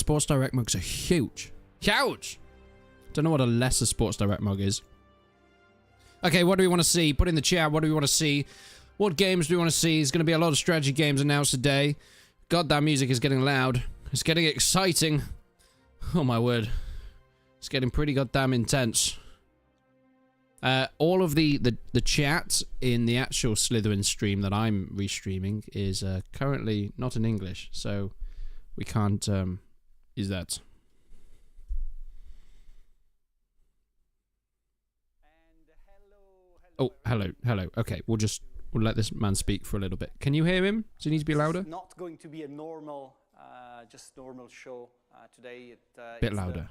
Sports Direct mugs are huge. Huge! Don't know what a lesser Sports Direct mug is. Okay, what do we want to see? Put in the chat, what do we want to see? What games do we want to see? There's going to be a lot of strategy games announced today. God, that music is getting loud. It's getting exciting. Oh my word. It's getting pretty goddamn intense. All of the chat in the actual Slitherine stream that I'm restreaming is currently not in English, so we can't use that. Oh, hello. Okay, we'll let this man speak for a little bit. Can you hear him? Does he need to be louder? It's not going to be a normal, just normal show today. Bit louder.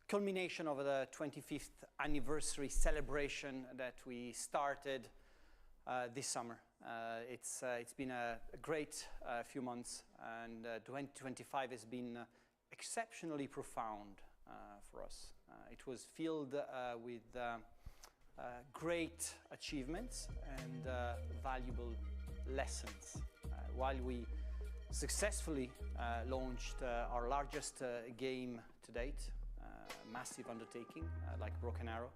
Culmination of the 25th anniversary celebration that we started this summer. It's been a great few months, and 2025 has been exceptionally profound for us. It was filled with great achievements and valuable lessons. While we successfully launched our largest game to date, massive undertaking like Broken Arrow,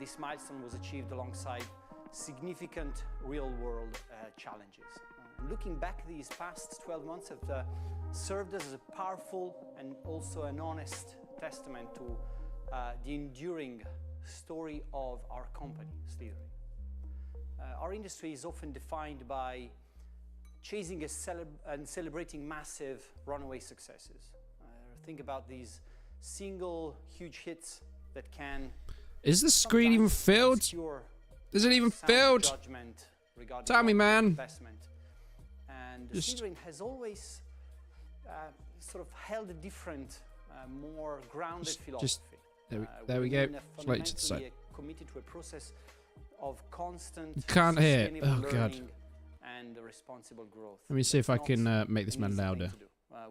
this milestone was achieved alongside significant real-world challenges. Looking back, these past 12 months have served as a powerful and also an honest testament to the enduring story of our company, Slitherine. Our industry is often defined by chasing and celebrating massive runaway successes. Think about these single huge hits that can... Is the screen even filled? Is it even filled? Tell me, man. And Slitherine has always sort of held a different, more grounded philosophy. There we go. Right to the side. Committed to a process of constant can't hear. Oh god. And responsible growth. Let me see if I can make this man louder.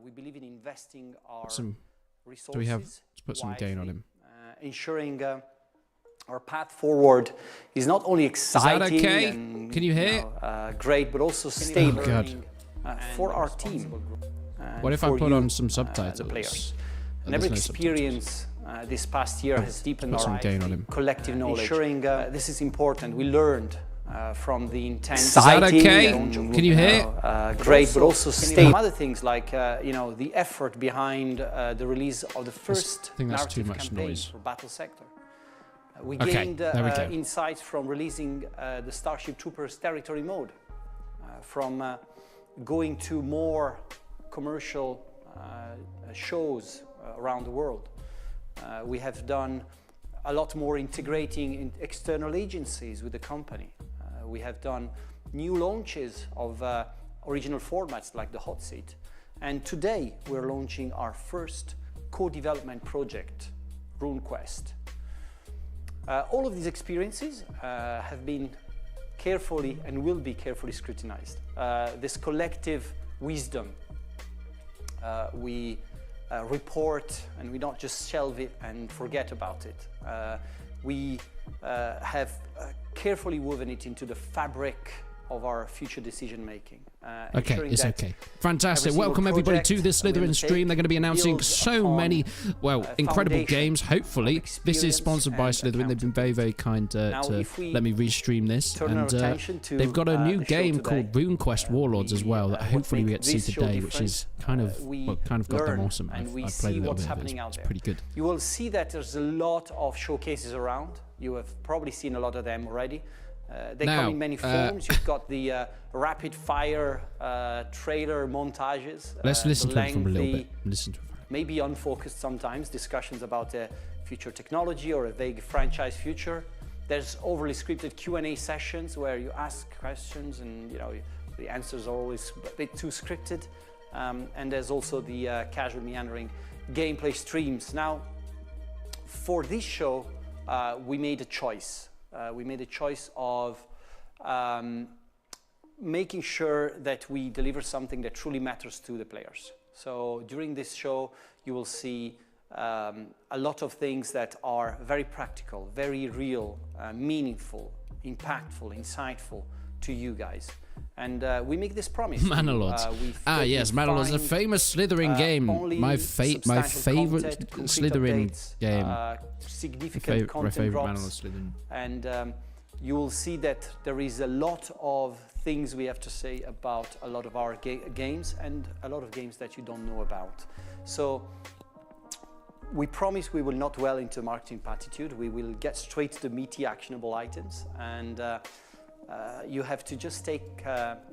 We believe in investing our resources. Do we have? Let's put some gain on him. Ensuring our path forward is not only exciting. Is that okay? And, can you hear? Great, but also stable. Oh god. For our team. What if I put on some subtitles? And every experience this past year has deepened our collective knowledge. Ensuring this is important. We learned from the intense. Is that okay? Can you hear? Great, but also stable. Other things like the effort behind the release of the first narrative campaign for Battle Sector. We gained insights from releasing the Starship Troopers territory mode, from going to more commercial shows around the world. We have done a lot more integrating in external agencies with the company. We have done new launches of original formats like the Hot Seat. And today we're launching our first co-development project, RuneQuest. All of these experiences have been carefully and will be carefully scrutinized. This collective wisdom we report, and we don't just shelve it and forget about it. We have carefully woven it into the fabric of our future decision making. Okay, it's okay. Fantastic. Welcome everybody to this Slitherine stream. They're going to be announcing so many, well, incredible games, hopefully. This is sponsored by Slitherine. They've been very, very kind to let me restream this. And they've got a new game called RuneQuest Warlords as well that hopefully we get to see today, which is kind of, well, kind of goddamn awesome. I've played a little bit of it. It's pretty good. You will see that there's a lot of showcases around. You have probably seen a lot of them already. They come in many forms. You've got the rapid fire trailer montages. Let's listen to it from a little bit. Maybe unfocused sometimes discussions about future technology or a vague franchise future. There's overly scripted Q&A sessions where you ask questions and the answers are always a bit too scripted. And there's also the casual meandering gameplay streams. Now, for this show, we made a choice. We made a choice of making sure that we deliver something that truly matters to the players. So during this show, you will see a lot of things that are very practical, very real, meaningful, impactful, insightful to you guys. And we make this promise. Manalords. Yes, Manalords, the famous Slitherine game. My favorite Slitherine game. Significant content drops. And you will see that there is a lot of things we have to say about a lot of our games and a lot of games that you don't know about. So we promise we will not dwell into marketing platitude. We will get straight to the meaty, actionable items. And you have to just take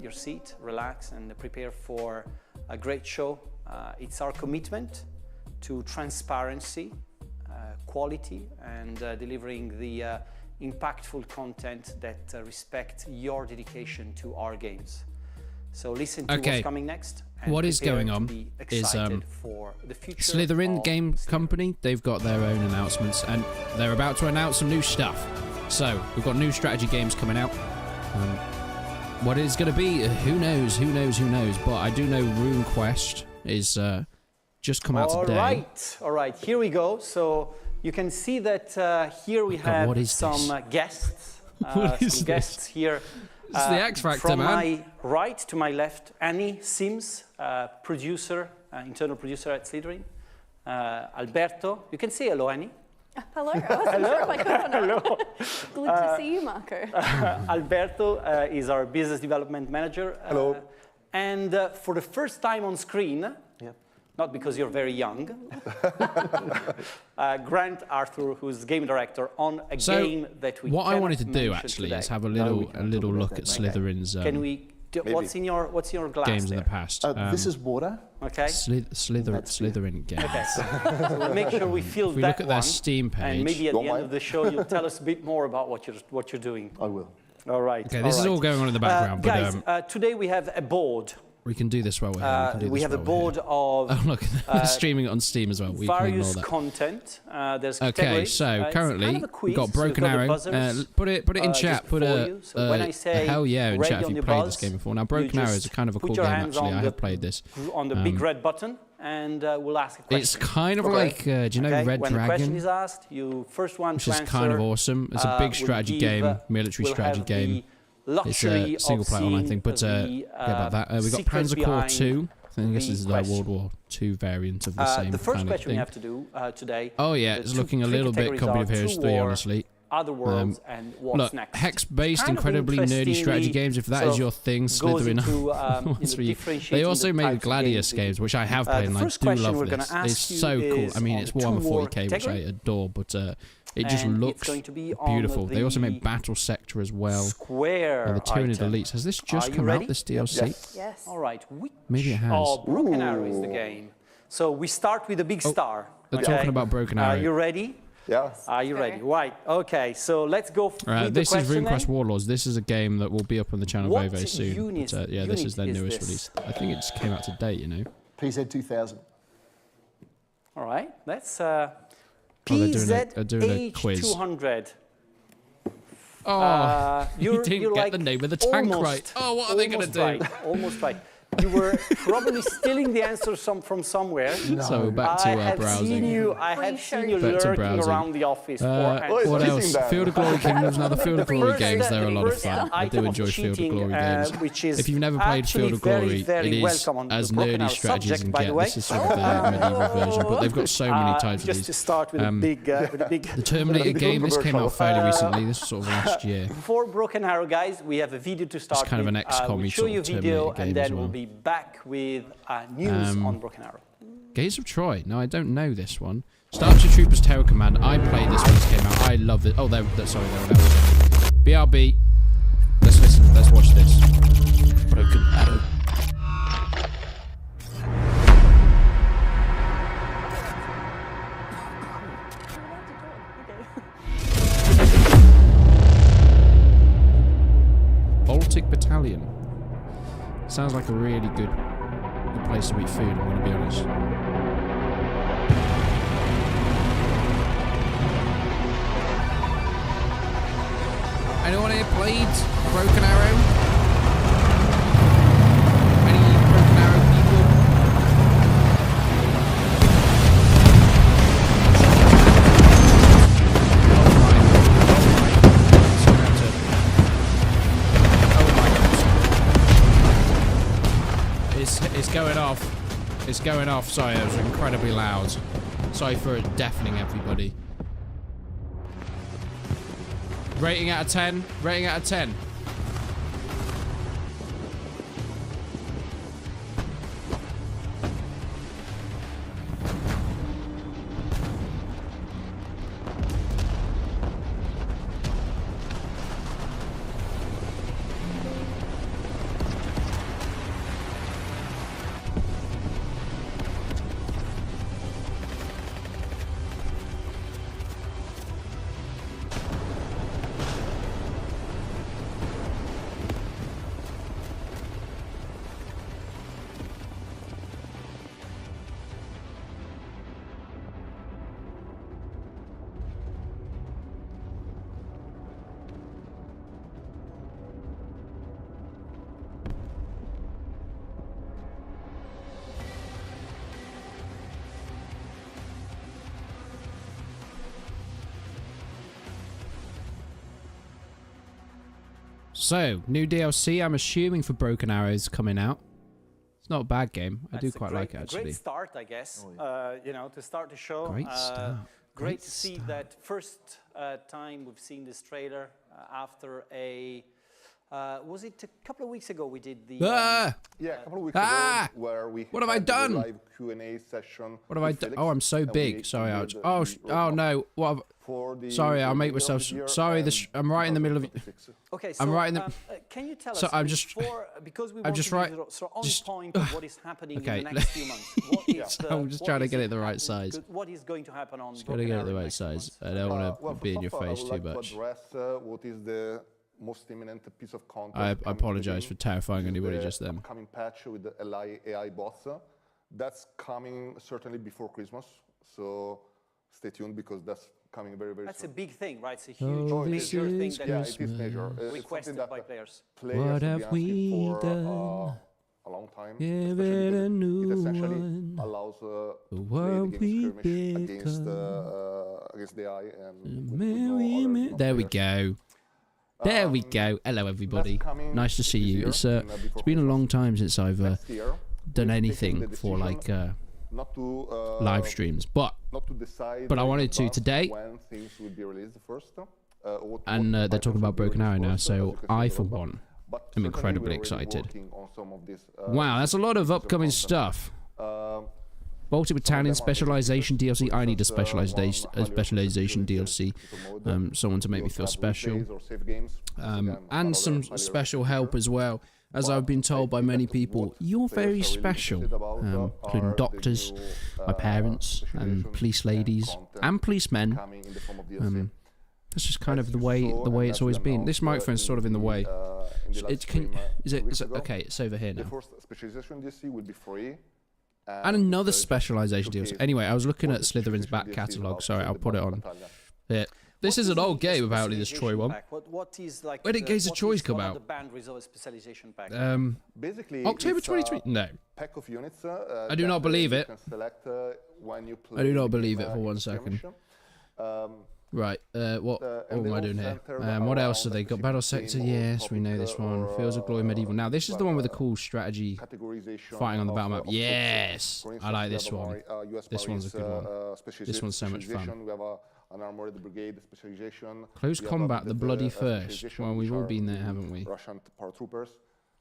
your seat, relax, and prepare for a great show. It's our commitment to transparency, quality, and delivering the impactful content that respect your dedication to our games. So listen to what's coming next. What is going on is Slitherine Game Company. They've got their own announcements, and they're about to announce some new stuff. So we've got new strategy games coming out. What it's going to be, who knows, but I do know RuneQuest is just come out today. All right, here we go. So you can see that here we have some guests. Some guests here. This is the X Factor, from man. my right to my left, Annie Sims, producer, internal producer at Slitherine. Alberto, you can say hello, Annie. Hello, I wasn't sure if I could or not. Hello. Good to see you, Marco. Alberto is our business development manager. Hello. And for the first time on screen, not because you're very young, Grant Arthur, who's game director on a game that we what I wanted to do actually today. Is have a little look at Slytherine's Can we what's in your glass games there? in the past. This is water. Okay. Slytherin games. Okay. So we'll make sure we fill if we that look at their one, Steam page. and maybe at the end of the show you'll tell us a bit more about what you're doing. I will. All right. Okay, this is all going on in the background, guys, but today we have a board. we can do this while we're here. We have a board of Oh look, streaming it on Steam as well. We can ignore various that. content. There's Okay, categories. so currently kind of a quiz, we've got so Broken we've got the Arrow. buzzers, Put it in chat. just Put before a you. So when I say hell yeah in ready chat if on you your played buzz, this game before. Now you Broken Arrow is just a kind of a put cool your game hands actually. on I the- have played this. on the big red button, and we'll ask a question. It's kind of like, do you know Red when the question Dragon? is asked, you first one Which to is answer, kind of awesome. It's a big will strategy give, game, military will strategy have game. the It's a luxury single of player one, I seeing think. But the, about that, we got secret Panzer Corps behind 2. I think this the is the question. World War II variant of the same the first kind of question we thing. have to do today. Oh yeah, it's looking a little bit Copy of Heroes 3, honestly. Other worlds and what's Look, next. hex-based, Kind of incredibly nerdy strategy interestingly games. If that sort is of your thing, goes Slitherine into, Are. differentiating They also the made types of Gladius games we games, do. which I have The played, and I first do question love we're gonna this. ask It's you so cool. is I mean, on it's the Warhammer two-war 40k, which I category. adore, but it just And looks it's going to be on beautiful. They also the made Battle Sector as well. Square The Tyranid item. Elites. Has this just you come ready? out, this DLC? Yes. All right. Maybe it has. Oh, Broken Arrow is the game. So we start with a big star. They're okay? talking about Broken Arrow. Are you ready? Yeah. Are you ready? Right. Okay. So let's go with the This is question RuneQuest then. Warlords. This is a game that will be up on the channel very, very soon. unit- But, yeah, this is their unit is newest this? release. I think it just came out today, you know. PZ 2000. All right. Let's they're doing a quiz. PZH200. Oh, you You're didn't get like the name of the tank almost, right. Oh, what are they going to do? Right, almost right. You were probably stealing the answer from somewhere. So back to I have browsing. seen you Back to lurking browsing. around the office. What else? cheating, Field of Glory Kingdoms. Now the Field of Glory First- games, they're a lot of first fun. I do item of enjoy Field of cheating, Glory games. which is If you've never played actually Field of Glory, very it is welcome on as the Broken nerdy Arrow strategy as subject, you by can the get. way. This is sort of their medieval version, but they've got so many types of just these. to start with a big, The Terminator game, this came out fairly recently. This was sort of last year. For Broken Arrow, guys, we have a video to start kind of with. an XCOM-y we'll show sort you of a video, Terminator and game as then we'll well. be back with news on Broken Arrow. Gates of Troy. No, I don't know this one. Starship Troopers Terror Command. I played this when it came out. I love it. Oh, sorry, they're announcing. BRB. Let's listen. Let's watch this. Broken Arrow. Baltic Battalion. Sounds like a really good place to eat food, I'm going to be honest. Anyone here played Broken Arrow? Any Broken Arrow people? Oh my It's going off. Sorry, it was incredibly loud. Sorry for deafening everybody. Rating out of 10. Rating out of 10. So, new DLC, I'm assuming, for Broken Arrows coming out. It's not a bad game. I do quite like it, actually. Great start, I guess. You know, to start the show. Great start. Great to see that first time we've seen this trailer after a... was it a couple of weeks ago we did the... yeah, a couple of weeks ago, where we what have I done? Live Q&A session. What have I done? Oh, I'm so big. Sorry, oh no. What have... Sorry, I'll make myself... Sorry, I'm right in the middle of... Okay, so I'm right in the... can you tell us... So I'm just... because we I'm want just to right... be so on point of what is happening in the next few months. I'm just trying to get it the right size. What is going to happen on... Just got to get it the right size. I don't want to be in your face too much. What is the most imminent piece of content? I apologize for terrifying anybody just then. Upcoming patch with the AI bots. That's coming certainly before Christmas, so stay tuned because that's coming very, very soon. That's a big thing, right? It's a huge major thing that it is major. Requested by players. What have we done? A long time. Give it a new it essentially one. Allows What we against the AI and there we go. There we go. Hello, everybody. Nice to see you. It's been a long time since I've done anything for like live streams, but I wanted to today. When things will be released first, and they're talking about Broken Arrow now, so I, for one, am incredibly excited. Wow, that's a lot of upcoming stuff. Baltic Battalion Specialization DLC. I need a specialization DLC. Someone to make me feel special. And some special help as well. As I've been told by many people, you're very special, including doctors, my parents, and police ladies, and policemen. That's just kind of the way it's always been. This microphone's sort of in the way. Is it okay? It's over here now. The first specialization DLC will be free. And another specialization DLC. Anyway, I was looking at Slytherine's back catalogue. Sorry, I'll put it on here. This is an old game, apparently, this Troy one. When did Gaze of Troy's come out? Basically, October 2020? No. Pack of units, I do not believe it. When you play I do not believe it for 1 second. Right, what am I doing here? What else have they got? Battle Sector, yes, we know this one. Fields of Glory Medieval. Now, this is the one with the cool strategy fighting on the battle map. Yes! I like this one. This one's a good one. This one's so much fun. An armored brigade specialization. Close Combat, the bloody first. Well, we've all been there, haven't we? Russian paratroopers.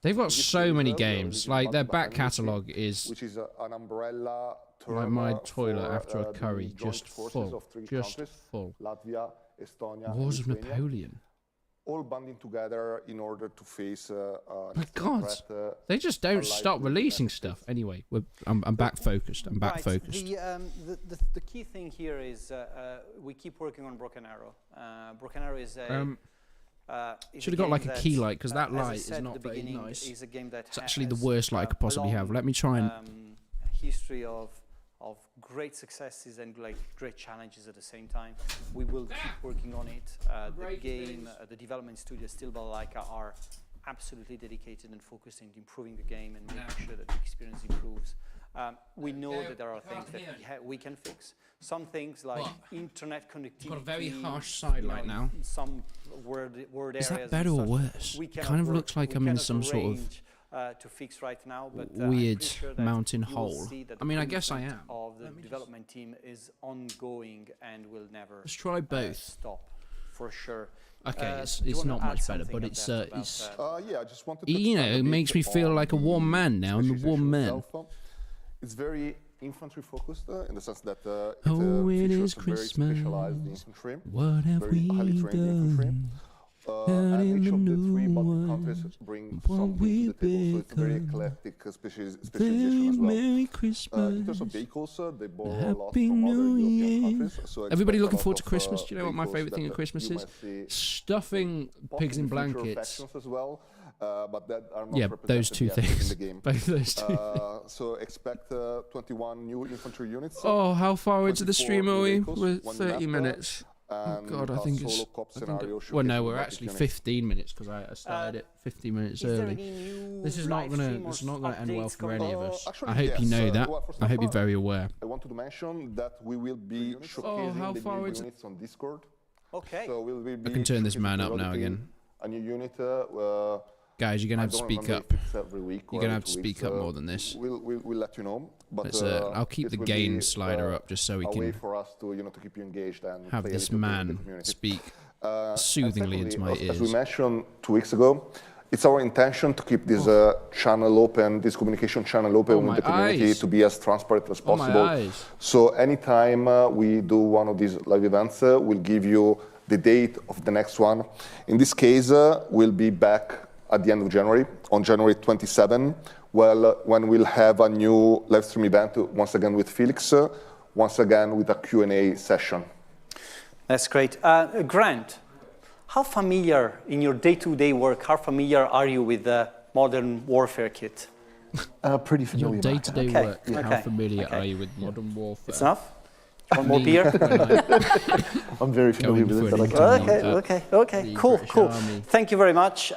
They've got so many games. Like, their back catalogue is... Which is an umbrella term like my toilet after a curry. Just full. Just full. Latvia, Estonia, Wars of Napoleon. All banding together in order to face my God, they just don't stop releasing stuff. Anyway, I'm back focused. I'm back focused. The key thing here is we keep working on Broken Arrow. Broken Arrow is a... should have got like a key light, because that light is not very nice. It's actually the worst light I could possibly have. Let me try and... history of great successes and like great challenges at the same time. We will keep working on it. The game, the development studio, Still Balalaika, are absolutely dedicated and focused on improving the game and making sure that the experience improves. We know that there are things that we can fix. Some things like internet connectivity. Got a very harsh side light now. Some word areas. Is that better or worse? It kind of looks like I'm in some sort of to fix right now, but weird sure mountain hole. I mean, I guess I am. Of the development team is ongoing and will never let's try both. Stop for sure. Okay, it's not much better, but it's yeah, I just wanted to it makes me feel like a warm man now. I'm a warm man. It's very infantry focused in the sense that it is features very Christmas. specialized infantry, what have very highly trained infantry. And each of the 3 Baltic countries bring something to the table, so it's a very eclectic specialization as well. Merry Christmas. In terms of vehicles, they borrow a lot from other European countries. So everybody looking forward to Christmas? Do you know what my favourite thing at Christmas is? Stuffing pigs in blankets. As well, but that are not those two things. In the game. Both those two. So expect 21 new infantry units. Oh, how far into the stream are we? We're 30 minutes. Oh God, I think it's. Well, no, we're actually 15 minutes because I started it 15 minutes early. This is not gonna end well for any of us. I hope you know that. I hope you're very aware. I wanted to mention that we will be showcasing the new units on Discord. Okay. So we'll be I can turn this man up now again. A new unit. Guys, you're gonna have to speak up. You're gonna have to speak up more than this. We'll let you know. But I'll keep the game slider up just so we can for us to keep you engaged and have this man speak soothingly into my ears. As we mentioned 2 weeks ago, it's our intention to keep this channel open, this communication channel open with the community to be as transparent as possible. So anytime we do one of these live events, we'll give you the date of the next one. In this case, we'll be back at the end of January, on January 27, when we'll have a new live stream event, once again with Felix, once again with a Q&A session. That's great. Grant, how familiar in your day-to-day work, how familiar are you with the Modern Warfare kit? Pretty familiar. Your day-to-day work, how familiar are you with Modern Warfare? It's enough? One more beer? I'm very familiar with it. Okay. Cool. Thank you very much.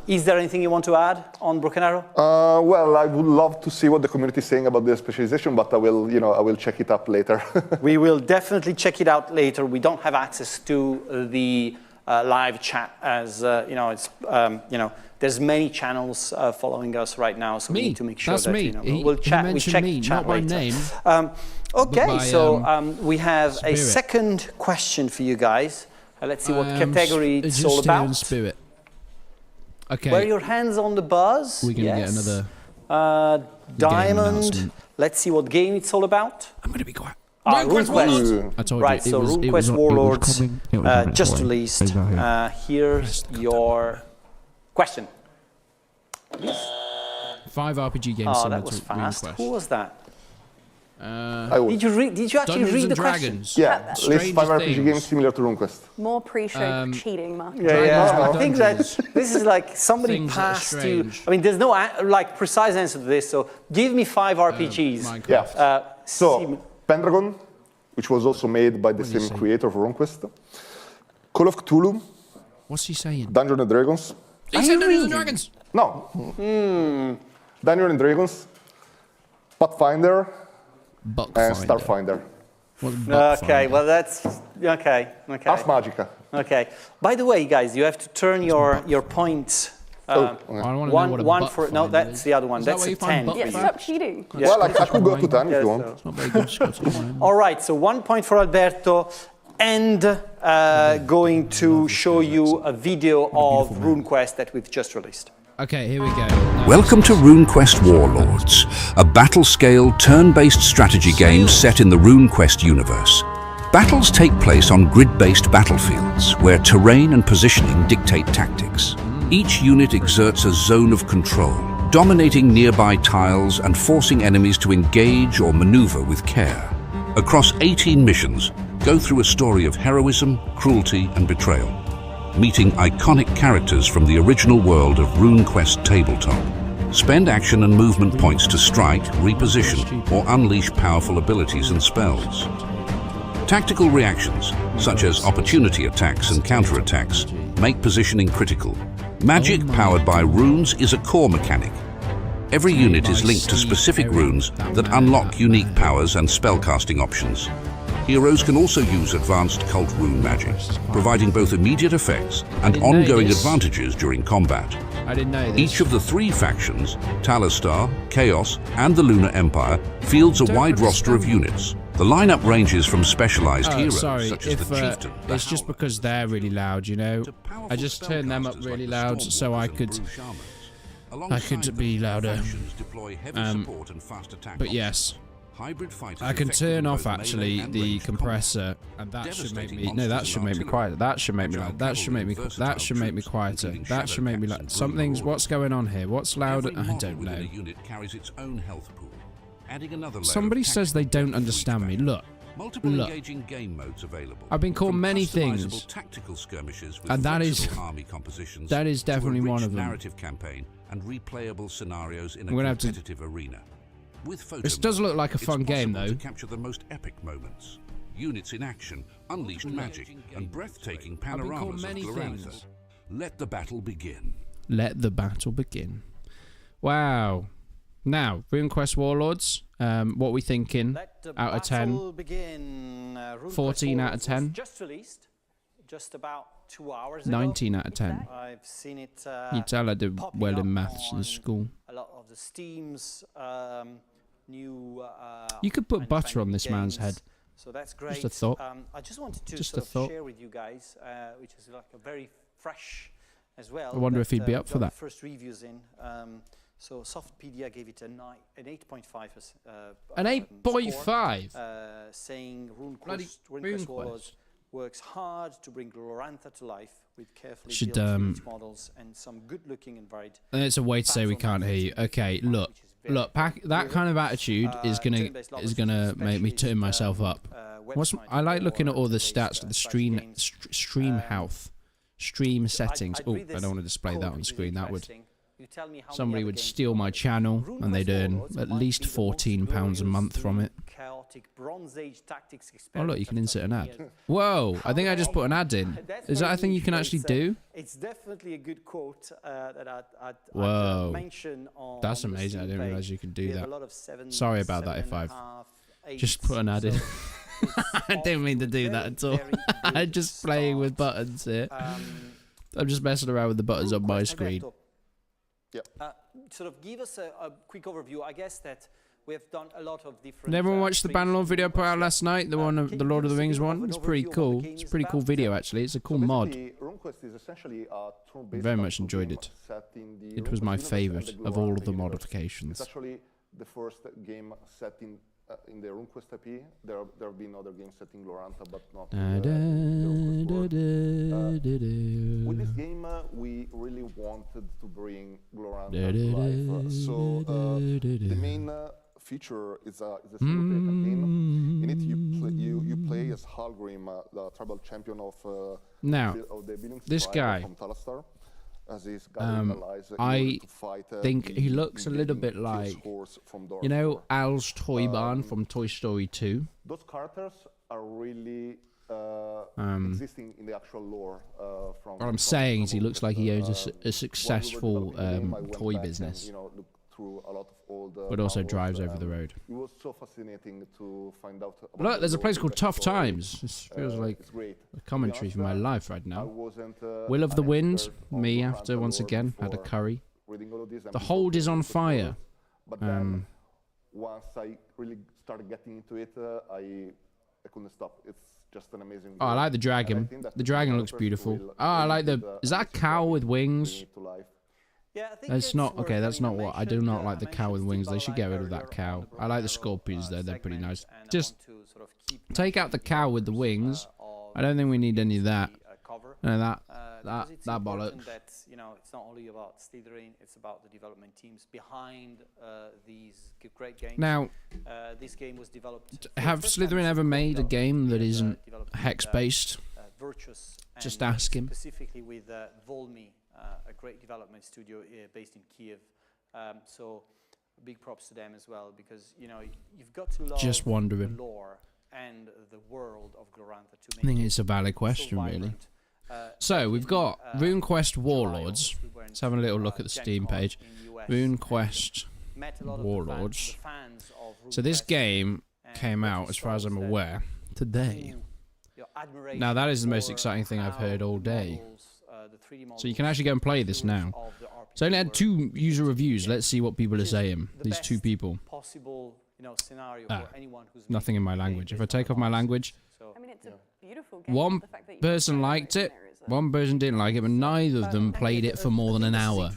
Is there anything you want to add on Broken Arrow? Well, I would love to see what the community is saying about the specialization, but I will check it up later. We will definitely check it out later. We don't have access to the live chat, as it's there's many channels following us right now, so we need to make sure that we'll chat. We check chat not by name. Okay, so we have a second question for you guys. Let's see what category it's all about. Spirit. Okay. Wear your hands on the buzz. We're gonna get another diamond. Let's see what game it's all about. I'm gonna be quiet. RuneQuest Warlords. I told right, you. So RuneQuest Warlords just released. Here's your question. 5 RPG games. Oh, that was fast. RuneQuest. Who was that? Did you actually read the question? Yeah, at least 5 RPG games similar to RuneQuest. More pre-show cheating, Mark. Yeah. I think that this is like somebody passed you. I mean, there's no precise answer to this. So give me 5 RPGs. So Pendragon, which was also made by the same creator of RuneQuest. Call of Cthulhu. What's he saying? Dungeons and Dragons. He said Dungeons and Dragons. No. Dungeons and Dragons. Pathfinder. And Starfinder. Okay, well that's okay. Ars Magica. Okay. By the way, guys, you have to turn your points. One for no, that's the other one. That's a 10. Yeah, stop cheating. Yeah. Well, I could go to 10 if you want. It's not very good. All right, so 1 point for Alberto, and going to show you a video of RuneQuest that we've just released. Okay, here we go. Welcome to RuneQuest Warlords, a battle-scale, turn-based strategy game set in the RuneQuest universe. Battles take place on grid-based battlefields, where terrain and positioning dictate tactics. Each unit exerts a zone of control, dominating nearby tiles and forcing enemies to engage or maneuver with care. Across 18 missions, go through a story of heroism, cruelty, and betrayal, meeting iconic characters from the original world of RuneQuest tabletop. Spend action and movement points to strike, reposition, or unleash powerful abilities and spells. Tactical reactions, such as opportunity attacks and counterattacks, make positioning critical. Magic powered by runes is a core mechanic. Every unit is linked to specific runes that unlock unique powers and spellcasting options. Heroes can also use advanced cult rune magic, providing both immediate effects and ongoing advantages during combat. I didn't know this. Each of the 3 factions, Talistar, Chaos, and the Lunar Empire, fields a wide roster of units. The lineup ranges from specialized heroes such as the Chieftain. It's just because they're really loud, you know. I just turned them up really loud so I could be louder. But yes, I can turn off actually the compressor, and that should make me. No, that should make me quieter. That should make me loud. That should make me. That should make me quieter. That should make me loud. Something's. What's going on here? What's louder? I don't know. Somebody says they don't understand me. Look. Look. I've been called many things, and that is definitely one of them. I'm gonna have to. Arena. This does look like a fun game, though. To capture the most epic moments, units in action, unleashed magic, and breathtaking panoramas of Glorantha. Let the battle begin. Let the battle begin. Wow. Now, RuneQuest Warlords. What are we thinking? Out of 10. Begin. 14 out of 10. Just released, just about 2 hours ago. 19 out of 10. I've seen it. You tell I did well in maths in school. A lot of the Steam's new. You could put butter on this man's head. So that's great. Just a thought. I just wanted to share with you guys, which is like a very fresh as well. I wonder if he'd be up for that. First reviews in. So Softpedia gave it an 8.5. An 8.5. Saying RuneQuest Warlords works hard to bring Glorantha to life with carefully built unit models and some good-looking and varied. And it's a way to say we can't hear you. Okay, look, that kind of attitude is gonna make me turn myself up. I like looking at all the stats, the stream health, stream settings. Oh, I don't want to display that on screen. That would. Somebody would steal my channel and they'd earn at least £14 a month from it. Oh look, you can insert an ad. Whoa, I think I just put an ad in. Is that a thing you can actually do? It's definitely a good quote that I'd mention on. That's amazing, I didn't realise you could do that. Sorry about that if I've just put an ad in. I didn't mean to do that at all. I'm just playing with buttons here. I'm just messing around with the buttons on my screen. Sort of give us a quick overview. I guess that we have done a lot of different. Did everyone watch the Bannerlord video put out last night? The one of the Lord of the Rings one? It's pretty cool. It's a pretty cool video actually. It's a cool mod. Very much enjoyed it. It was my favourite of all of the modifications. It's actually the first game set in the RuneQuest IP. There have been other games set in Glorantha, but not with this game, we really wanted to bring Glorantha to life. So the main feature is a single-player campaign. In it, you play as Halgrim, the tribal champion of the Billions tribe from Talistar. I think he looks a little bit like, you know, Al's toy barn from Toy Story 2. Those characters are really existing in the actual lore. What I'm saying is he looks like he owns a successful toy business. Through a lot of old, but also drives over the road. It was so fascinating to find out. Look, there's a place called Tough Times. This feels like a commentary for my life right now. Will of the Wind, me after once again had a curry. The hold is on fire. But then, once I really started getting into it, I couldn't stop. It's just an amazing game. Oh, I like the dragon. The dragon looks beautiful. Oh, I like the. Is that a cow with wings? Yeah, I think it's not okay. That's not what I do. Not like the cow with wings. They should get rid of that cow. I like the scorpions though. They're pretty nice. Just take out the cow with the wings. I don't think we need any of that. No, that bollocks. That, you know, it's not only about Slitherine. It's about the development teams behind these great games. Now, this game was developed. Have Slitherine ever made a game that isn't hex based? Just ask him. Specifically with Volmi. A great development studio based in Kiev, so big props to them as well, because you know you've got to love the lore and the world of Glorantha to make. I think it's a valid question, really. So we've got RuneQuest Warlords. Let's have a little look at the Steam page. RuneQuest Warlords. So this game came out, as far as I'm aware, today. Now that is the most exciting thing I've heard all day. the 3D models. So you can actually go and play this now. So I only had 2 user reviews. Let's see what people are saying. These 2 people. Possible, scenario for anyone who's nothing in my language. If I take off my language, I mean, it's a beautiful game. one person liked it, one person didn't like it, but neither of them played it for more than an hour.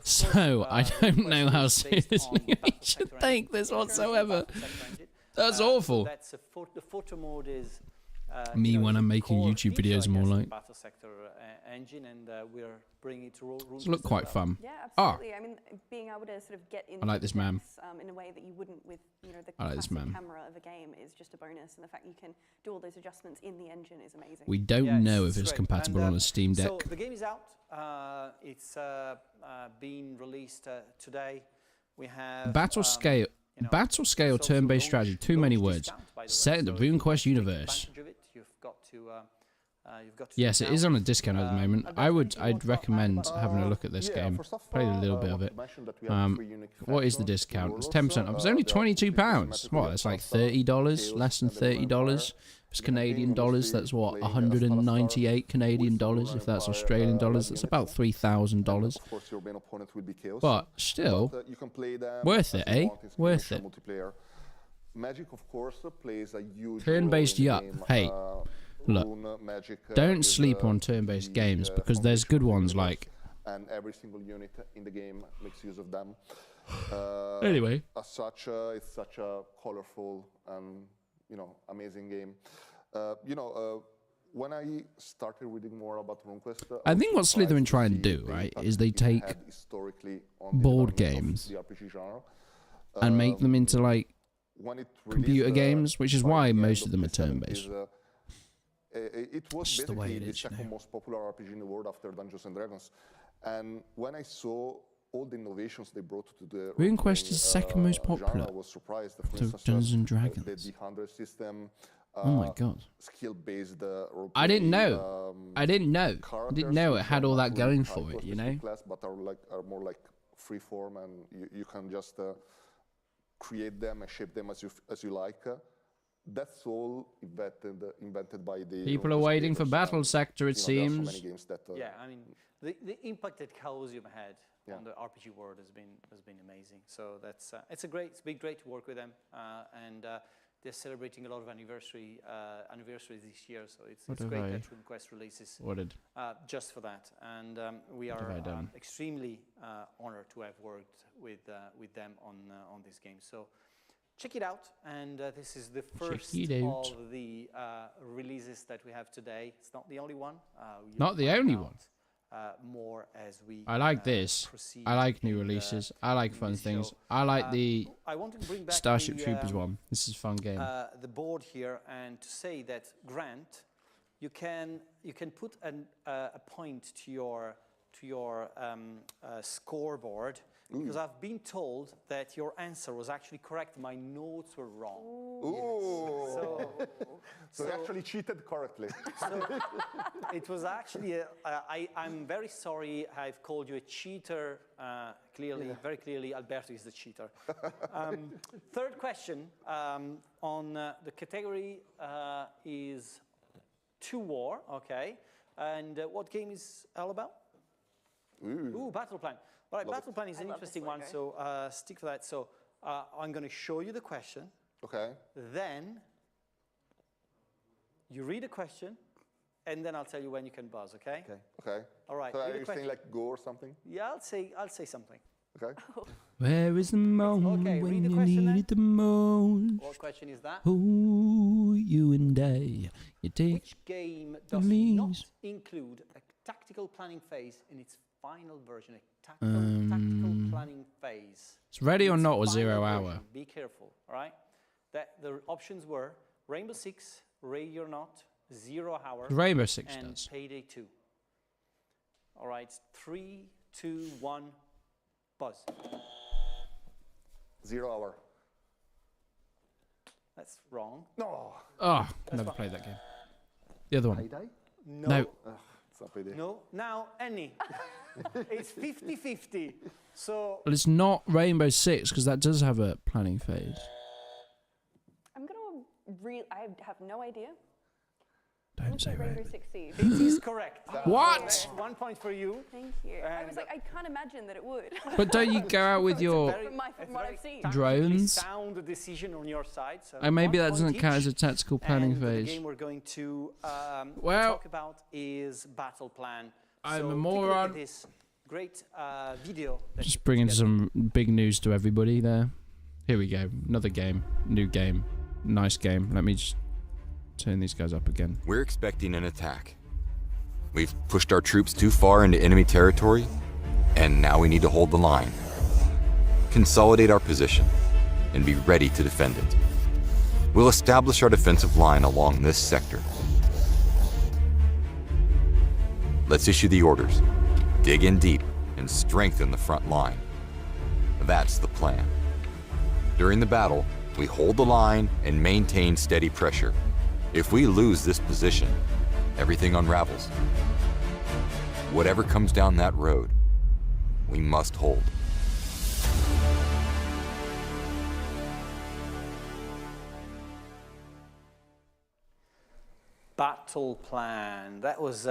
So I don't know how seriously we should take this whatsoever. That's awful. The photo mode is me when I'm making YouTube videos more like. Battle sector engine, and we're bringing it to It's look quite fun. Yeah, absolutely. I mean, being able to sort of get into I like this man. in a way that you wouldn't with the I like this man. camera of a game is just a bonus, and the fact you can do all those adjustments in the engine is amazing. We don't know if it's great. compatible on a Steam Deck. So the game is out. It's being released today. We have Battle scale turn-based strategy. Too many words. Set in the RuneQuest universe. Yes, it is on a discount at the moment. I'd recommend having a look at this game. Play a little bit of it. What is the discount? It's 10% off. It's only £22. What? It's like $30, less than $30. It's Canadian dollars. That's what, 198 Canadian dollars. If that's Australian dollars, that's about $3,000. But still, worth it, eh? Worth it. Magic, of course, plays a huge turn-based yup. Hey. Look, don't sleep on turn-based games because there's good ones like. And every single unit in the game makes use of them. Anyway, as such, it's such a colorful and amazing game. When I started reading more about RuneQuest, I think what Slitherine try and do, right, is they take board games and make them into like computer games, which is why most of them are turn-based. It was basically the second most popular RPG in the world after Dungeons and Dragons. And when I saw all the innovations they brought to the RuneQuest is second most popular I was surprised. to Dungeons and Dragons. The D100 system. Oh my god! Skill-based. I didn't know. I didn't know it had all that going for it. Class, but are more like free form, and you can just create them and shape them as you like. That's all invented by the people are waiting for Battle Sector. It seems. So many games that, yeah, I mean the impact that Chaosium had on the RPG world has been amazing. So that's it's been great to work with them, and they're celebrating a lot of anniversaries this year. So it's great that RuneQuest releases just for that, and we are extremely honored to have worked with them on this game. So. Check it out, and this is the first of the releases that we have today. It's not the only one. Not the only one. More as we. I like this. I like new releases. I like fun things. I like the Starship Troopers one. This is a fun game. The board here, and to say that Grant, you can put a point to your scoreboard. Because I've been told that your answer was actually correct. My notes were wrong. Ooh. Yes. So you actually cheated correctly. So it was actually, I'm very sorry I've called you a cheater. Very clearly, Alberto is the cheater. Third question on the category is to war, okay. And what game is all about? Ooh, Battle Plan. All right, Battle Plan is an interesting one, so stick to that. So I'm going to show you the question. Okay. Then you read the question, and then I'll tell you when you can buzz. Okay. Okay. All right. So are you saying like go or something? Yeah, I'll say something. Okay. Where is the moment when you need it the most? What question is that? Oh, you and I. You take Which game does not include a tactical planning phase in its final version? A tactical planning phase. It's ready or not or 0 hour. Be careful, all right? The options were Rainbow Six, Ready or Not, 0 hour, Rainbow Six and does. Payday 2. All right, 3, 2, 1, buzz. 0 hour. That's wrong. No. Oh, never played that game. The other one. Payday? No. It's not Payday. No. Now, any. It's 50-50. So. Well, it's not Rainbow Six because that does have a planning phase. I'm gonna I have no idea. Don't say Rainbow Six Siege. It is correct. What? 1 point for you. Thank you. I was like, I can't imagine that it would. But don't you go out with your From what I've seen. drones? Sound decision on your side. So And maybe that 1 doesn't point count as a each. tactical planning And phase. the game we're going to Well, talk about is Battle Plan. I'm so a take moron. look at this great video. that Just you put bringing together. some big news to everybody there. Here we go. Another game. New game. Nice game. Let me just turn these guys up again. We're expecting an attack. We've pushed our troops too far into enemy territory, and now we need to hold the line. Consolidate our position, and be ready to defend it. We'll establish our defensive line along this sector. Let's issue the orders. Dig in deep and strengthen the front line. That's the plan. During the battle, we hold the line and maintain steady pressure. If we lose this position, everything unravels. Whatever comes down that road, we must hold. Battle Plan. That was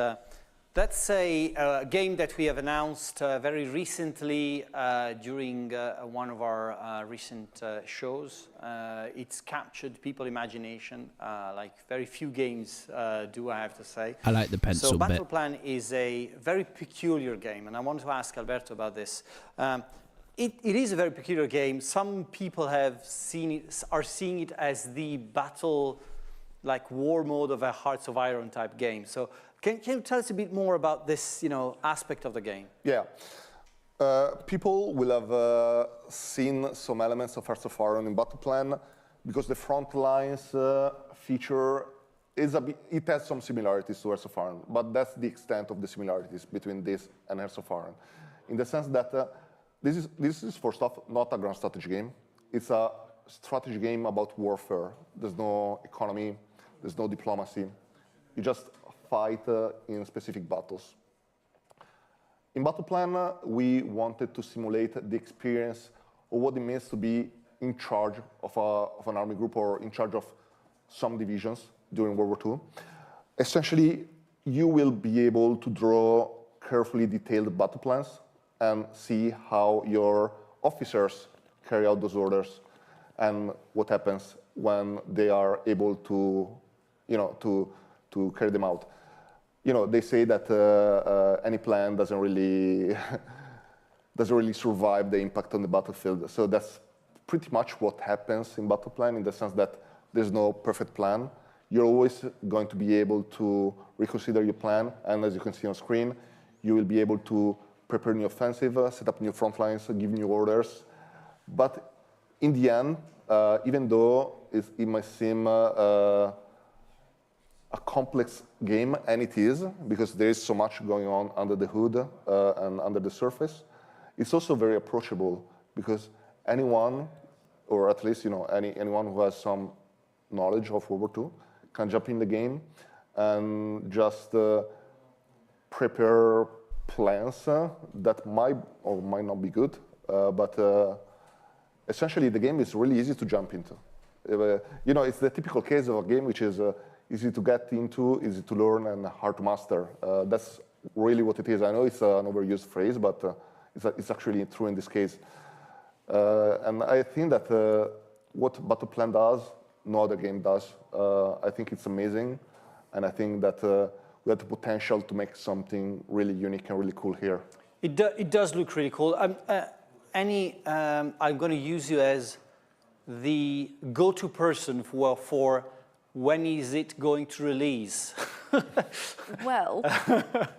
that's a game that we have announced very recently during one of our recent shows. It's captured people's imagination like very few games do, I have to say. I like the pencil So bit. Battle Plan is a very peculiar game, and I want to ask Alberto about this. It is a very peculiar game. Some people have seen it, are seeing it as the battle, like war mode of a Hearts of Iron type game. So can you tell us a bit more about this, aspect of the game? Yeah. People will have seen some elements of Hearts of Iron in Battle Plan because the front lines feature is it has some similarities to Hearts of Iron, but that's the extent of the similarities between this and Hearts of Iron, in the sense that this is first off not a grand strategy game. It's a strategy game about warfare. There's no economy, there's no diplomacy. You just fight in specific battles. In Battle Plan, we wanted to simulate the experience of what it means to be in charge of an army group or in charge of some divisions during World War II. Essentially, you will be able to draw carefully detailed battle plans and see how your officers carry out those orders and what happens when they are able to, to carry them out. They say that any plan doesn't really survive the impact on the battlefield. So that's pretty much what happens in Battle Plan, in the sense that there's no perfect plan. You're always going to be able to reconsider your plan, and as you can see on screen, you will be able to prepare new offensive, set up new front lines, give new orders. But in the end, even though it might seem a complex game, and it is, because there is so much going on under the hood and under the surface, it's also very approachable, because anyone, or at least anyone who has some knowledge of World War II, can jump in the game and just prepare plans that might or might not be good, but essentially the game is really easy to jump into. It's the typical case of a game which is easy to get into, easy to learn, and hard to master. That's really what it is. I know it's an overused phrase, but it's actually true in this case. And I think that what Battle Plan does, no other game does. I think it's amazing, and I think that we have the potential to make something really unique and really cool here. It does look really cool. I'm going to use you as the go-to person for when is it going to release? Well,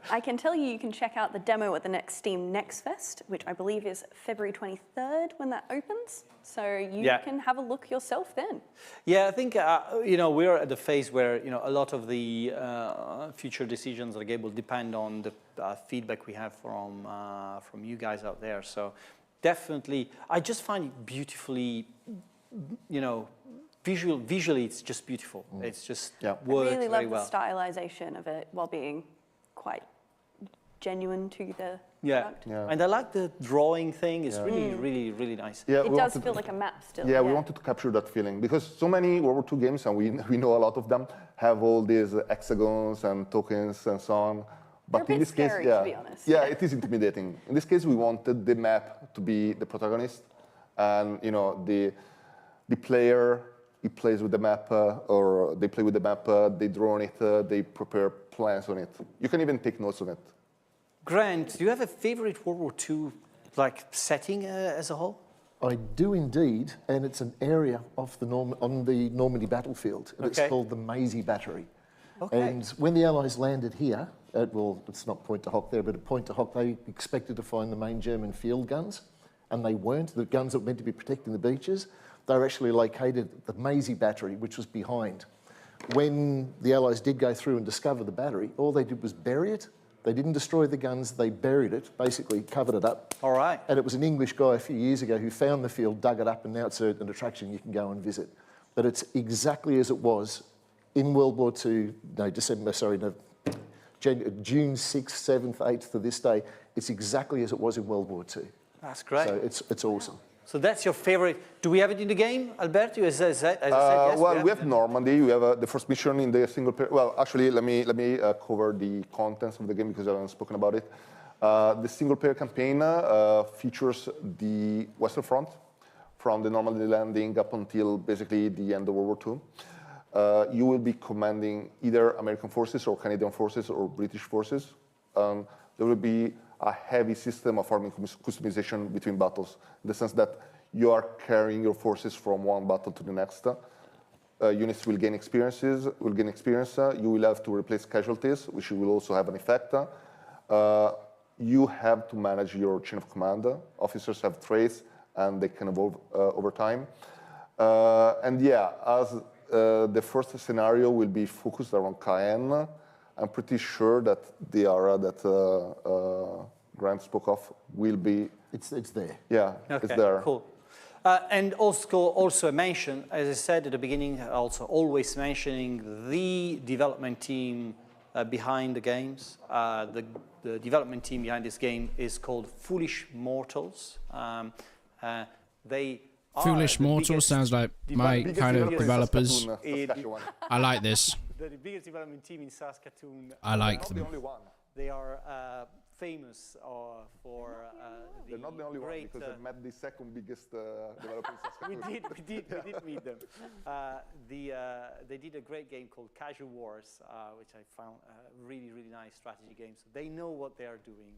I can tell you can check out the demo at the next Steam Next Fest, which I believe is February 23rd when that opens. So you can have a look yourself then. Yeah, I think, we're at the phase where, a lot of the future decisions of the game will depend on the feedback we have from you guys out there. So definitely, I just find it beautifully, visually, it's just beautiful. It's just works very well. I really love the stylization of it while being quite genuine to the product. Yeah, and I like the drawing thing. It's really nice. Yeah, it does feel like a map still. Yeah, we wanted to capture that feeling because so many World War II games, and we know a lot of them, have all these hexagons and tokens and so on. But They're in this scary, case, to be honest. yeah, it is intimidating. In this case, we wanted the map to be the protagonist, and the player, he plays with the map, or they play with the map, they draw on it, they prepare plans on it. You can even take notes on it. Grant, do you have a favorite World War II setting as a whole? I do indeed, and it's an area of on the Normandy battlefield, and it's called the Maisie Battery. Okay. And when the Allies landed here, it's not Point de Hoc there, but at Point de Hoc, they expected to find the main German field guns, and they weren't. The guns that were meant to be protecting the beaches, they were actually located at the Maisie Battery, which was behind. When the Allies did go through and discover the battery, all they did was bury it. They didn't destroy the guns, they buried it, basically covered it up. All right. And it was an English guy a few years ago who found the field, dug it up, and now it's an attraction you can go and visit. But it's exactly as it was in World War II, June 6th, 7th, 8th to this day. It's exactly as it was in World War II. That's great. So it's awesome. So that's your favorite. Do we have it in the game, Alberto? As I said, yes. Well, we have Normandy. We have the first mission in the single player. Well, actually, let me cover the contents of the game because I haven't spoken about it. The single player campaign features the Western Front from the Normandy landing up until basically the end of World War II. You will be commanding either American forces or Canadian forces or British forces. There will be a heavy system of army customization between battles, in the sense that you are carrying your forces from one battle to the next. Units will gain experience. You will have to replace casualties, which will also have an effect. You have to manage your chain of command. Officers have traits, and they can evolve over time. And yeah, as the first scenario will be focused around Cayenne, I'm pretty sure that the area that Grant spoke of will be... It's there. Yeah, okay, it's there. Cool. And also mention, as I said at the beginning, also always mentioning the development team behind the games. The development team behind this game is called Foolish Mortals. They Foolish Mortals sounds like my kind of developers. I like this. The biggest development team in Saskatoon. I like them. Not the only one. They are famous for They're not the only one, because I've met the second biggest developer in Saskatoon. we did meet them. They did a great game called Casual Wars, which I found a really nice strategy game. So they know what they are doing.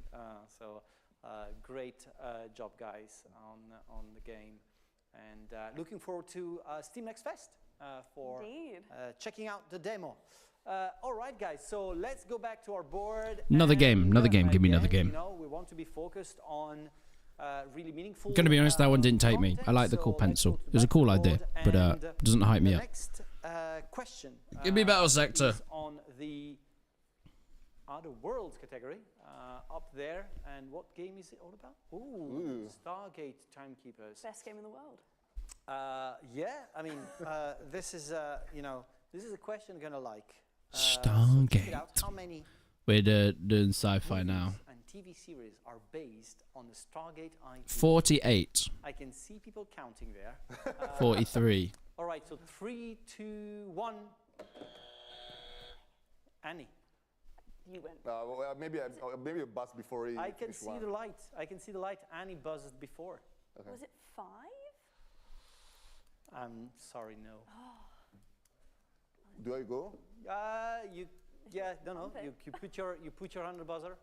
Great job, guys, on the game. And looking forward to Steam Next Fest for checking out the demo. All right, guys, so let's go back to our board. Another game. Give me another game. You know, we want to be focused on really meaningful. Gonna be honest, that one didn't take me. I like the cool pencil. It was a cool idea, but it doesn't hype me up. Next question. Give me Battle Sector. On the Other Worlds category, up there. And what game is it all about? Ooh. Stargate Timekeepers. Best game in the world. Yeah, I mean, this is this is a question you're gonna like. Stargate. How many We're doing sci-fi now. and TV series are based on the Stargate IP? 48. I can see people counting there. 43. All right, so 3, 2, 1. Annie. You win. Maybe a buzz before he... I can see the light. I can see the light. Annie buzzed before. Okay. Was it 5? I'm sorry, no. Do I go? No. You put your hand on the buzzer.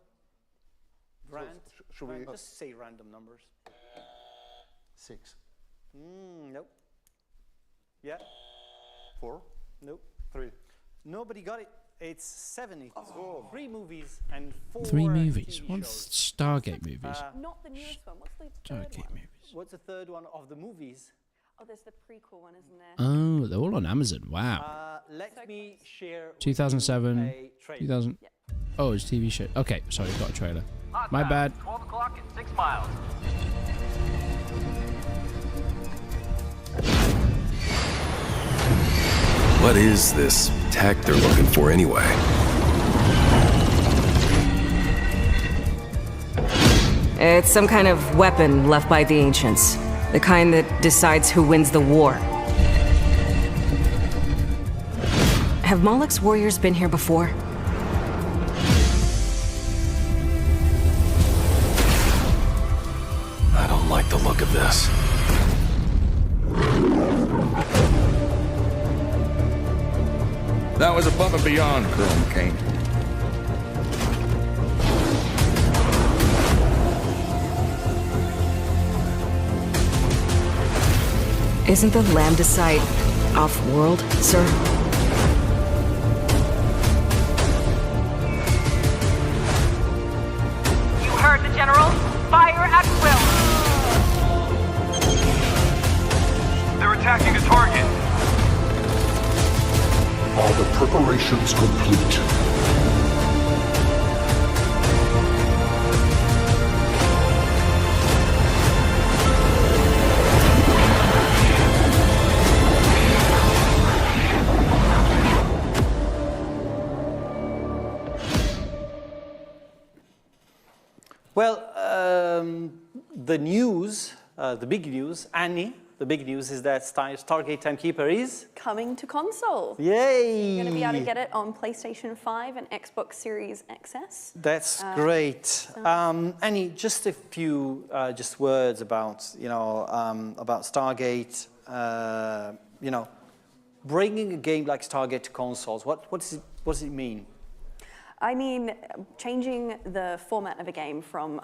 Grant, should we just say random numbers? 6. Nope. Yeah. 4. Nope. 3. Nobody got it. It's 7. It's 3 movies and 4 3 movies. TV What's shows. Stargate movies? Not the newest one. What's the third Stargate one? movies. What's the third one of the movies? Oh, there's the prequel one, isn't there? Oh, they're all on Amazon. Wow. Let me share 2007. a trailer. 2000. Yeah. Oh, it's TV show. Okay, sorry, got a trailer. My bad. 12 o'clock and 6 miles. What is this tech they're looking for anyway? It's some kind of weapon left by the ancients. The kind that decides who wins the war. Have Moloch's warriors been here before? I don't like the look of this. That was above and beyond, Colonel Kane. Isn't the Lambda site off-world, sir? You heard the General. Fire at will. They're attacking the target. Are the preparations complete? Well, the news, the big news, Annie, the big news is that Stargate Timekeeper is coming to console. Yay! You're going to be able to get it on PlayStation 5 and Xbox Series XS. That's great. Annie, just a few just words about about Stargate. Bringing a game like Stargate to consoles. What does it mean? I mean, changing the format of a game from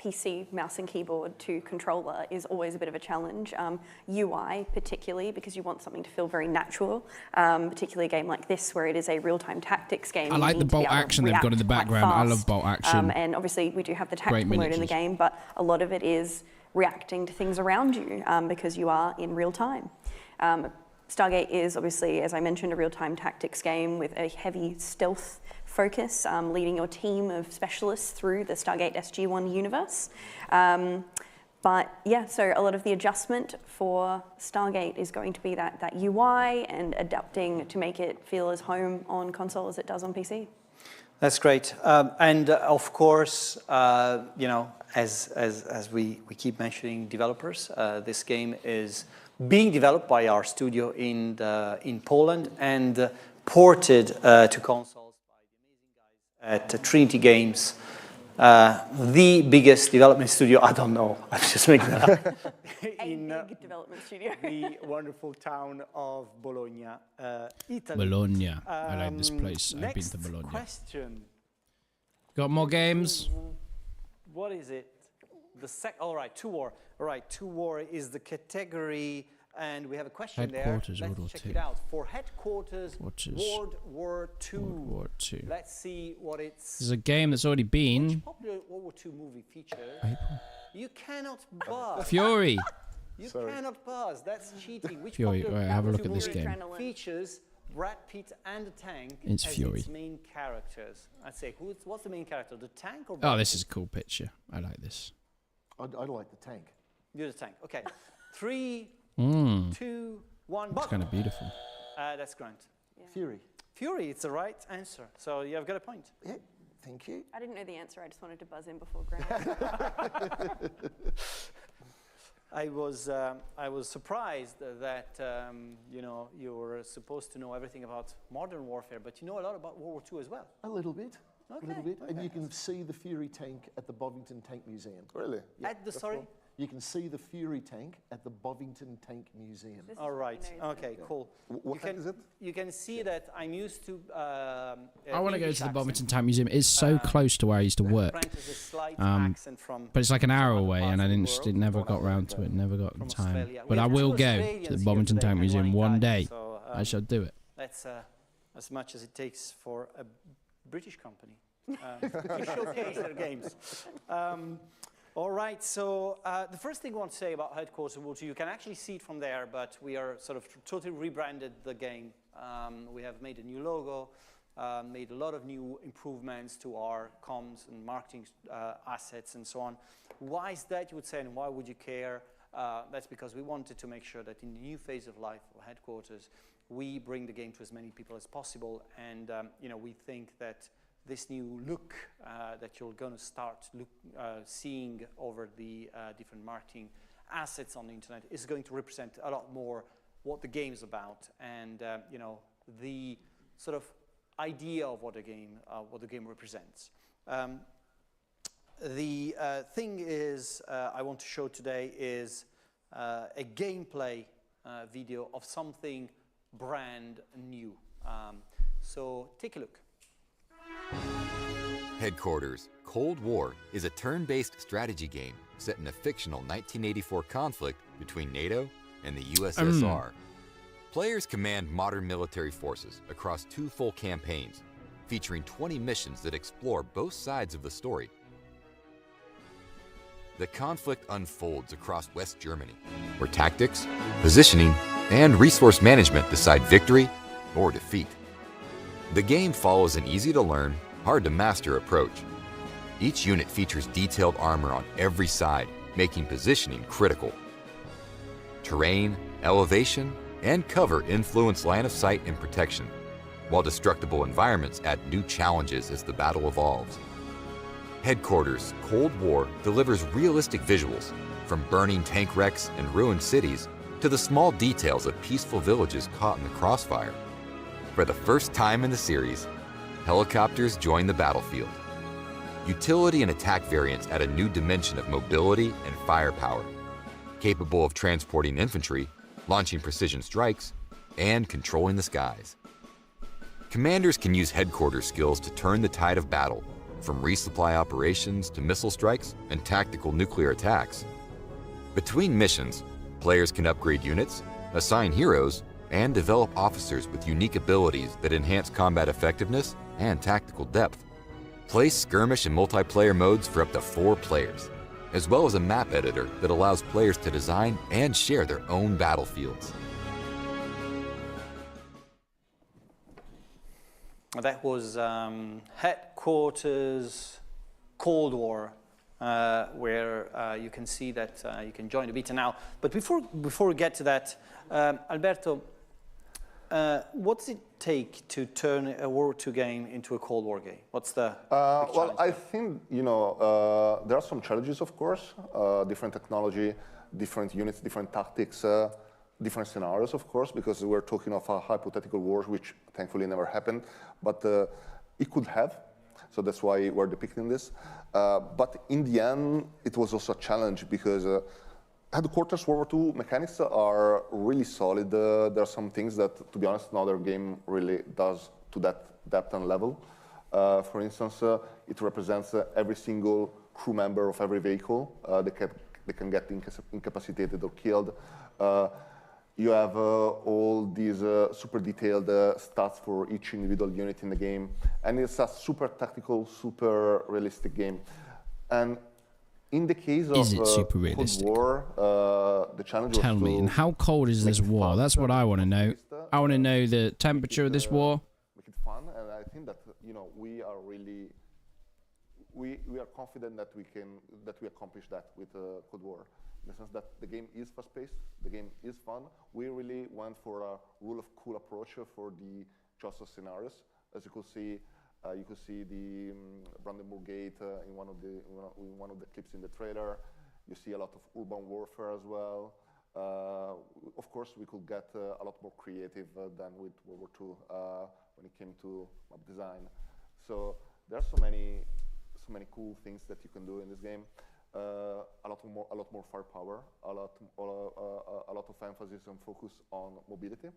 PC, mouse and keyboard to controller is always a bit of a challenge. UI particularly, because you want something to feel very natural, particularly a game like this where it is a real-time tactics game. I like the bolt action they've got in the background. I love bolt action. And obviously we do have the tactical mode in the game, but a lot of it is reacting to things around you because you are in real time. Stargate is obviously, as I mentioned, a real-time tactics game with a heavy stealth focus, leading your team of specialists through the Stargate SG-1 universe. But yeah, so a lot of the adjustment for Stargate is going to be that UI and adapting to make it feel as home on console as it does on PC. That's great. And of course, as we keep mentioning developers, this game is being developed by our studio in Poland and ported to consoles at Trinity Games, the biggest development studio, I don't know, I'm just making that up, in development studio. the wonderful town of Bologna, Italy. Bologna, I like this place, I've been to Bologna. Question. Got more games? What is it? All right, 2 War. All right, 2 War is the category. And we have a question Headquarters, there. World Let's check War it out. For Headquarters, World War II. World War II. Let's see what it's... There's a game that's already been. Which popular World War II movie features? You cannot buzz. Fury. You cannot buzz. That's cheating. Which Fury. popular Right, have a look World at this II game. movie features Brad Pitt and the tank It's as Fury. its main characters? I'd say, what's the main character? The tank or Brad Oh, this is a cool picture. I like this. I like the tank. You're the tank. Okay. 3, 2, 1. It's kind of beautiful. That's Grant. Yeah. Fury. Fury, it's the right answer. So you've got a point. Yeah, thank you. I didn't know the answer, I just wanted to buzz in before Grant. I was surprised that you're supposed to know everything about modern warfare, but you know a lot about World War II as well. A little bit. Okay. A little bit. And you can see the Fury tank at the Bovington Tank Museum. Really? Yeah, At the, sorry? Cool. You can see the Fury tank at the Bovington Tank Museum. All right. Okay, cool. What tank is it? You can see that I'm used to... I want to go to the Bovington Tank Museum. It's so close to where I used to work. But it's like an hour away, and I never got round to it, never got the time. But I will go to the Bovington Tank Museum one day. I shall do it. That's as much as it takes for a British company to showcase their games. All right, so the first thing I want to say about Headquarters World War II, you can actually see it from there, but we are sort of totally rebranded the game. We have made a new logo, made a lot of new improvements to our comms and marketing assets and so on. Why is that, you would say, and why would you care? That's because we wanted to make sure that in the new phase of life of Headquarters, we bring the game to as many people as possible, and we think that this new look that you're going to start seeing over the different marketing assets on the internet is going to represent a lot more what the game is about, and you know, the sort of idea of what the game represents. The thing is, I want to show today is a gameplay video of something brand new. So take a look. Headquarters Cold War is a turn-based strategy game set in a fictional 1984 conflict between NATO and the USSR. Players command modern military forces across 2 full campaigns, featuring 20 missions that explore both sides of the story. The conflict unfolds across West Germany, where tactics, positioning, and resource management decide victory or defeat. The game follows an easy-to-learn, hard-to-master approach. Each unit features detailed armor on every side, making positioning critical. Terrain, elevation, and cover influence line of sight and protection, while destructible environments add new challenges as the battle evolves. Headquarters Cold War delivers realistic visuals, from burning tank wrecks and ruined cities to the small details of peaceful villages caught in the crossfire. For the first time in the series, helicopters join the battlefield. Utility and attack variants add a new dimension of mobility and firepower, capable of transporting infantry, launching precision strikes, and controlling the skies. Commanders can use headquarters skills to turn the tide of battle, from resupply operations to missile strikes and tactical nuclear attacks. Between missions, players can upgrade units, assign heroes, and develop officers with unique abilities that enhance combat effectiveness and tactical depth. Play skirmish and multiplayer modes for up to 4 players, as well as a map editor that allows players to design and share their own battlefields. That was Headquarters Cold War, where you can see that you can join the beta now. But before we get to that, Alberto, what does it take to turn a World War II game into a Cold War game? What's the well, I think, you know, there are some challenges, of course. Different technology, different units, different tactics, different scenarios, of course, because we're talking of a hypothetical war, which thankfully never happened, but it could have. So that's why we're depicting this. But in the end, it was also a challenge because Headquarters World War II mechanics are really solid. There are some things that, to be honest, no other game really does to that depth and level. For instance, it represents every single crew member of every vehicle. They can get incapacitated or killed. You have all these super detailed stats for each individual unit in the game. And it's a super tactical, super realistic game. And in the case of Cold War, the challenge was Tell me, and how cold is this war? That's what I want to know. I want to know the temperature of this war. Make it fun, and I think that, you know, we are really, we are confident that we accomplish that with Cold War. In the sense that the game is fast-paced, the game is fun. We really went for a rule of cool approach for the choice of scenarios. As you could see the Brandenburg Gate in one of the clips in the trailer. You see a lot of urban warfare as well. Of course, we could get a lot more creative than with World War II when it came to map design. So there are so many cool things that you can do in this game. A lot more firepower, a lot of emphasis and focus on mobility,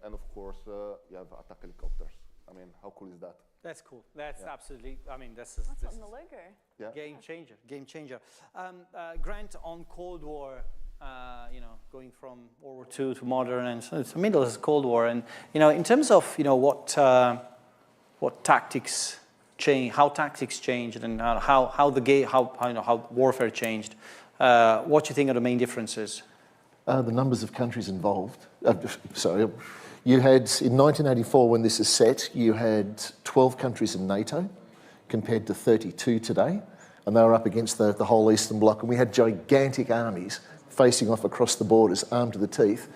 and of course you have attack helicopters. I mean, how cool is that? That's cool. That's absolutely. I mean, that's on the logo. Yeah. Game changer. Grant, on Cold War, you know, going from World War II to modern, and so it's the middle is Cold War, and you know, in terms of what tactics change, how tactics changed, and how warfare changed. What do you think are the main differences? The numbers of countries involved. You had, in 1984, when this is set, you had 12 countries in NATO, compared to 32 today, and they were up against the whole Eastern Bloc, and we had gigantic armies facing off across the borders, armed to the teeth,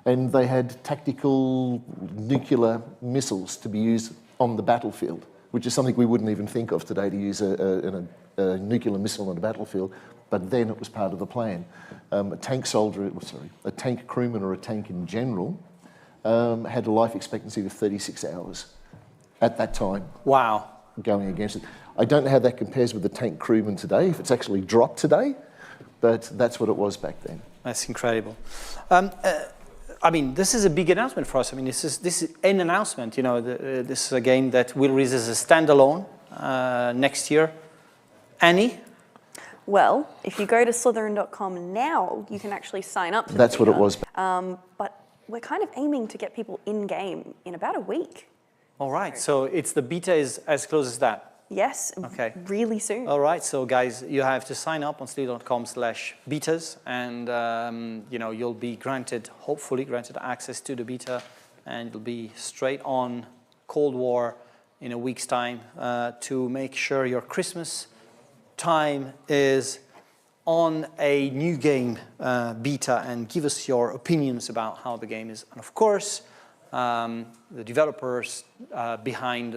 and they had tactical nuclear missiles to be used on the battlefield. which is something we wouldn't even think of today to use a nuclear missile on a battlefield, but then it was part of the plan. A tank crewman or a tank in general had a life expectancy of 36 hours at that time. Wow. Going against it. I don't know how that compares with the tank crewman today, if it's actually dropped today, but that's what it was back then. That's incredible. I mean, this is a big announcement for us. I mean, this is an announcement. You know, this is a game that will release as a standalone next year. Annie? Well, if you go to Slitherine.com now, you can actually sign up to the That's beta. what it was. But we're kind of aiming to get people in-game in about a week. All right, so the beta is as close as that? Yes, okay. Really soon. All right, so guys, you have to sign up on Slitherine.com/betas, and you know, you'll be hopefully granted access to the beta, and you'll be straight on Cold War in a week's time to make sure your Christmas time is on a new game beta, and give us your opinions about how the game is. And of course, the developers behind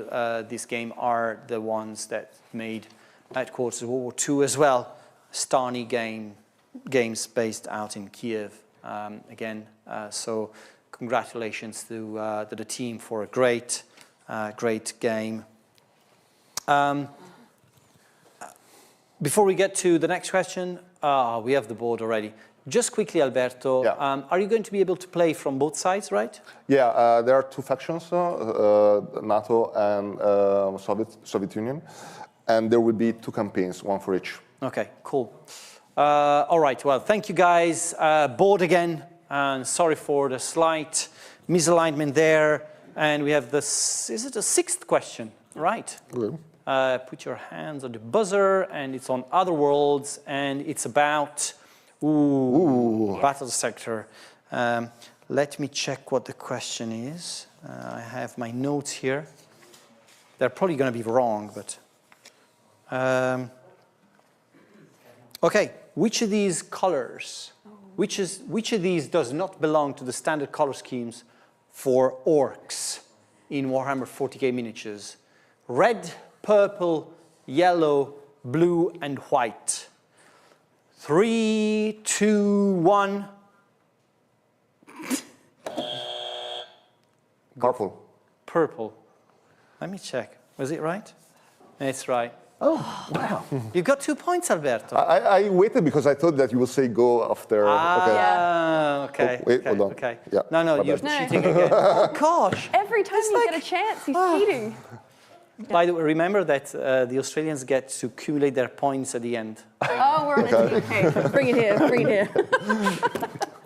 this game are the ones that made Headquarters of World War II as well. Stani games based out in Kiev. Again, so congratulations to the team for a great game. Before we get to the next question, we have the board already. Just quickly, Alberto, are you going to be able to play from both sides, right? Yeah, there are two factions, NATO and Soviet Union, and there will be two campaigns, one for each. Okay, cool. All right, well, thank you guys. Board again, and sorry for the slight misalignment there. And we have this, is it a sixth question? Right. Put your hands on the buzzer, and it's on Other Worlds, and it's about battle sector. Let me check what the question is. I have my notes here. They're probably going to be wrong, but okay. Which of these colors? Which of these does not belong to the standard color schemes for orcs in Warhammer 40k miniatures? Red, purple, yellow, blue, and white. 3, 2, 1. Purple. Purple. Let me check. Was it right? It's right. Oh, wow. You got 2 points, Alberto. I waited because I thought that you would say go after. Okay. Oh, wait, hold on. Okay. Yeah, No, you're cheating again. Oh, gosh. Every time you get a chance, he's cheating. By the way, remember that the Australians get to accumulate their points at the end. Oh, we're on a team. Okay, bring it here.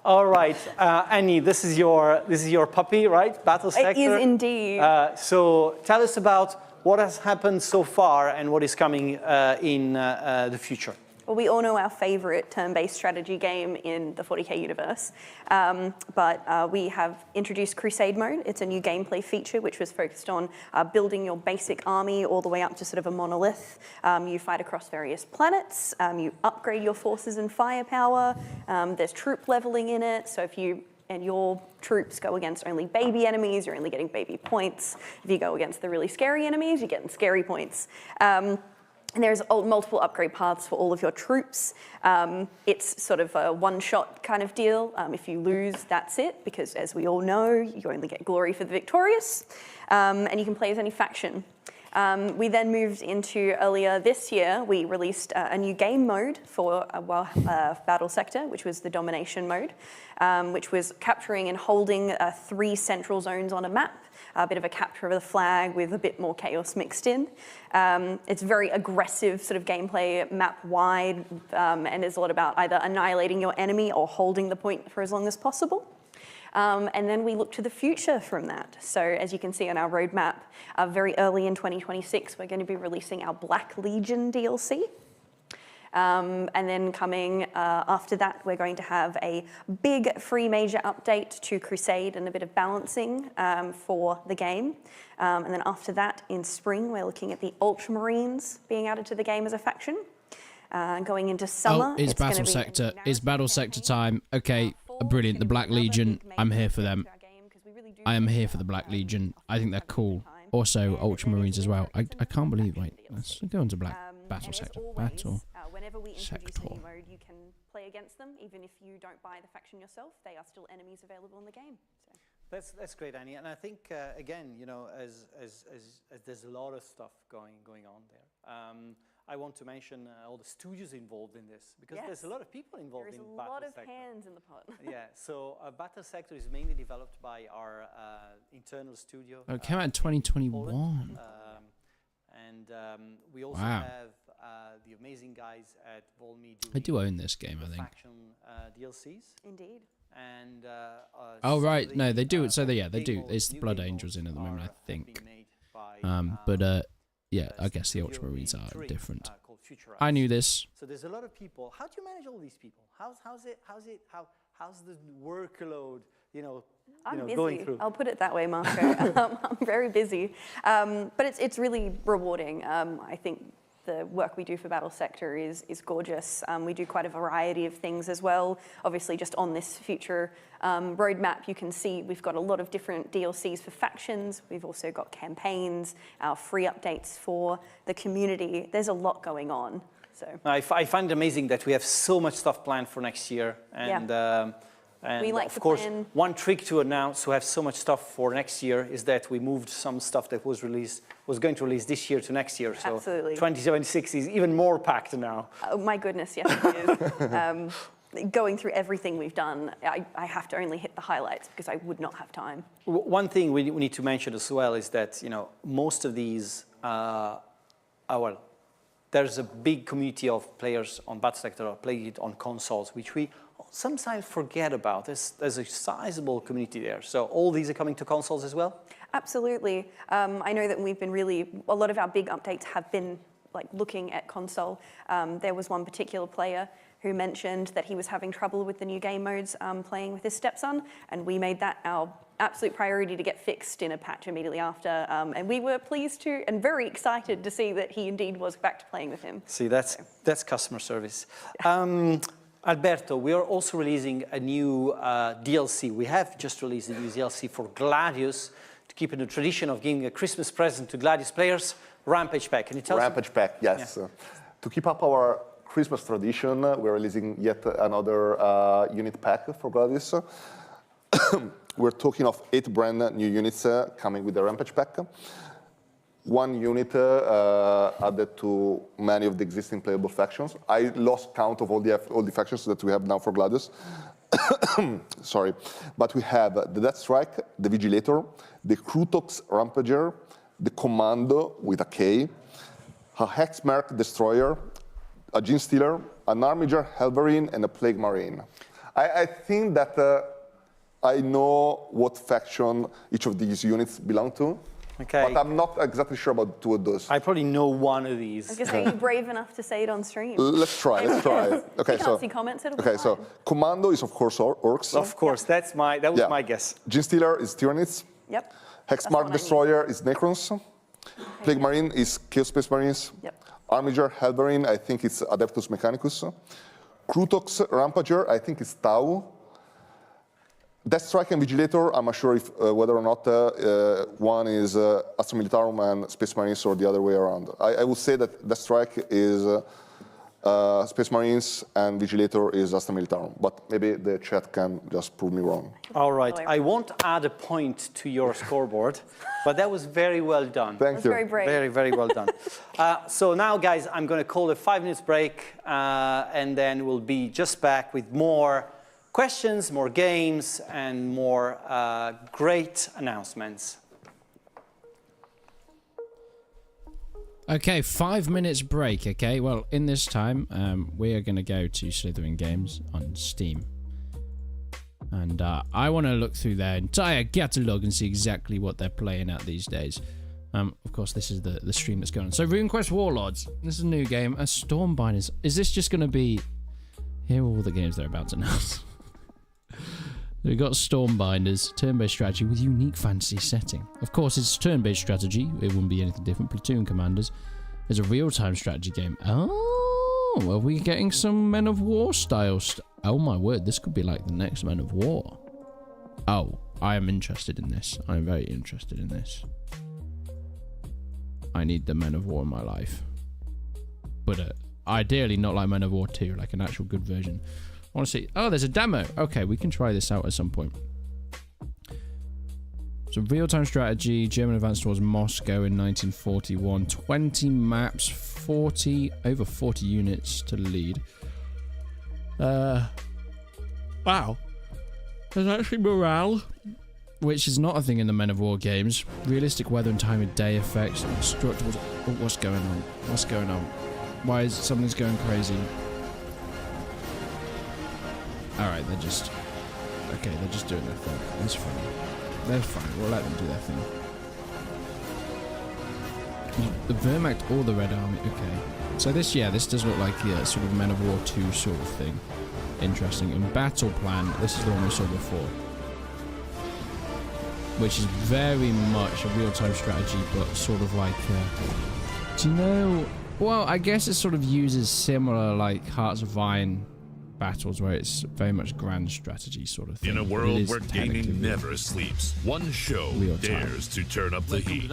All right, Annie, this is your puppy, right? Battle sector. It is indeed. So tell us about what has happened so far and what is coming in the future. Well, we all know our favorite turn-based strategy game in the 40k universe, but we have introduced Crusade mode. It's a new gameplay feature which was focused on building your basic army all the way up to sort of a monolith. You fight across various planets, you upgrade your forces and firepower, there's troop leveling in it, so if you and your troops go against only baby enemies, you're only getting baby points. If you go against the really scary enemies, you're getting scary points. And there's multiple upgrade paths for all of your troops. It's sort of a one-shot kind of deal. If you lose, that's it, because as we all know, you only get glory for the victorious. And you can play as any faction. We then moved into, earlier this year, we released a new game mode for Battle Sector, which was the domination mode, which was capturing and holding 3 central zones on a map. A bit of a capture of the flag with a bit more chaos mixed in. It's very aggressive sort of gameplay, map-wide, and it's a lot about either annihilating your enemy or holding the point for as long as possible. And then we look to the future from that. So as you can see on our roadmap, very early in 2026, we're going to be releasing our Black Legion DLC. And then coming after that, we're going to have a big free major update to Crusade and a bit of balancing for the game. And then after that, in spring, we're looking at the Ultramarines being added to the game as a faction. Going into summer, it's Battle Sector. It's Battle Sector time. Okay, brilliant. The Black Legion. I'm here for them. I am here for the Black Legion. I think they're cool. also Ultramarines as well. I can't believe. Wait, let's go into battle sector. Battle whenever we introduce sector. a new mode, you can play against them, even if you don't buy the faction yourself. They are still enemies available in the game. So. That's great, Annie. And I think again, you know, as there's a lot of stuff going on there. I want to mention all the studios involved in this, because there's a lot of people involved in Battle Sector. There's a lot of hands in the pot. Yeah, so Battle Sector is mainly developed by our internal studio. Oh, it came out in 2021. And we also have the amazing guys at Volmi doing I do own this game, I think. Faction DLCs. Indeed. And oh right, no, they do. So they do. It's the Blood Angels in at the moment, I think. But yeah, I guess the Ultramarines are different. I knew this. So there's a lot of people. How do you manage all these people? How's the workload? I'm busy. Going through. I'll put it that way, Marco. I'm very busy, but it's really rewarding. I think the work we do for Battle Sector is gorgeous. We do quite a variety of things as well. Obviously, just on this future roadmap, you can see we've got a lot of different DLCs for factions. We've also got campaigns, our free updates for the community. There's a lot going on. So I find it amazing that we have so much stuff planned for next year. And and we like of course, one trick to announce we have so much stuff for next year is that we moved some stuff that was going to release this year to next year. So Absolutely. 2076 is even more packed now. Oh my goodness, yes it is. Going through everything we've done, I have to only hit the highlights because I would not have time. One thing we need to mention as well is that most of these, there's a big community of players on Battle Sector who play it on consoles, which we sometimes forget about. There's a sizable community there. So all these are coming to consoles as well? Absolutely. I know that we've been a lot of our big updates have been like looking at console. There was one particular player who mentioned that he was having trouble with the new game modes playing with his stepson, and we made that our absolute priority to get fixed in a patch immediately after. And we were pleased to and very excited to see that he indeed was back to playing with him. See, that's customer service. Alberto, we are also releasing a new DLC. We have just released a new DLC for Gladius to keep in the tradition of giving a Christmas present to Gladius players. Rampage Pack. Can you tell us? Rampage Pack, yes. Yeah. To keep up our Christmas tradition, we're releasing yet another unit pack for Gladius. We're talking of 8 brand new units coming with the Rampage Pack. 1 unit added to many of the existing playable factions. I lost count of all the factions that we have now for Gladius. Sorry. But we have the Death Strike, the Vigilator, the Krutox Rampager, the Commando with a K, a Hexmark Destroyer, a Gene Stealer, an Armiger Helverine, and a Plague Marine. I think that I know what faction each of these units belong to. Okay. But I'm not exactly sure about 2 of those. I probably know one of these. I was going to say, are you brave enough to say it on stream? Let's try. Okay, can't see comments, it'll be fine. So Commando is, of course, Orcs. Of course, that was my guess. Gene Stealer is Tyranids. Yep. Hexmark Destroyer is Necrons. Okay. Plague Marine is Chaos Space Marines. Yep. Armiger Helverine, I think it's Adeptus Mechanicus. Krutox Rampager, I think it's Tau. Death Strike and Vigilator, I'm not sure if whether or not one is Astra Militarum and Space Marines or the other way around. I would say that Death Strike is Space Marines and Vigilator is Astra Militarum, but maybe the chat can just prove me wrong. All right, I won't add a point to your scoreboard, but that was very well done. Thank you. Very brave. Very, very well done. So now, guys, I'm going to call a 5-minute break, and then we'll be just back with more questions, more games, and more great announcements. Okay, 5 minutes break, okay? Well, in this time, we are going to go to Slitherine Games on Steam. And I want to look through their entire catalogue and see exactly what they're playing at these days. Of course, this is the stream that's going on. So, RuneQuest Warlords. This is a new game. A Stormbinders. Is this just going to be... Here are all the games they're about to announce. We've got Stormbinders, turn-based strategy with unique fantasy setting. Of course, it's turn-based strategy. It wouldn't be anything different. Platoon Commanders is a real-time strategy game. Oh, are we getting some Men of War style? Oh my word, this could be like the next Men of War. Oh, I am interested in this. I'm very interested in this. I need the Men of War in my life. But ideally not like Men of War 2, like an actual good version. I want to see... Oh, there's a demo. Okay, we can try this out at some point. So real-time strategy, German advance towards Moscow in 1941. 20 maps, over 40 units to lead. Wow. There's actually morale, which is not a thing in the Men of War games. Realistic weather and time of day effects. Destructible. What's going on? What's going on? Why is something's going crazy? Alright, they're just... Okay, they're just doing their thing. That's fine. They're fine. We'll let them do their thing. The Wehrmacht or the Red Army. Okay. So this does look like sort of Men of War 2 sort of thing. Interesting. And Battle Plan, this is the one we saw before. Which is very much a real-time strategy, but sort of like... do you know... Well, I guess it sort of uses similar, like, Hearts of Iron battles, where it's very much grand strategy sort of thing. In a world where gaming never sleeps, one show dares to turn up the heat.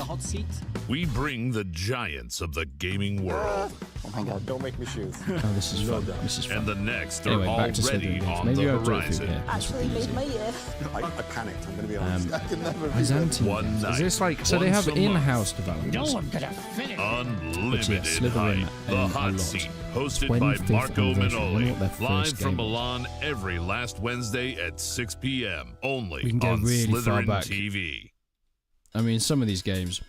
We bring the giants of the gaming world. Oh my god, don't make me shoot. Oh, this is fun. This is fun. And the next anyway, are already on the horizon. Actually made my year. I panicked, I'm going to be honest. I can never be Byzantine. Is this like... So they have in-house development. No one could have finished. Unlimited hype. The Hot Seat, hosted by Marco Minoli. Live from Milan every last Wednesday at 6 p.m. Only we can go on really Slitherine far back. TV. I mean, some of these games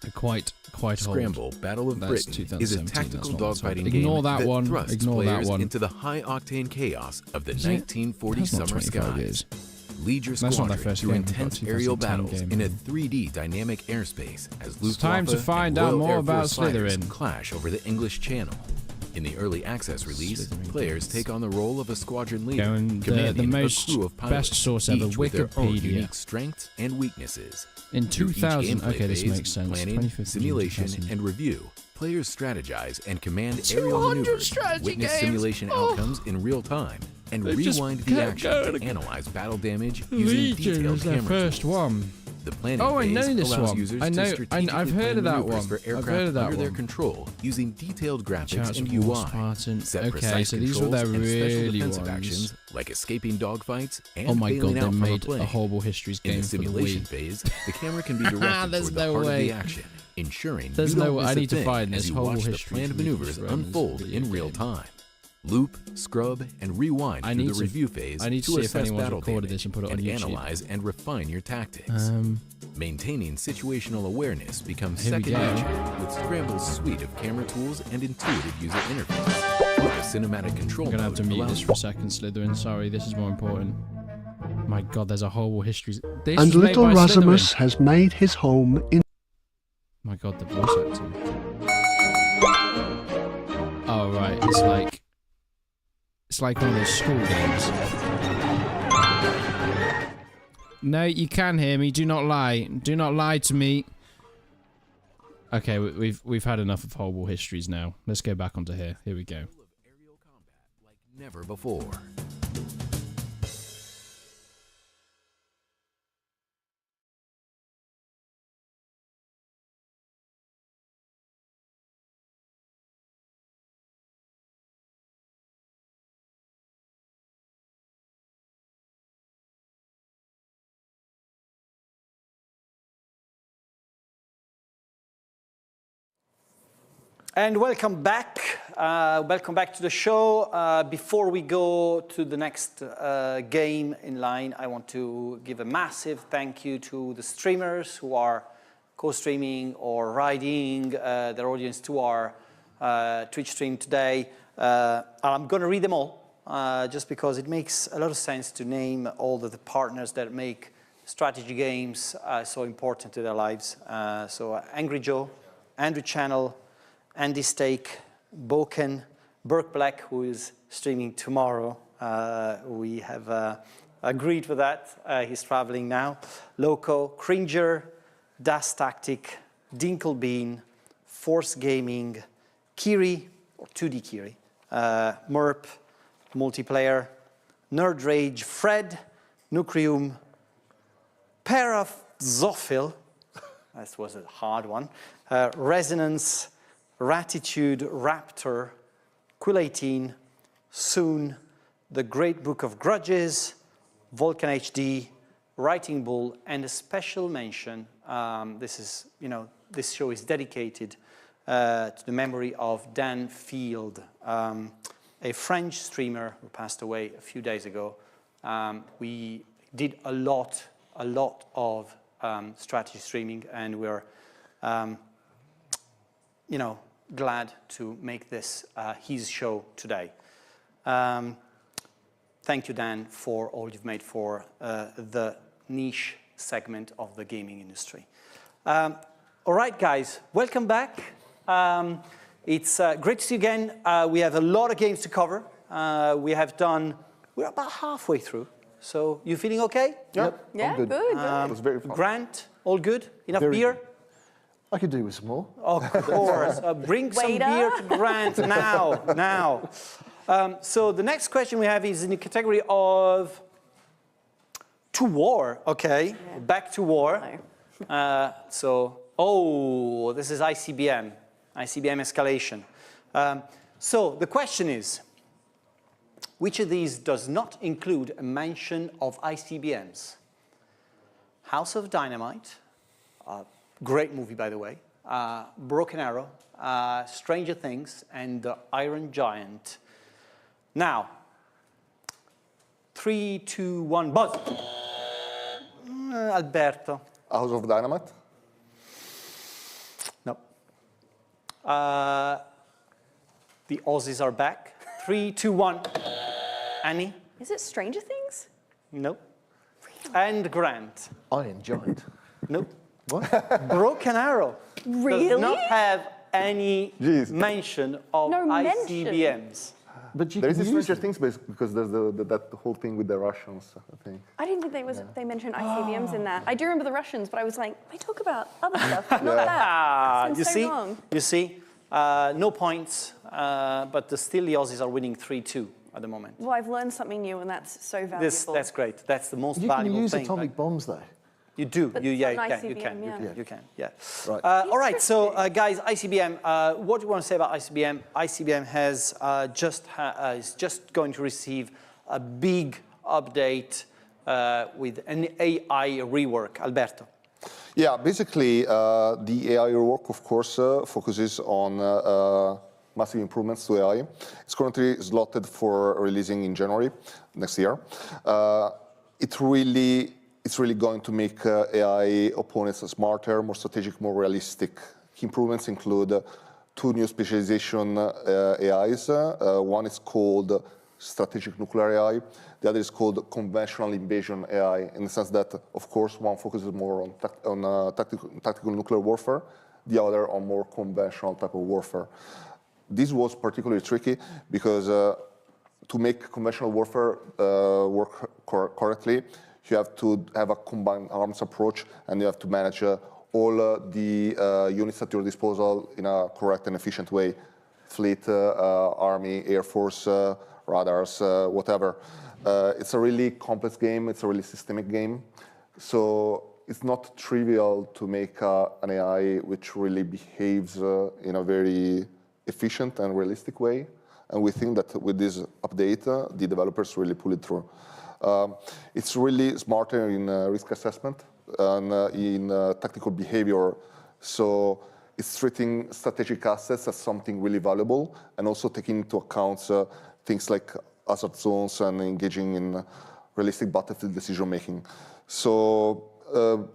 are quite Scramble, old. Battle of That's Britain is a tactical dogfighting game Ignore that one. thrusts Ignore players that one. into the high-octane chaos of the 1940 summer skies. Years. Lead your That's squadron first through game, intense aerial battles in a 3D dynamic airspace as it's time to find out more about Slitherine. Clash over the English Channel. In the early access release, players take on the role of a squadron leader, commanding a crew of pilots, best source ever, each with their own Wikipedia. unique strengths and weaknesses. In 2000, okay, this phase, makes sense. Planning, simulation, and review. Players strategize and command aerial maneuvers, witness simulation outcomes in real time, and rewind the action to analyze battle damage using detailed camera first tools. one. The planning I know phase this allows one. users I know. to strategically I've heard of plan that maneuvers one. for I've heard of aircraft that under their one. control using detailed graphics Charts and of War, UI. Spartan. Set Okay, precise so these were controls their and special really defensive ones. actions like escaping dogfights and Oh my god, bailing they out from made plane. a Horrible Histories game In the for the simulation Wii. phase, the camera can be directed There's toward the no heart way. of the action, ensuring There's you no don't way. miss I a need to thing find as this you Horrible watch the History planned from maneuvers this unfold video in real game. time. Loop, scrub, and rewind through the review phase I need to to see if assess anyone's battle recorded damage this and put it on and YouTube. analyze and refine your tactics. Maintaining situational awareness becomes Here we second go. nature with Scramble's suite of camera tools and intuitive user interface. With a cinematic control I'm gonna have to mode mute allows this for a second, Slitherine. Sorry, this is more important. My god, there's a Horrible Histories. This And is made little by Rasmus Slitherine. has made his home in... My god, the voice acting. Oh right, it's like one of those school games. No, you can hear me. Do not lie. Do not lie to me. Okay, we've had enough of Horrible Histories now. Let's go back onto here. Here we go. never before. And welcome back. Welcome back to the show. Before we go to the next game in line, I want to give a massive thank you to the streamers who are co-streaming or riding their audience to our Twitch stream today. I'm going to read them all, just because it makes a lot of sense to name all the partners that make strategy games so important to their lives. So Angry Joe, Andrew Channel, Andy Stake, Boken, Burke Black, who is streaming tomorrow. We have agreed for that. He's traveling now. Loco, Cringer, Das Tactic, Dinkelbean, Force Gaming, Kiri, or 2D Kiri, Merp, Multiplayer, Nerd Rage, Fred, Nucrium, Pair of Zophil, This was a hard one. Resonance, Ratitude, Raptor, Quill 18, Soon, The Great Book of Grudges, Vulcan HD, Writing Bull, and a special mention. This show is dedicated to the memory of Dan Field, a French streamer who passed away a few days ago. We did a lot of strategy streaming, and we're, glad to make this his show today. Thank you, Dan, for all you've made for the niche segment of the gaming industry. All right, guys, welcome back. It's great to see you again. We have a lot of games to cover. We're about halfway through. So you feeling okay? Yep. Yeah, good. It was very fun. Grant, all good? Enough Very beer? good. I could do with some more. Of course. Bring some beer to Grant now. So the next question we have is in the category of to war. Okay, yeah. Back to war. This is ICBM escalation. So the question is, which of these does not include a mention of ICBMs? House of Dynamite, great movie by the way, Broken Arrow, Stranger Things, and The Iron Giant. Now, 3, 2, 1, buzz. Alberto. House of Dynamite? No. The Aussies are back. 3, 2, 1. Annie? Is it Stranger Things? No. Really? And Grant? Iron Giant. No. What? Broken Arrow. Really? Does not have any mention of ICBMs. But there is a Stranger Things because there's that whole thing with the Russians, I think. I didn't think they mentioned ICBMs in that. I do remember the Russians, but I was like, they talk about other stuff, not that. You see, no points, but still the Aussies are winning 3-2 at the moment. Well, I've learned something new, and that's so valuable. That's great. That's the most valuable thing. You can use atomic bombs, though. You do. But You can. Right. All right. So, guys, ICBM. What do you want to say about ICBM? ICBM is just going to receive a big update with an AI rework. Alberto. Yeah. Basically, the AI rework, of course, focuses on massive improvements to AI. It's currently slotted for releasing in January next year. It's really going to make AI opponents smarter, more strategic, more realistic. Key improvements include 2 new specialization AIs. One is called strategic nuclear AI. The other is called conventional invasion AI, in the sense that, of course, one focuses more on tactical nuclear warfare, the other on more conventional type of warfare. This was particularly tricky because to make conventional warfare work correctly, you have to have a combined arms approach, and you have to manage all the units at your disposal in a correct and efficient way. Fleet, army, air force, radars, whatever. It's a really complex game. It's a really systemic game. So it's not trivial to make an AI which really behaves in a very efficient and realistic way. And we think that with this update, the developers really pull it through. It's really smarter in risk assessment and in tactical behavior. So it's treating strategic assets as something really valuable, and also taking into account things like hazard zones and engaging in realistic battlefield decision making. So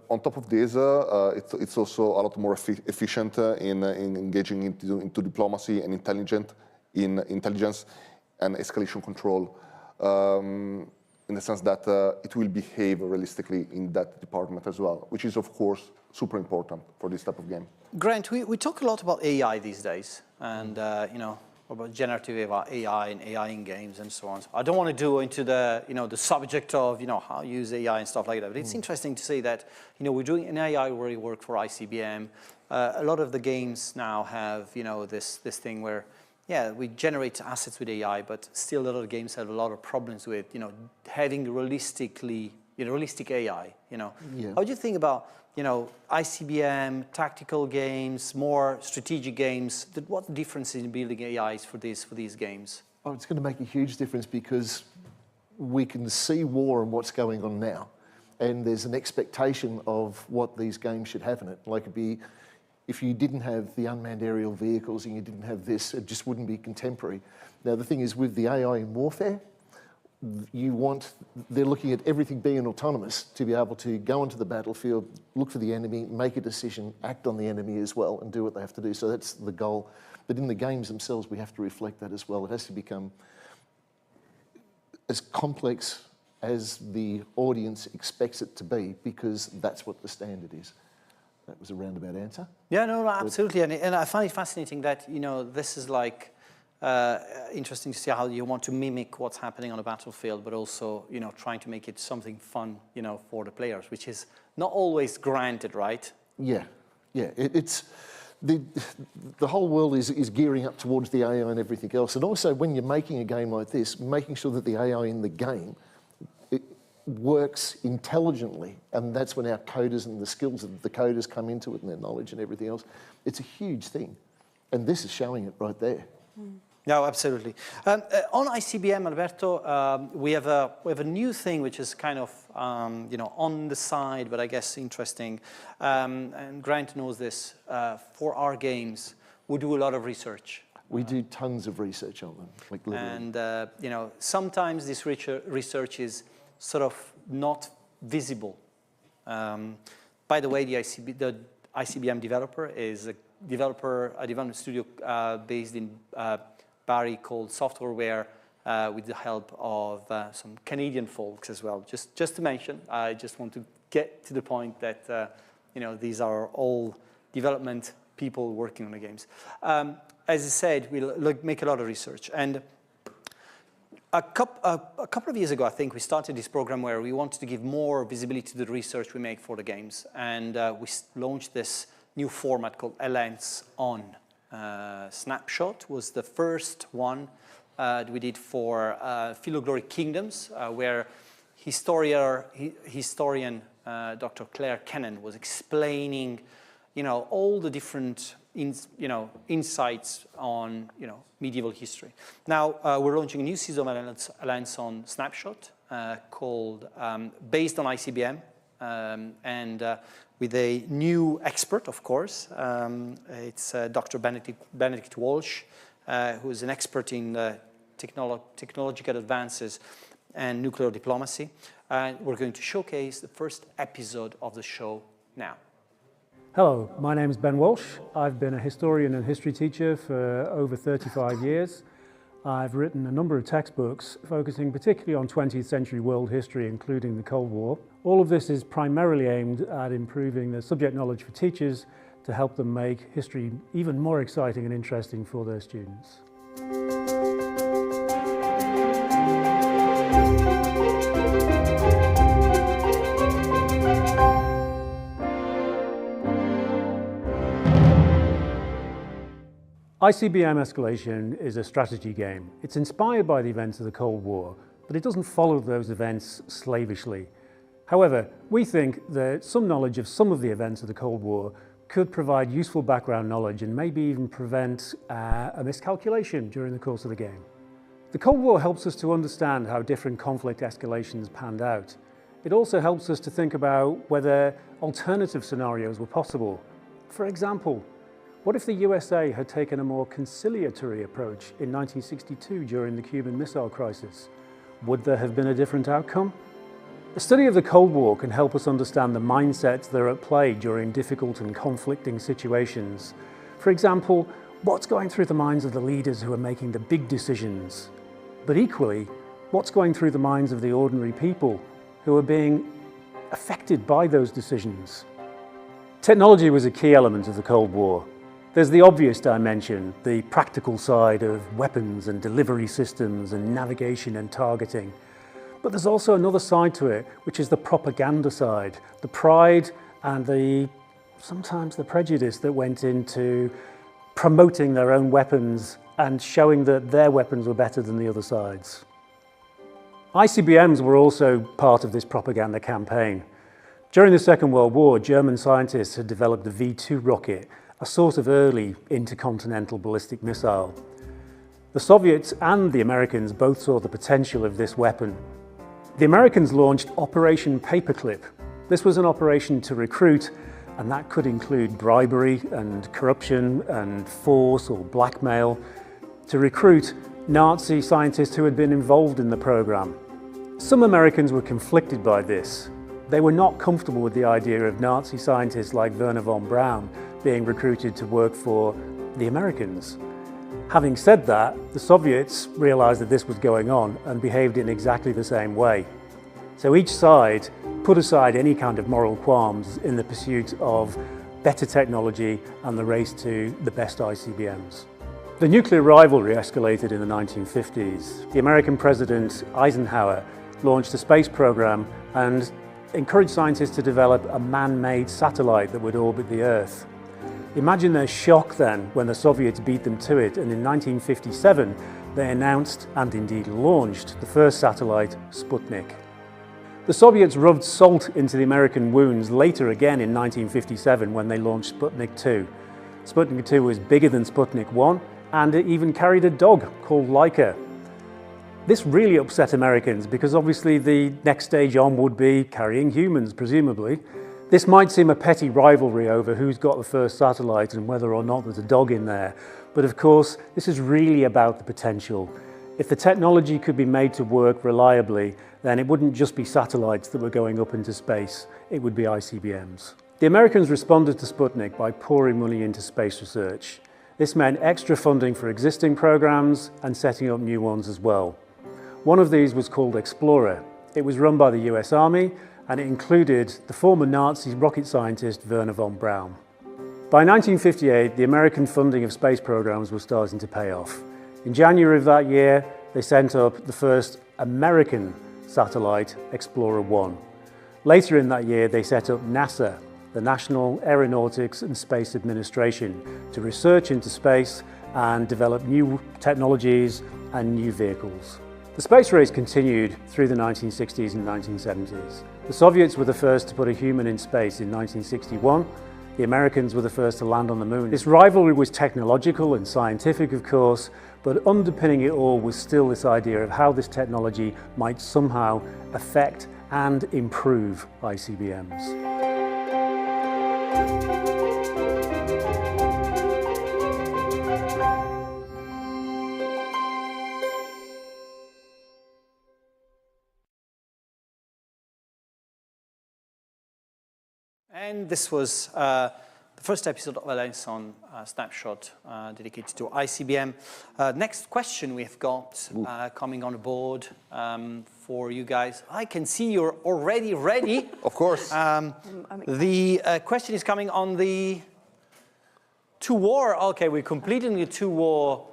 on top of this, it's also a lot more efficient in engaging into diplomacy and intelligence and escalation control. In the sense that it will behave realistically in that department as well, which is, of course, super important for this type of game. Grant, we talk a lot about AI these days, and about generative AI and AI in games and so on. I don't want to do into the the subject of how to use AI and stuff like that, but it's interesting to see that we're doing an AI rework for ICBM. A lot of the games now have this thing where we generate assets with AI, but still a lot of games have a lot of problems with having realistically realistic AI, How do you think about, ICBM, tactical games, more strategic games? What difference in building AIs for these games? Oh, it's going to make a huge difference because we can see war and what's going on now. And there's an expectation of what these games should have in it. Like if you didn't have the unmanned aerial vehicles and you didn't have this, it just wouldn't be contemporary. Now, the thing is with the AI in warfare, they're looking at everything being autonomous to be able to go onto the battlefield, look for the enemy, make a decision, act on the enemy as well, and do what they have to do. So that's the goal. But in the games themselves, we have to reflect that as well. It has to become as complex as the audience expects it to be, because that's what the standard is. That was a roundabout answer. Yeah, no, absolutely. And I find it fascinating that, this is like, interesting to see how you want to mimic what's happening on a battlefield, but also, trying to make it something fun, for the players, which is not always granted, right? Yeah, yeah. It's the whole world is gearing up towards the AI and everything else. And also, when you're making a game like this, making sure that the AI in the game works intelligently, and that's when our coders and the skills of the coders come into it and their knowledge and everything else. It's a huge thing, and this is showing it right there. No, absolutely. On ICBM, Alberto, we have a new thing which is kind of on the side, but I guess interesting. And Grant knows this. For our games, we do a lot of research. We do tons of research on them, like literally. And sometimes this research is sort of not visible. By the way, the ICBM developer is a development studio based in Barrie called Softwareware, with the help of some Canadian folks as well. Just to mention, I just want to get to the point that these are all development people working on the games. As I said, we make a lot of research, and a couple of years ago, I think, we started this program where we wanted to give more visibility to the research we make for the games, and we launched this new format called A Lens On. Snapshot was the first one that we did for Philoglory Kingdoms, where historian Dr. Claire Kennan was explaining, all the different insights on medieval history. Now we're launching a new season of A Lens On Snapshot called based on ICBM. And with a new expert, of course. It's Dr. Benedict Walsh, who is an expert in technological advances and nuclear diplomacy. And we're going to showcase the first episode of the show now. Hello, my name is Ben Walsh. I've been a historian and history teacher for over 35 years. I've written a number of textbooks focusing particularly on 20th century world history, including the Cold War. All of this is primarily aimed at improving the subject knowledge for teachers to help them make history even more exciting and interesting for their students. ICBM Escalation is a strategy game. It's inspired by the events of the Cold War, but it doesn't follow those events slavishly. However, we think that some knowledge of some of the events of the Cold War could provide useful background knowledge and maybe even prevent a miscalculation during the course of the game. The Cold War helps us to understand how different conflict escalations panned out. It also helps us to think about whether alternative scenarios were possible. For example, what if the USA had taken a more conciliatory approach in 1962 during the Cuban Missile Crisis? Would there have been a different outcome? The study of the Cold War can help us understand the mindsets that are at play during difficult and conflicting situations. For example, what's going through the minds of the leaders who are making the big decisions? But equally, what's going through the minds of the ordinary people who are being affected by those decisions? Technology was a key element of the Cold War. There's the obvious dimension, the practical side of weapons and delivery systems and navigation and targeting. But there's also another side to it, which is the propaganda side, the pride and sometimes the prejudice that went into promoting their own weapons and showing that their weapons were better than the other side's. ICBMs were also part of this propaganda campaign. During the Second World War, German scientists had developed the V-2 rocket, a sort of early intercontinental ballistic missile. The Soviets and the Americans both saw the potential of this weapon. The Americans launched Operation Paperclip. This was an operation to recruit, and that could include bribery and corruption and force or blackmail, to recruit Nazi scientists who had been involved in the program. Some Americans were conflicted by this. They were not comfortable with the idea of Nazi scientists like Wernher von Braun being recruited to work for the Americans. Having said that, the Soviets realized that this was going on and behaved in exactly the same way. So each side put aside any kind of moral qualms in the pursuit of better technology and the race to the best ICBMs. The nuclear rivalry escalated in the 1950s. The American President Eisenhower launched a space program and encouraged scientists to develop a man-made satellite that would orbit the Earth. Imagine their shock then when the Soviets beat them to it, and in 1957 they announced and indeed launched the first satellite, Sputnik. The Soviets rubbed salt into the American wounds later again in 1957 when they launched Sputnik 2. Sputnik 2 was bigger than Sputnik 1, and it even carried a dog called Laika. This really upset Americans because obviously the next stage on would be carrying humans, presumably. This might seem a petty rivalry over who's got the first satellite and whether or not there's a dog in there, but of course this is really about the potential. If the technology could be made to work reliably, then it wouldn't just be satellites that were going up into space, it would be ICBMs. The Americans responded to Sputnik by pouring money into space research. This meant extra funding for existing programs and setting up new ones as well. One of these was called Explorer. It was run by the US Army and it included the former Nazi rocket scientist Wernher von Braun. By 1958, the American funding of space programs was starting to pay off. In January of that year, they sent up the first American satellite, Explorer 1. Later in that year, they set up NASA, the National Aeronautics and Space Administration, to research into space and develop new technologies and new vehicles. The space race continued through the 1960s and 1970s. The Soviets were the first to put a human in space in 1961. The Americans were the first to land on the moon. This rivalry was technological and scientific, of course, but underpinning it all was still this idea of how this technology might somehow affect and improve ICBMs. And this was the first episode of Alliance on Snapshot dedicated to ICBM. Next question we've got coming on board for you guys. I can see you're already ready. Of course. The question is coming on the two war. Okay, we're completing the two war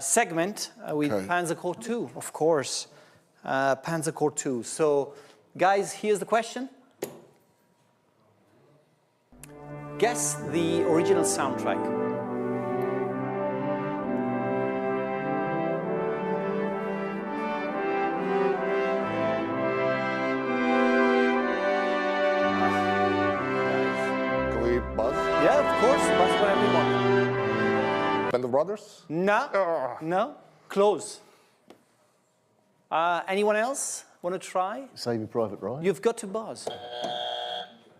segment with Panzer Corps 2, of course. Panzer Corps 2. So, guys, here's the question. Guess the original soundtrack. Can we buzz? Yeah, of course. Buzz whenever you want. Band of Brothers? No. No. Close. Anyone else want to try? Saving Private Ryan. You've got to buzz.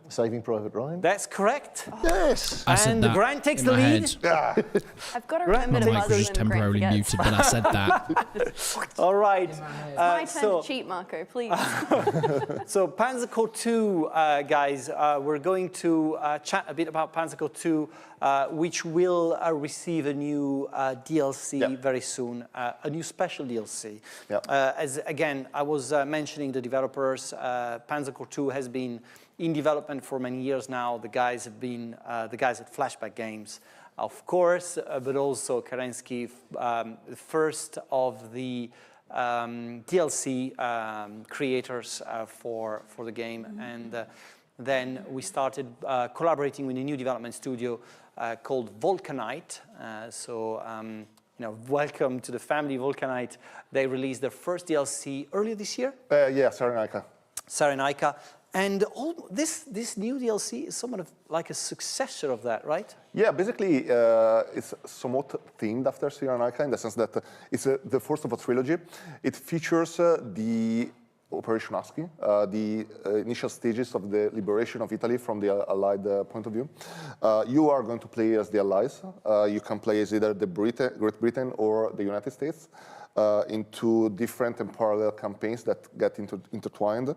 Saving Private Ryan. That's correct. Oh. Yes. And Grant takes the lead. I've got to remember to buzz just temporarily muted when I said that. All right. It's my turn to cheat, Marco, please. So Panzer Corps 2, guys, we're going to chat a bit about Panzer Corps 2, which will receive a new DLC very soon, a new special DLC. As again, I was mentioning the developers, Panzer Corps 2 has been in development for many years now. The guys have been the guys at Flashback Games, of course, but also Kerensky, the first of the DLC creators for the game, and then we started collaborating with a new development studio called Vulcanite. welcome to the family Vulcanite. They released their first DLC earlier this year. Yeah, Cyrenaica. And this new DLC is somewhat of like a successor of that, right? Yeah, basically it's somewhat themed after Cyrenaica in the sense that it's the first of a trilogy. It features the Operation Husky, the initial stages of the liberation of Italy from the Allied point of view. You are going to play as the Allies. You can play as either the Great Britain or the United States in two different and parallel campaigns that get intertwined.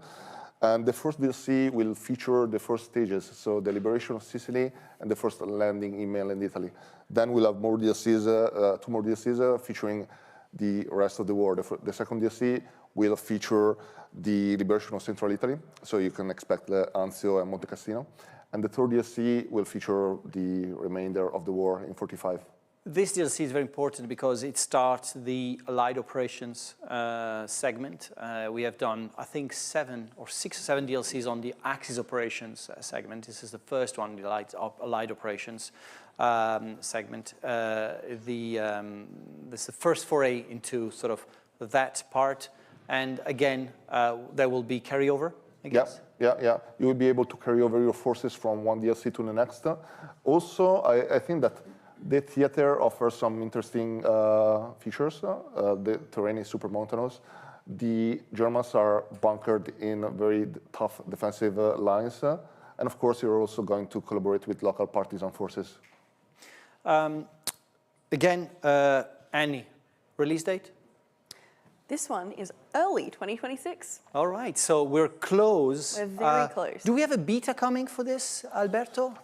And the first DLC will feature the first stages, so the liberation of Sicily and the first landing in mainland Italy. Then we'll have more DLCs, 2 more DLCs featuring the rest of the war. The second DLC will feature the liberation of Central Italy, so you can expect Anzio and Monte Cassino. And the third DLC will feature the remainder of the war in 45. This DLC is very important because it starts the Allied Operations segment. We have done, I think, 6 or 7 DLCs on the Axis Operations segment. This is the first one, the Allied Operations segment. This is the first foray into sort of that part. And again, there will be carryover, I guess. Yeah. You will be able to carry over your forces from one DLC to the next. Also, I think that the theater offers some interesting features. The terrain is super mountainous. The Germans are bunkered in very tough defensive lines. And of course, you're also going to collaborate with local partisan forces. Again, Annie, release date? This one is early 2026. All right, so we're close. We're very close. Do we have a beta coming for this, Alberto?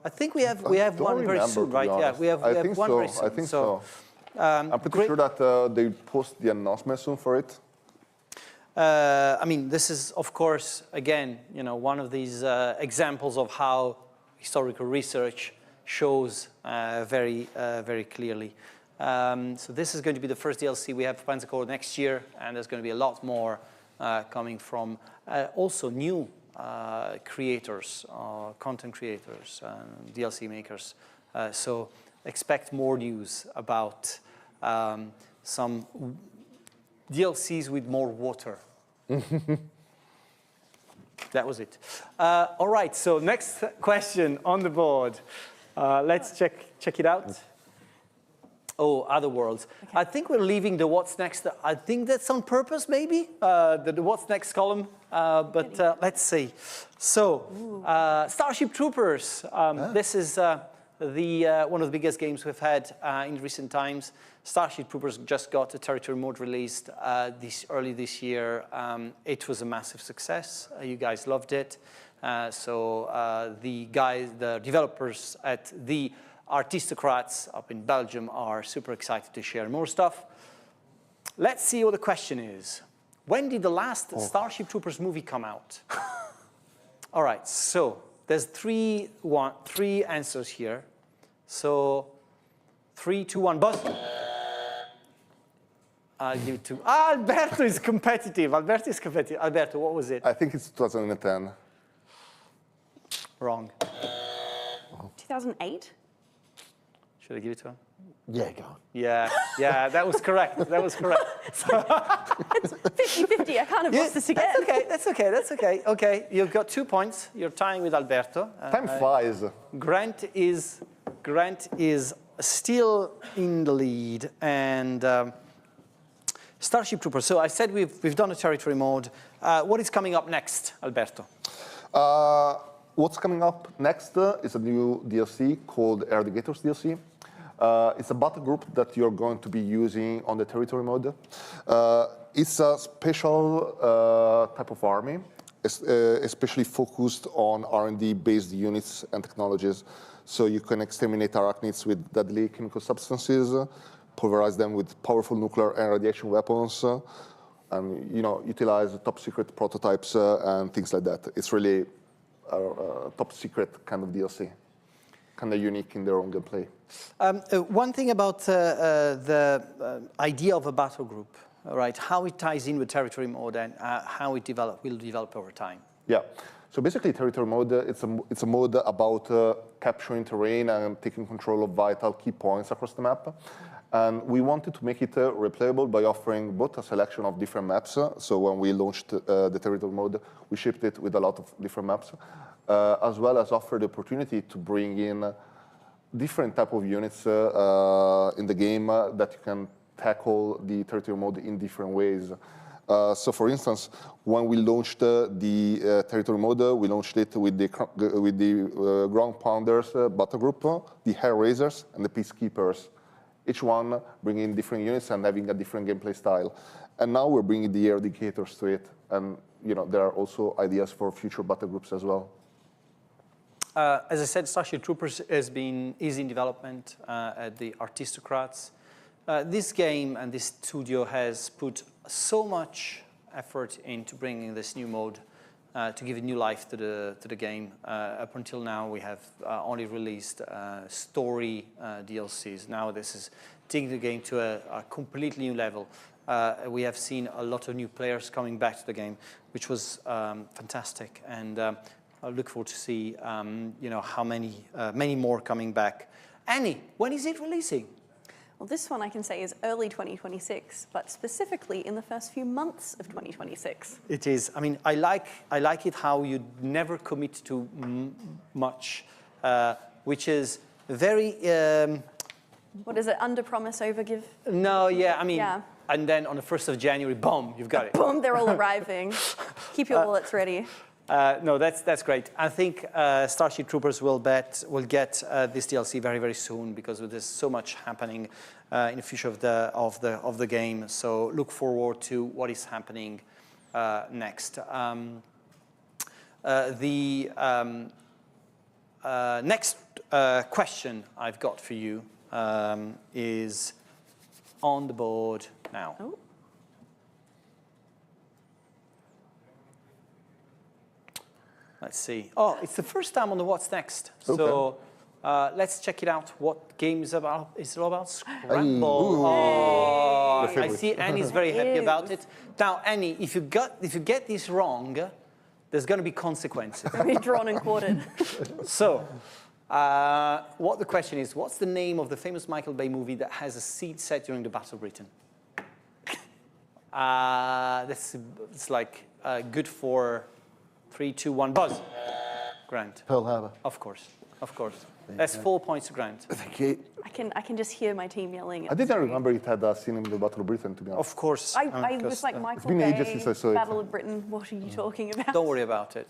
I think we have one very soon, right? Yeah, we have one very soon. I think so. I'm pretty sure that they post the announcement soon for it. I mean, this is, of course, again, one of these examples of how historical research shows very clearly. So this is going to be the first DLC we have for Panzer Corps next year, and there's going to be a lot more coming from also new creators, content creators, DLC makers. So expect more news about some DLCs with more water. That was it. All right, so next question on the board. Let's check it out. Oh, other worlds. Okay. I think we're leaving the what's next. I think that's on purpose, maybe, the what's next column. But let's see. So, Starship Troopers. This is one of the biggest games we've had in recent times. Starship Troopers just got a territory mode released early this year. It was a massive success. You guys loved it. So the developers at the Artistocrats up in Belgium are super excited to share more stuff. Let's see what the question is. When did the last Starship Troopers movie come out? All right, so there's three answers here. So 3, 2, 1, buzz. I'll give it to Alberto is competitive. Alberto, what was it? I think it's 2010. Wrong. 2008? Should I give it to him? Yeah, go on. Yeah, that was correct. It's 50-50. I can't have lost this again. That's okay. Okay, you've got 2 points. You're tying with Alberto. Time flies. Grant is still in the lead, and Starship Troopers. So I said we've done a territory mode. What is coming up next, Alberto? What's coming up next is a new DLC called Eradigators DLC. It's a battle group that you're going to be using on the territory mode. It's a special type of army, especially focused on R&D-based units and technologies. So you can exterminate arachnids with deadly chemical substances, pulverize them with powerful nuclear and radiation weapons, and utilize top-secret prototypes and things like that. It's really a top-secret kind of DLC, kind of unique in their own gameplay. One thing about the idea of a battle group, right? How it ties in with territory mode and how it will develop over time. Yeah. So basically, territory mode, it's a mode about capturing terrain and taking control of vital key points across the map. And we wanted to make it replayable by offering both a selection of different maps. So when we launched the territory mode, we shipped it with a lot of different maps, as well as offer the opportunity to bring in different type of units in the game that you can tackle the territory mode in different ways. So for instance, when we launched the territory mode, we launched it with the Ground Pounders battle group, the Hair Raisers, and the Peacekeepers. Each one bringing different units and having a different gameplay style. And now we're bringing the air indicators to it. And there are also ideas for future battle groups as well. As I said, Starship Troopers is in development at the Artistocrats. This game and this studio has put so much effort into bringing this new mode to give a new life to the game. Up until now, we have only released story DLCs. Now this is taking the game to a completely new level. We have seen a lot of new players coming back to the game, which was fantastic. And I look forward to see how many more coming back. Annie, when is it releasing? Well, this one I can say is early 2026, but specifically in the first few months of 2026. It is. I mean, I like it how you never commit to much, which is very. What is it? Under promise, over give. No, yeah. I mean, yeah. And then on the 1st of January, boom, you've got it. Boom, they're all arriving. Keep your wallets ready. No, that's great. I think Starship Troopers will get this DLC very, very soon because there's so much happening in the future of the game. So look forward to what is happening next. The next question I've got for you is on the board now. Oh. Let's see. Oh, it's the first time on the What's Next. Okay. So let's check it out. What game is about? Is it all about Scramble? Oh, I see Annie's very happy about it. Now, Annie, if you get this wrong, there's going to be consequences. Very drawn and quartered. So, what the question is, what's the name of the famous Michael Bay movie that has a scene set during the Battle of Britain? It's like good for 3, 2, 1, buzz. Grant. Pearl Harbor. Of course, of course. That's 4 points to Grant. Thank you. I can just hear my team yelling. I didn't remember it had a scene in the Battle of Britain, to be honest. Of course. I was like, Michael Bay, ages since I saw it. Battle of Britain, what are you talking about? Don't worry about it.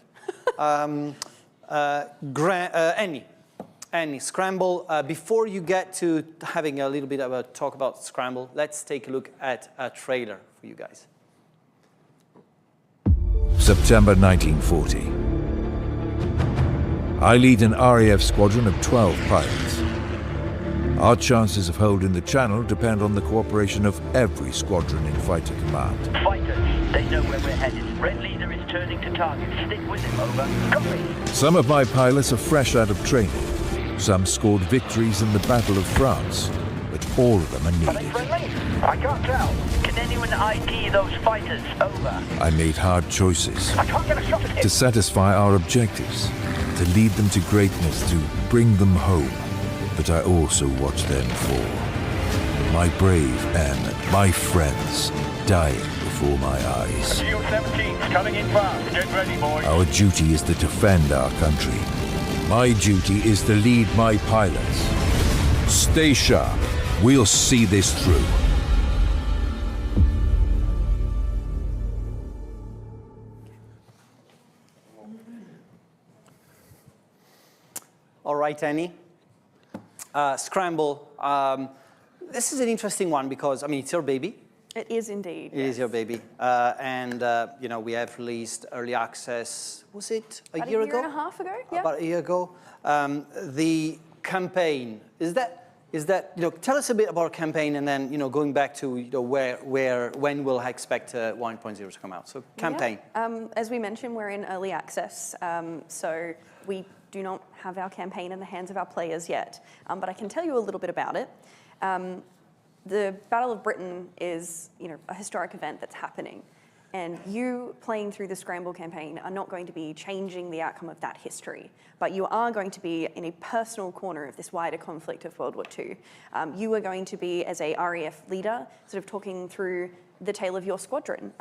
Annie, Scramble. Before you get to having a little bit of a talk about Scramble, let's take a look at a trailer for you guys. September 1940. I lead an RAF squadron of 12 pilots. Our chances of holding the channel depend on the cooperation of every squadron in fighter command. Fighters, they know where we're headed. Red leader is turning to target. Stick with him, over. Copy. Some of my pilots are fresh out of training. Some scored victories in the Battle of France, but all of them are needed. Are they friendly? I can't tell. Can anyone ID those fighters? Over. I made hard choices I can't get a shot at him. to satisfy our objectives, to lead them to greatness, to bring them home. But I also watch them fall. My brave and my friends dying before my eyes. GO-17's coming in fast. Get ready, boys. Our duty is to defend our country. My duty is to lead my pilots. Stay sharp. We'll see this through. All right, Annie. Scramble. This is an interesting one because, I mean, it's your baby. It is indeed. It is your baby. And, we have released early access, was it a year ago? About a year and a half ago, yeah. About a year ago. The campaign, is that, tell us a bit about campaign and then, going back to, when we'll expect 1.0 to come out. So, campaign. Yeah. As we mentioned, we're in early access, so we do not have our campaign in the hands of our players yet, but I can tell you a little bit about it. The Battle of Britain is, a historic event that's happening, And you playing through the Scramble campaign are not going to be changing the outcome of that history, but you are going to be in a personal corner of this wider conflict of World War II. You are going to be, as a RAF leader, sort of talking through the tale of your squadron.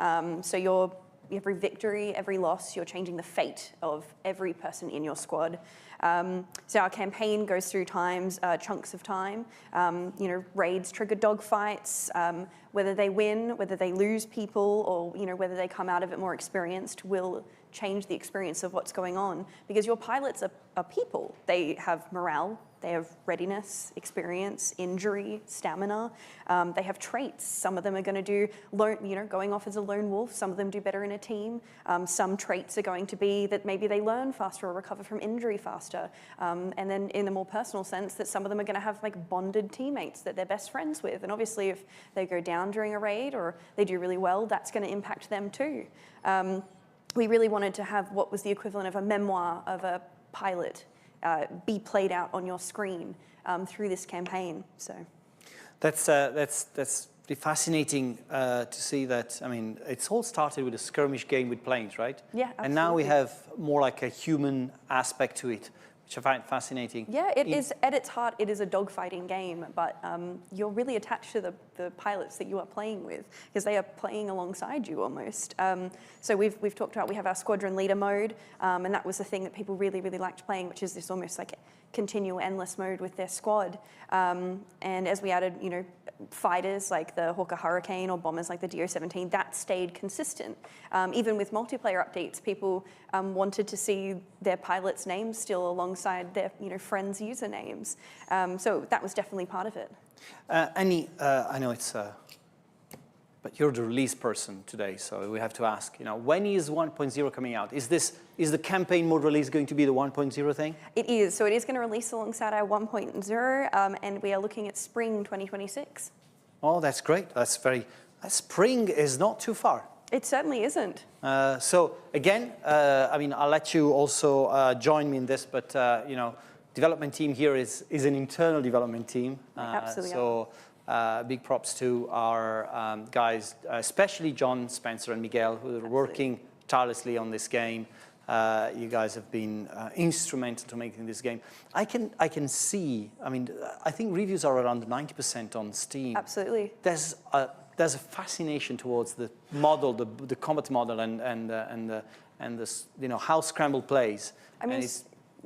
So every victory, every loss, you're changing the fate of every person in your squad. So our campaign goes through chunks of time. Raids trigger dogfights. Whether they win, whether they lose people, or whether they come out of it more experienced, will change the experience of what's going on. Because your pilots are people. They have morale. They have readiness, experience, injury, stamina. They have traits. Some of them are going to do, going off as a lone wolf. Some of them do better in a team. Some traits are going to be that maybe they learn faster or recover from injury faster. And then in a more personal sense, that some of them are going to have like bonded teammates that they're best friends with. And obviously if they go down during a raid or they do really well, that's going to impact them too. We really wanted to have what was the equivalent of a memoir of a pilot be played out on your screen through this campaign. So that's really fascinating to see that. I mean, it's all started with a skirmish game with planes, right? Yeah, absolutely. And now we have more like a human aspect to it, which I find fascinating. Yeah, it is at its heart. It is a dogfighting game, but you're really attached to the pilots that you are playing with because they are playing alongside you almost. So we've talked about we have our squadron leader mode, and that was the thing that people really liked playing, which is this almost like continual endless mode with their squad. And as we added, fighters like the Hawker Hurricane or bombers like the DO-17, that stayed consistent. Even with multiplayer updates, people wanted to see their pilots' names still alongside their friends' usernames. So that was definitely part of it. Annie, I know it's, but you're the release person today, so we have to ask, when is 1.0 coming out? Is the campaign mode release going to be the 1.0 thing? It is. So it is going to release alongside our 1.0, and we are looking at spring 2026. Oh, that's great. Spring is not too far. It certainly isn't. So again, I'll let you also join me in this, but development team here is an internal development team. Absolutely. So big props to our guys, especially John, Spencer, and Miguel, who are working tirelessly on this game. You guys have been instrumental to making this game. I can see. I think reviews are around 90% on Steam. Absolutely. There's a fascination towards the model, the combat model, and how Scramble plays.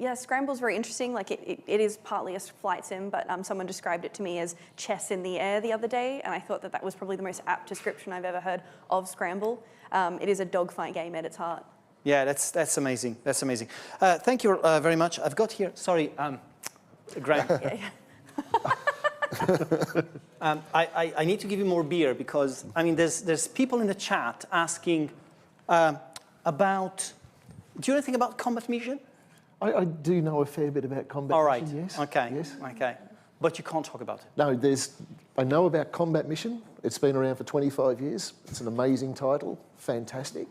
Yeah, Scramble's very interesting. Like it is partly a flight sim, but someone described it to me as chess in the air the other day, and I thought that was probably the most apt description I've ever heard of Scramble. It is a dogfight game at its heart. Yeah, that's amazing. That's amazing. Thank you very much. I've got here. Sorry, Greg. I need to give you more beer because there's people in the chat asking about. Do you know anything about combat mission? I do know a fair bit about combat All right. mission, yes. Okay. Yes. Okay. But you can't talk about it. No, I know about Combat Mission. It's been around for 25 years. It's an amazing title, fantastic.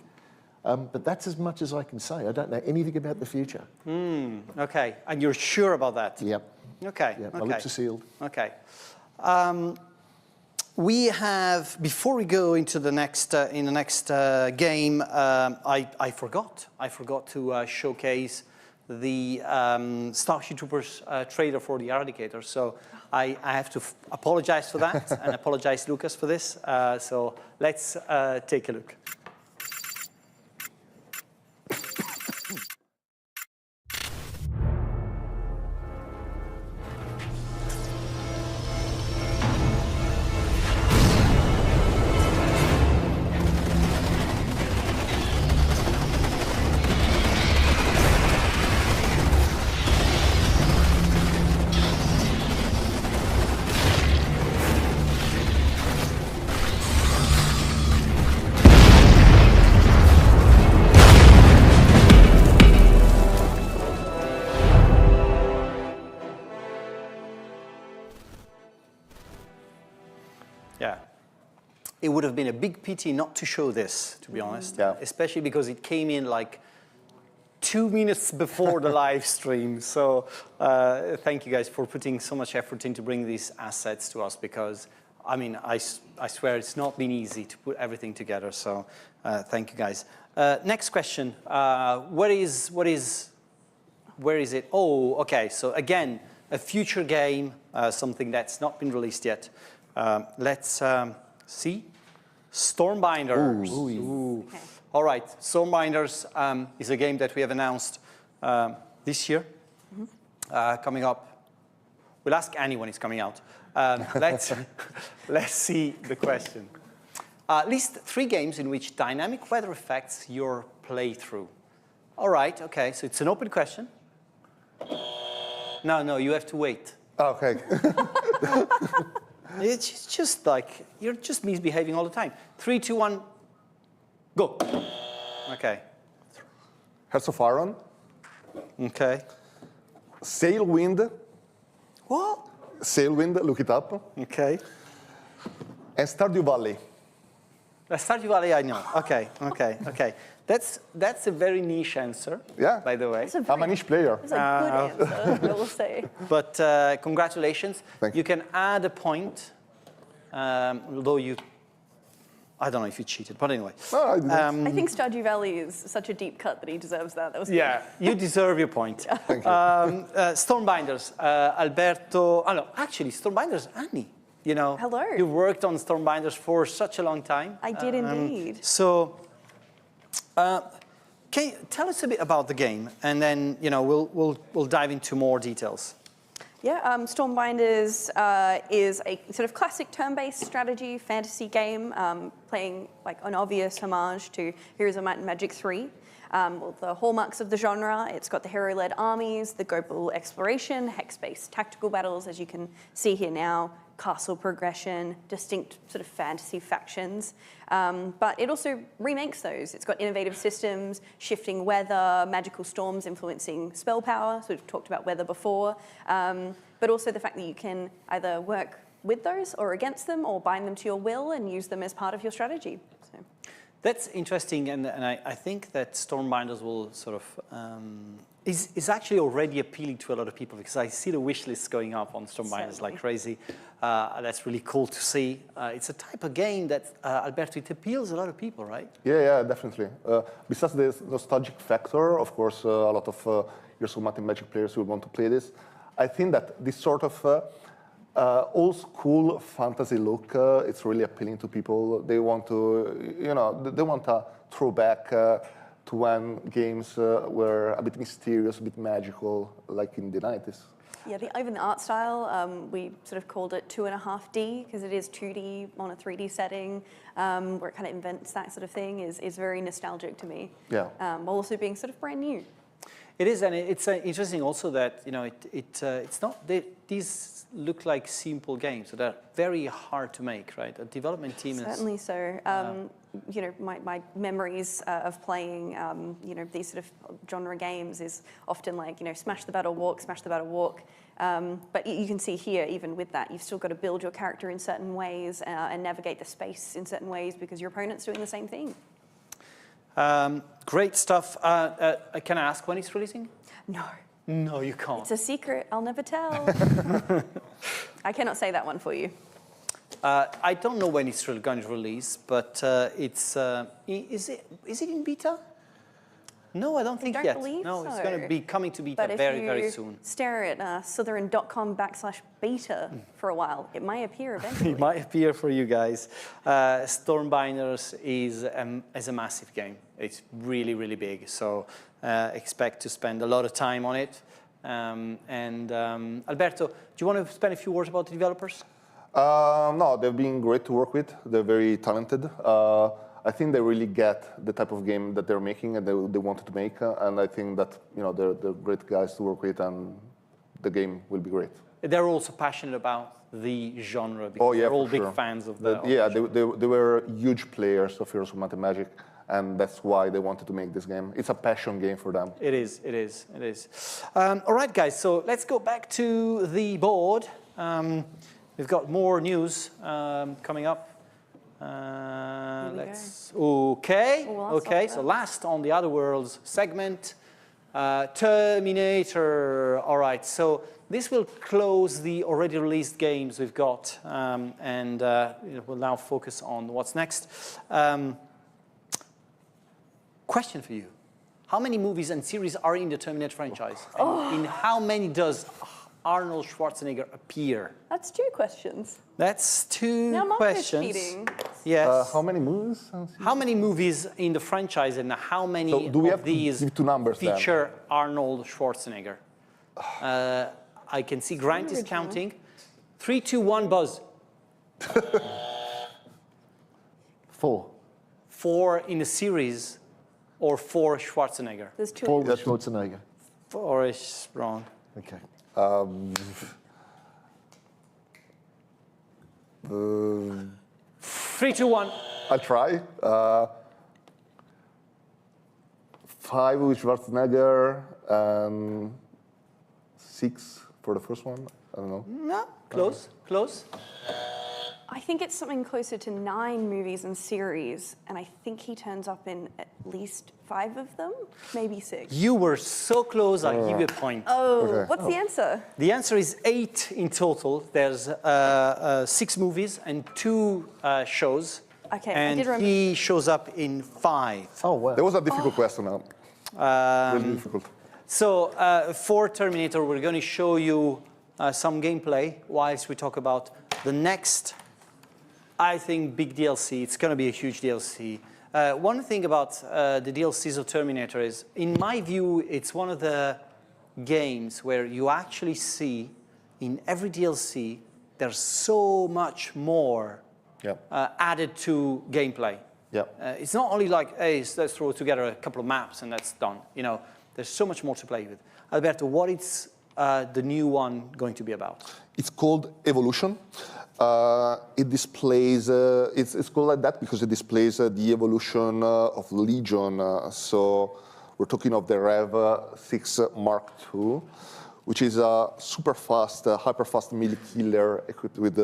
But that's as much as I can say. I don't know anything about the future. Okay. And you're sure about that? Yep. Okay. Yep. My lips are sealed. Okay. We have, before we go into the next game, I forgot to showcase the Starship Troopers trailer for the Eradicator. So I have to apologize for that and apologize, Lucas, for this. So let's take a look. Yeah. It would have been a big pity not to show this, to be honest. Yeah. Especially because it came in like 2 minutes before the live stream. So thank you guys for putting so much effort into bringing these assets to us, because I mean, I swear it's not been easy to put everything together, so thank you guys. Next question, where is it? Oh, okay, so again, a future game, something that's not been released yet. Let's see. Stormbinders. Ooh. Okay. All right, Stormbinders is a game that we have announced this year, coming up. We'll ask Annie when it's coming out. Let's see the question. List 3 games in which dynamic weather affects your playthrough. All right, okay, so it's an open question. No, you have to wait. Okay. It's just like, you're just misbehaving all the time. 3, 2, 1, go. Okay. Hearts of Iron. Okay. Sailwind. What? Sailwind, look it up. Okay. And Stardew Valley. Stardew Valley, I know. Okay. That's a very niche answer, by the way. I'm a niche player. That's a good answer, I will say. But congratulations. Thank you. You can add a point, although I don't know if you cheated, but anyway. No, I didn't. I think Stardew Valley is such a deep cut that he deserves that. That was good. You deserve your point. Thank you. Stormbinders, Alberto. Oh, no, actually, Stormbinders, Annie. You know, hello. You worked on Stormbinders for such a long time. I did indeed. So, can you tell us a bit about the game, and then we'll dive into more details. Yeah, Stormbinders is a sort of classic turn-based strategy fantasy game, playing like an obvious homage to Heroes of Might and Magic 3. The hallmarks of the genre, it's got the hero-led armies, the global exploration, hex-based tactical battles, as you can see here now, castle progression, distinct sort of fantasy factions. But it also remakes those. It's got innovative systems, shifting weather, magical storms influencing spell power, so we've talked about weather before, but also the fact that you can either work with those or against them or bind them to your will and use them as part of your strategy. So. That's interesting, and I think that Stormbinders will sort of is actually already appealing to a lot of people, because I see the wish lists going up on Stormbinders like crazy. That's really cool to see. It's a type of game that, Alberto, it appeals a lot of people, right? Yeah, definitely. Besides the nostalgic factor, of course, a lot of Heroes of Might and Magic players will want to play this. I think that this sort of old school fantasy look, it's really appealing to people. They want to, they want a throwback to when games were a bit mysterious, a bit magical, like in the 90s. Yeah, even the art style, we sort of called it 2.5D because it is 2D on a 3D setting, where it kind of invents that sort of thing, is very nostalgic to me. Yeah. While also being sort of brand new. It is, and it's interesting also that it's not these look like simple games, so they're very hard to make, right? A development team certainly is so. My memories of playing these sort of genre games is often like smash the battle, walk, smash the battle, walk. But you can see here, even with that, you've still got to build your character in certain ways and navigate the space in certain ways because your opponent's doing the same thing. Great stuff. Can I ask when it's releasing? No. No, you can't. It's a secret. I'll never tell. I cannot say that one for you. I don't know when it's going to release, but it's is it in beta? No, I don't think yet. Believe no, so. It's going to be coming to beta very soon. But if you stare at Slitherine.com/beta for a while, it might appear eventually. It might appear for you guys. Stormbinders is a massive game. It's really, really big. So expect to spend a lot of time on it. Alberto, do you want to spend a few words about the developers? No, they've been great to work with. They're very talented. I think they really get the type of game that they're making and they wanted to make, and I think that they're great guys to work with, and the game will be great. They're also passionate about the genre because they're all big fans of the. They were huge players of Heroes of Might and Magic, and that's why they wanted to make this game. It's a passion game for them. It is. All right, guys. So let's go back to the board. We've got more news coming up. Okay. So last on the Other Worlds segment, Terminator. All right. So this will close the already released games we've got, and we'll now focus on what's next. Question for you. How many movies and series are in the Terminator franchise? And in how many does Arnold Schwarzenegger appear? That's 2 questions. That's 2 now questions. Cheating. Yes. How many movies? How many movies in the franchise, and how many of these feature Arnold Schwarzenegger? I can see Grant is counting. 3, 2, 1, buzz. 4. 4 in the series, or 4 Schwarzenegger? There's 2. 4 with Schwarzenegger. 4 is wrong. Okay. 3, 2, 1. I'll try. 5 with Schwarzenegger, 6 for the first one. I don't know. No, close, close. I think it's something closer to 9 movies and series, and I think he turns up in at least 5 of them, maybe 6. You were so close, I'll give you a point. What's the answer? The answer is 8 in total. There's 6 movies and 2 shows. Okay, and I did remember. he shows up in 5. Oh, wow. That was a difficult question now. Really difficult. So for Terminator, we're going to show you some gameplay whilst we talk about the next, I think, big DLC. It's going to be a huge DLC. One thing about the DLCs of Terminator is, in my view, it's one of the games where you actually see in every DLC there's so much more added to gameplay. It's not only like, hey, let's throw together a couple of maps and that's done. You know, there's so much more to play with. Alberto, what is the new one going to be about? It's called Evolution. It displays, it's called like that because it displays the evolution of Legion. So we're talking of the Rev 6 Mark II, which is a super fast, hyper fast melee killer equipped with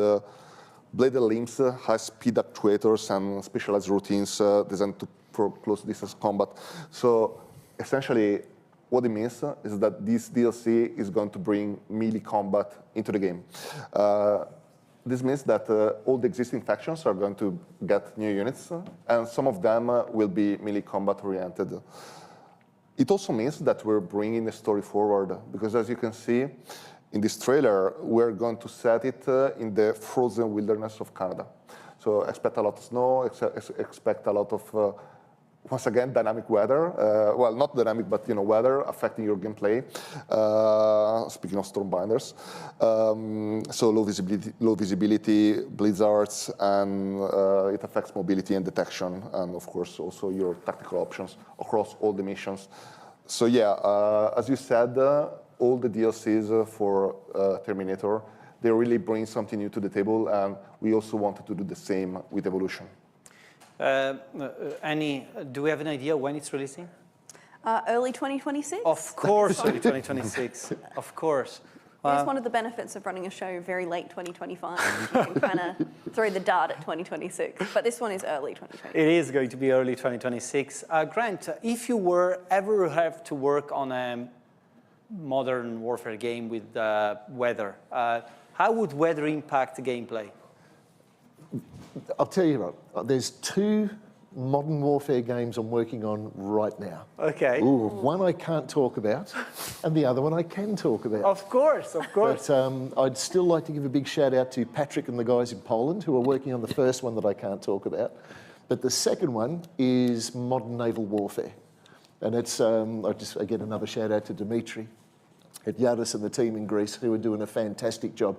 bladed limbs, high-speed actuators, and specialized routines designed for close distance combat. So essentially, what it means is that this DLC is going to bring melee combat into the game. This means that all the existing factions are going to get new units, and some of them will be melee combat oriented. It also means that we're bringing the story forward, because as you can see in this trailer, we're going to set it in the frozen wilderness of Canada. So expect a lot of snow, expect a lot of once again, dynamic weather. Well, not dynamic, but weather affecting your gameplay. Speaking of Stormbinders, so low visibility, blizzards, and it affects mobility and detection, and of course also your tactical options across all the missions. So yeah, as you said, all the DLCs for Terminator, they really bring something new to the table, and we also wanted to do the same with Evolution. Annie, do we have an idea when it's releasing? Early 2026? Of course, early 2026. Of course. It's one of the benefits of running a show very late 2025. You can kind of throw the dart at 2026. But this one is early 2026. It is going to be early 2026. Grant, if you were ever have to work on a modern warfare game with weather, how would weather impact the gameplay? I'll tell you what, there's 2 modern warfare games I'm working on right now. Okay. Ooh, one I can't talk about, and the other one I can talk about. Of course, of course. But I'd still like to give a big shout out to Patrick and the guys in Poland who are working on the first one that I can't talk about. But the second one is modern naval warfare. And it's, I just, again, another shout out to Dimitri at Yadis and the team in Greece who are doing a fantastic job.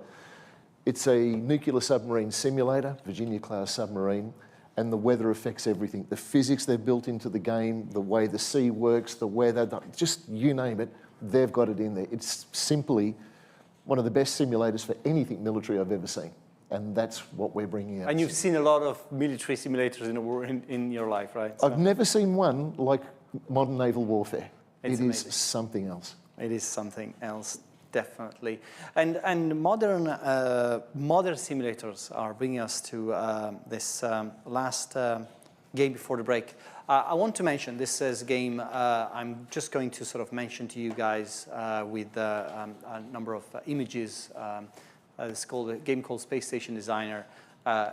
It's a nuclear submarine simulator, Virginia-class submarine, and the weather affects everything. The physics they've built into the game, the way the sea works, the weather, just you name it, they've got it in there. It's simply one of the best simulators for anything military I've ever seen, and that's what we're bringing out. And you've seen a lot of military simulators in your life, right? So. I've never seen one like modern naval warfare. It is something else. It is something else. Definitely, and modern simulators are bringing us to this last game before the break. I want to mention, this is a game I'm just going to sort of mention to you guys with a number of images. It's called a game called Space Station Designer,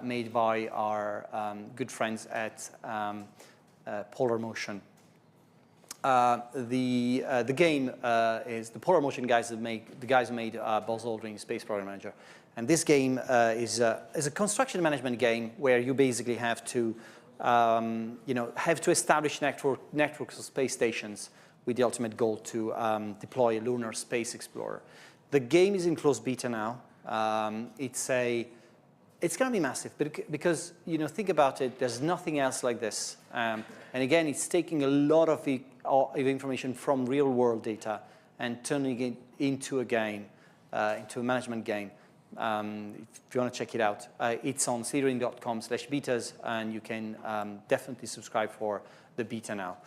made by our good friends at Polar Motion. The game is the Polar Motion guys that make the guys who made Buzz Aldrin Space Program Manager, and this game is a construction management game where you basically have to establish networks of space stations with the ultimate goal to deploy a lunar space explorer. The game is in closed beta now. It's going to be massive, because think about it. There's nothing else like this, and again, it's taking a lot of information from real-world data and turning it into a game, into a management game. If you want to check it out, it's on slitherine.com/betas, and you can definitely subscribe for the beta now.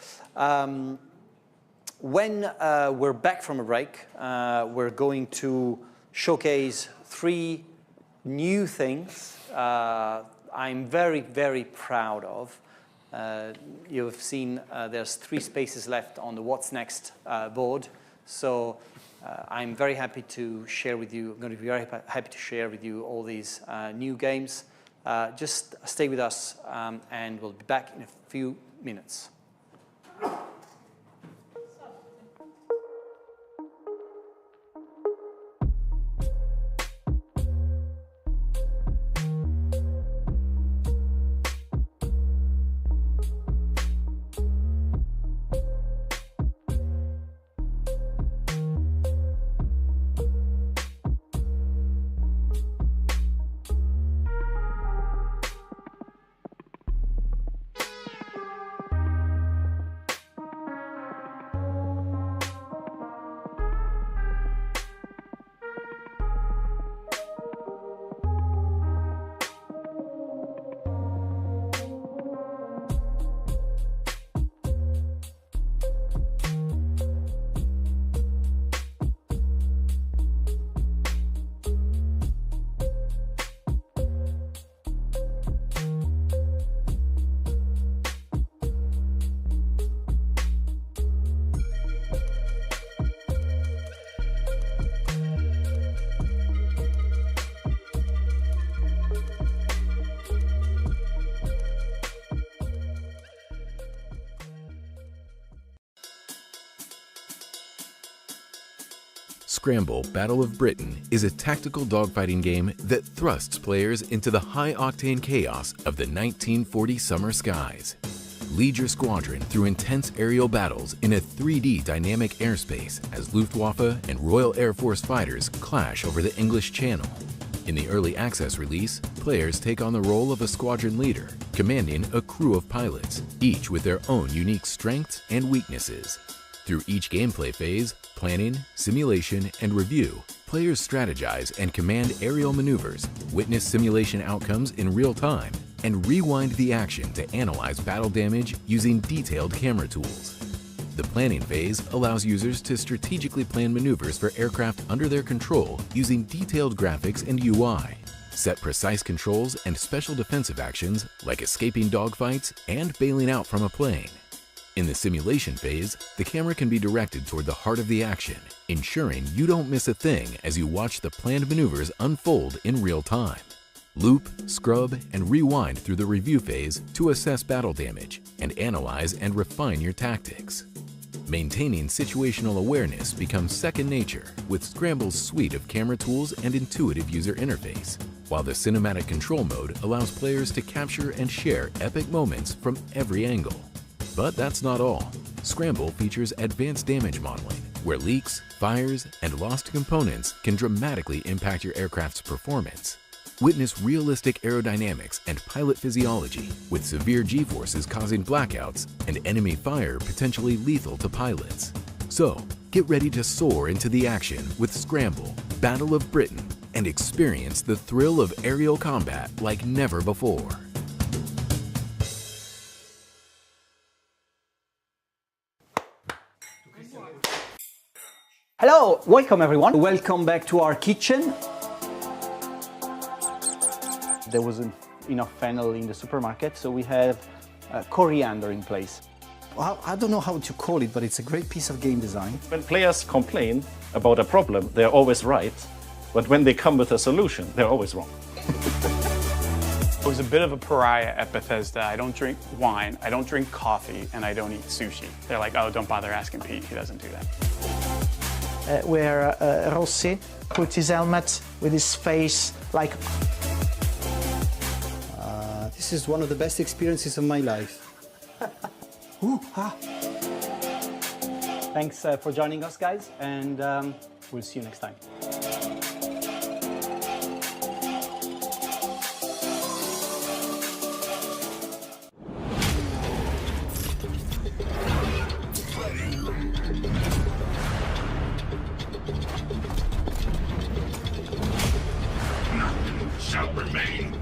When we're back from a break, we're going to showcase 3 new things I'm very, very proud of. You've seen there's 3 spaces left on the What's Next board. So I'm very happy to share with you, I'm going to be very happy to share with you all these new games. Just stay with us and we'll be back in a few minutes. Scramble Battle of Britain is a tactical dogfighting game that thrusts players into the high-octane chaos of the 1940 summer skies. Lead your squadron through intense aerial battles in a 3D dynamic airspace as Luftwaffe and Royal Air Force fighters clash over the English Channel. In the early access release, players take on the role of a squadron leader, commanding a crew of pilots, each with their own unique strengths and weaknesses. Through each gameplay phase, planning, simulation, and review, players strategize and command aerial maneuvers, witness simulation outcomes in real time, and rewind the action to analyze battle damage using detailed camera tools. The planning phase allows users to strategically plan maneuvers for aircraft under their control using detailed graphics and UI, set precise controls and special defensive actions like escaping dogfights and bailing out from a plane. In the simulation phase, the camera can be directed toward the heart of the action, ensuring you don't miss a thing as you watch the planned maneuvers unfold in real time. Loop, scrub, and rewind through the review phase to assess battle damage and analyze and refine your tactics. Maintaining situational awareness becomes second nature with Scramble's suite of camera tools and intuitive user interface, while the cinematic control mode allows players to capture and share epic moments from every angle. But that's not all. Scramble features advanced damage modeling, where leaks, fires, and lost components can dramatically impact your aircraft's performance. Witness realistic aerodynamics and pilot physiology, with severe G-forces causing blackouts and enemy fire potentially lethal to pilots. So, get ready to soar into the action with Scramble, Battle of Britain, and experience the thrill of aerial combat like never before. Hello, welcome everyone. Welcome back to our kitchen. There wasn't enough fennel in the supermarket, so we have coriander in place. Well, I don't know how to call it, but it's a great piece of game design. When players complain about a problem, they're always right. But when they come with a solution, they're always wrong. I was a bit of a pariah at Bethesda. I don't drink wine, I don't drink coffee, and I don't eat sushi. They're like, oh, don't bother asking Pete, he doesn't do that. Where Rossi put his helmet with his face like... This is one of the best experiences of my life. Ooh, ah. Thanks for joining us, guys, and we'll see you next time. Shall remain.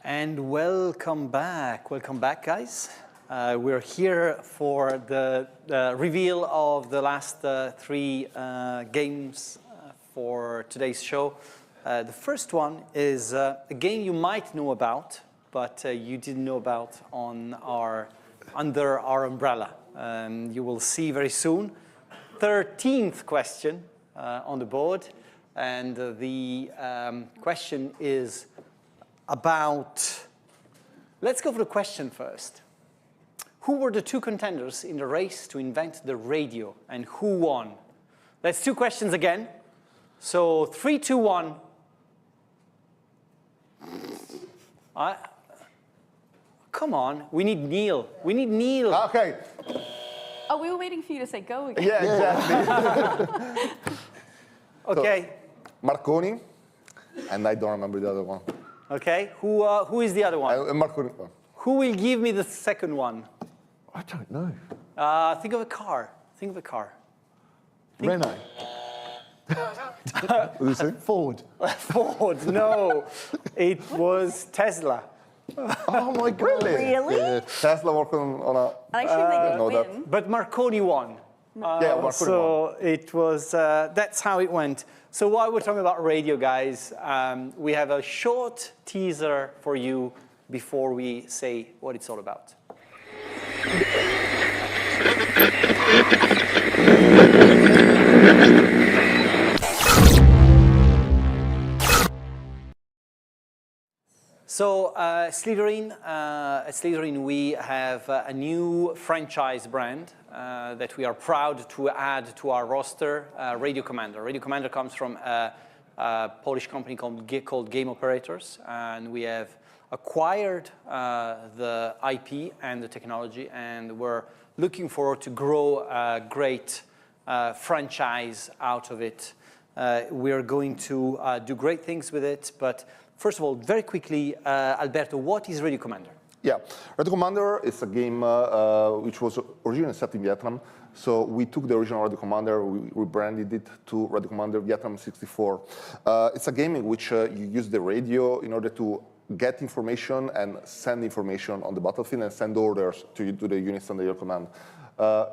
And welcome back, guys. We're here for the reveal of the last three games for today's show. The first one is a game you might know about, but you didn't know about under our umbrella. You will see very soon. 13th question on the board, and the question is about, let's go for the question first. Who were the two contenders in the race to invent the radio, and who won? That's two questions again. So 3, 2, 1. Come on, we need Neil. We need Neil. Okay. Oh, we were waiting for you to say go again. Yeah, exactly. Okay. So, Marconi, and I don't remember the other one. Okay, who is the other one? Marconi. Who will give me the second one? I don't know. Think of a car. Think of a car. Renault. What did you say? Ford. Ford, no. It was Tesla. Oh my God. Really? Yeah. Tesla working on a... I actually think they win. But Marconi won. Yeah, Marconi so won. it was, that's how it went. So while we're talking about radio, guys, we have a short teaser for you before we say what it's all about. So at Slitherine, we have a new franchise brand that we are proud to add to our roster, Radio Commander. Radio Commander comes from a Polish company called Game Operators, and we have acquired the IP and the technology, and we're looking forward to grow a great franchise out of it. We're going to do great things with it, but first of all, very quickly, Alberto, what is Radio Commander? Yeah, Radio Commander is a game which was originally set in Vietnam. So we took the original Radio Commander, we rebranded it to Radio Commander Vietnam 64. It's a game in which you use the radio in order to get information and send information on the battlefield and send orders to the units under your command.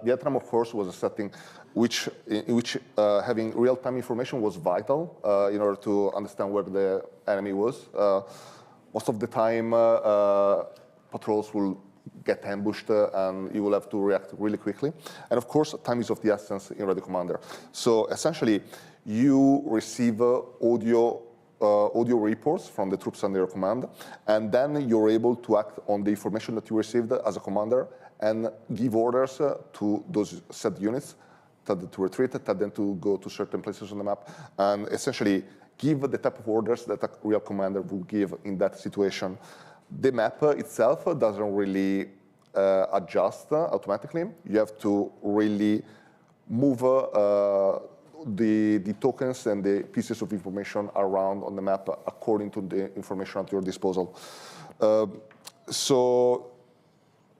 Vietnam, of course, was a setting in which having real-time information was vital in order to understand where the enemy was. Most of the time, patrols will get ambushed and you will have to react really quickly. And of course, time is of the essence in Radio Commander. So essentially, you receive audio reports from the troops under your command, and then you're able to act on the information that you received as a commander and give orders to those set units, tell them to retreat, tell them to go to certain places on the map, and essentially give the type of orders that a real commander would give in that situation. The map itself doesn't really adjust automatically. You have to really move the tokens and the pieces of information around on the map according to the information at your disposal. So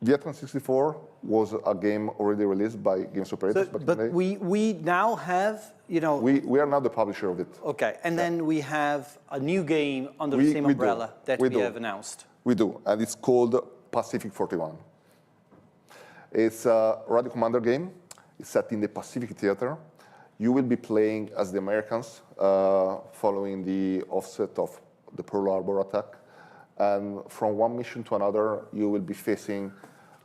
Vietnam 64 was a game already released by Games Operators. So, but we now have, you know... We are now the publisher of it. Okay, and then we have a new game under the same umbrella that we have announced. We do, and it's called Pacific 41. It's a Radio Commander game. It's set in the Pacific Theater. You will be playing as the Americans following the offset of the Pearl Harbor attack. And from one mission to another, you will be facing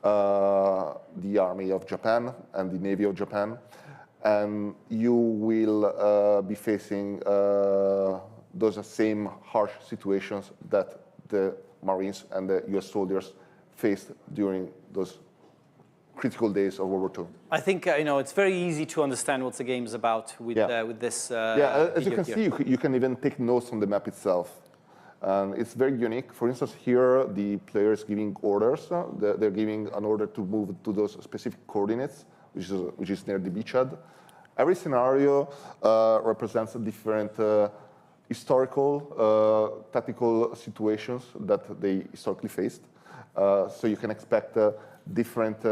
the Army of Japan and the Navy of Japan. And you will be facing those same harsh situations that the Marines and the US soldiers faced during those critical days of World War II. I think you know, it's very easy to understand what the game is about with this. As you can see, you can even take notes on the map itself. And it's very unique. For instance, here the player is giving orders. They're giving an order to move to those specific coordinates, which is near the beachhead. Every scenario represents a different historical, tactical situations that they historically faced. So you can expect different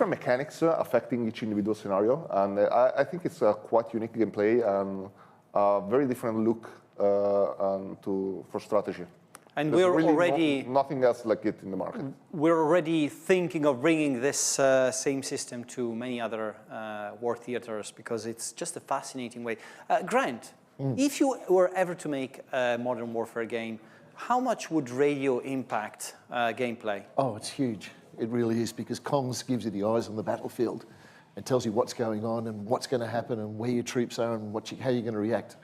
mechanics affecting each individual scenario. And I think it's a quite unique gameplay and a very different look for strategy. And There's we're really already... nothing else like it in the market. We're already thinking of bringing this same system to many other war theaters because it's just a fascinating way. Grant, if you were ever to make a Modern Warfare game, how much would radio impact gameplay? Oh, it's huge. It really is, because comms gives you the eyes on the battlefield and tells you what's going on and what's going to happen and where your troops are and how you're going to react.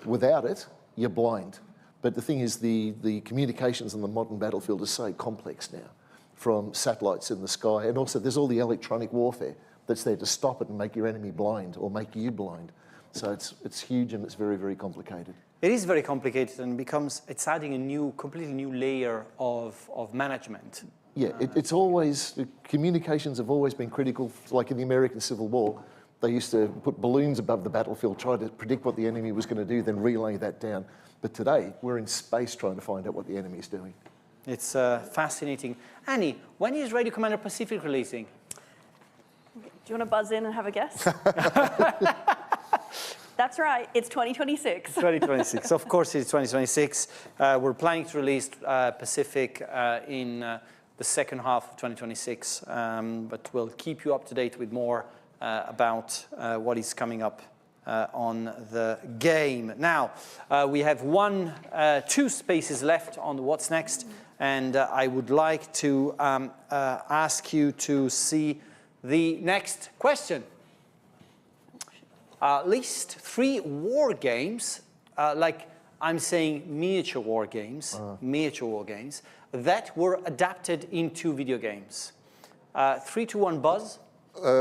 Without it, you're blind. But the thing is, the communications on the modern battlefield is so complex now, from satellites in the sky, and also there's all the electronic warfare that's there to stop it and make your enemy blind or make you blind. So it's huge and it's very, very complicated. It is very complicated and it's adding a completely new layer of management. Yeah, it's always, communications have always been critical, like in the American Civil War. They used to put balloons above the battlefield, try to predict what the enemy was going to do, then relay that down. But today, we're in space trying to find out what the enemy is doing. It's fascinating. Annie, when is Radio Commander Pacific releasing? Do you want to buzz in and have a guess? That's right, it's 2026. 2026, of course it's 2026. We're planning to release Pacific in the second half of 2026, but we'll keep you up to date with more about what is coming up on the game. Now, we have two spaces left on the What's Next, and I would like to ask you to see the next question. List 3 war games, like I'm saying miniature war games, that were adapted into video games. 3, 2, 1, buzz.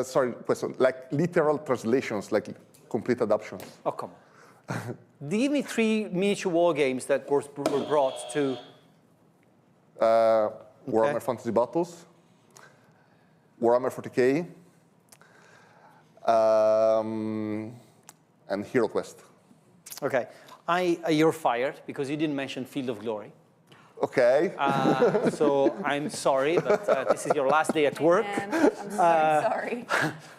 Sorry, question. Like literal translations, like complete adaptions. Oh, come on. Give me 3 miniature war games that were brought to... Warhammer Fantasy Battles, Warhammer 40K, and HeroQuest. Okay. You're fired because you didn't mention Field of Glory. Okay. So I'm sorry, but this is your last day at work. I'm so sorry.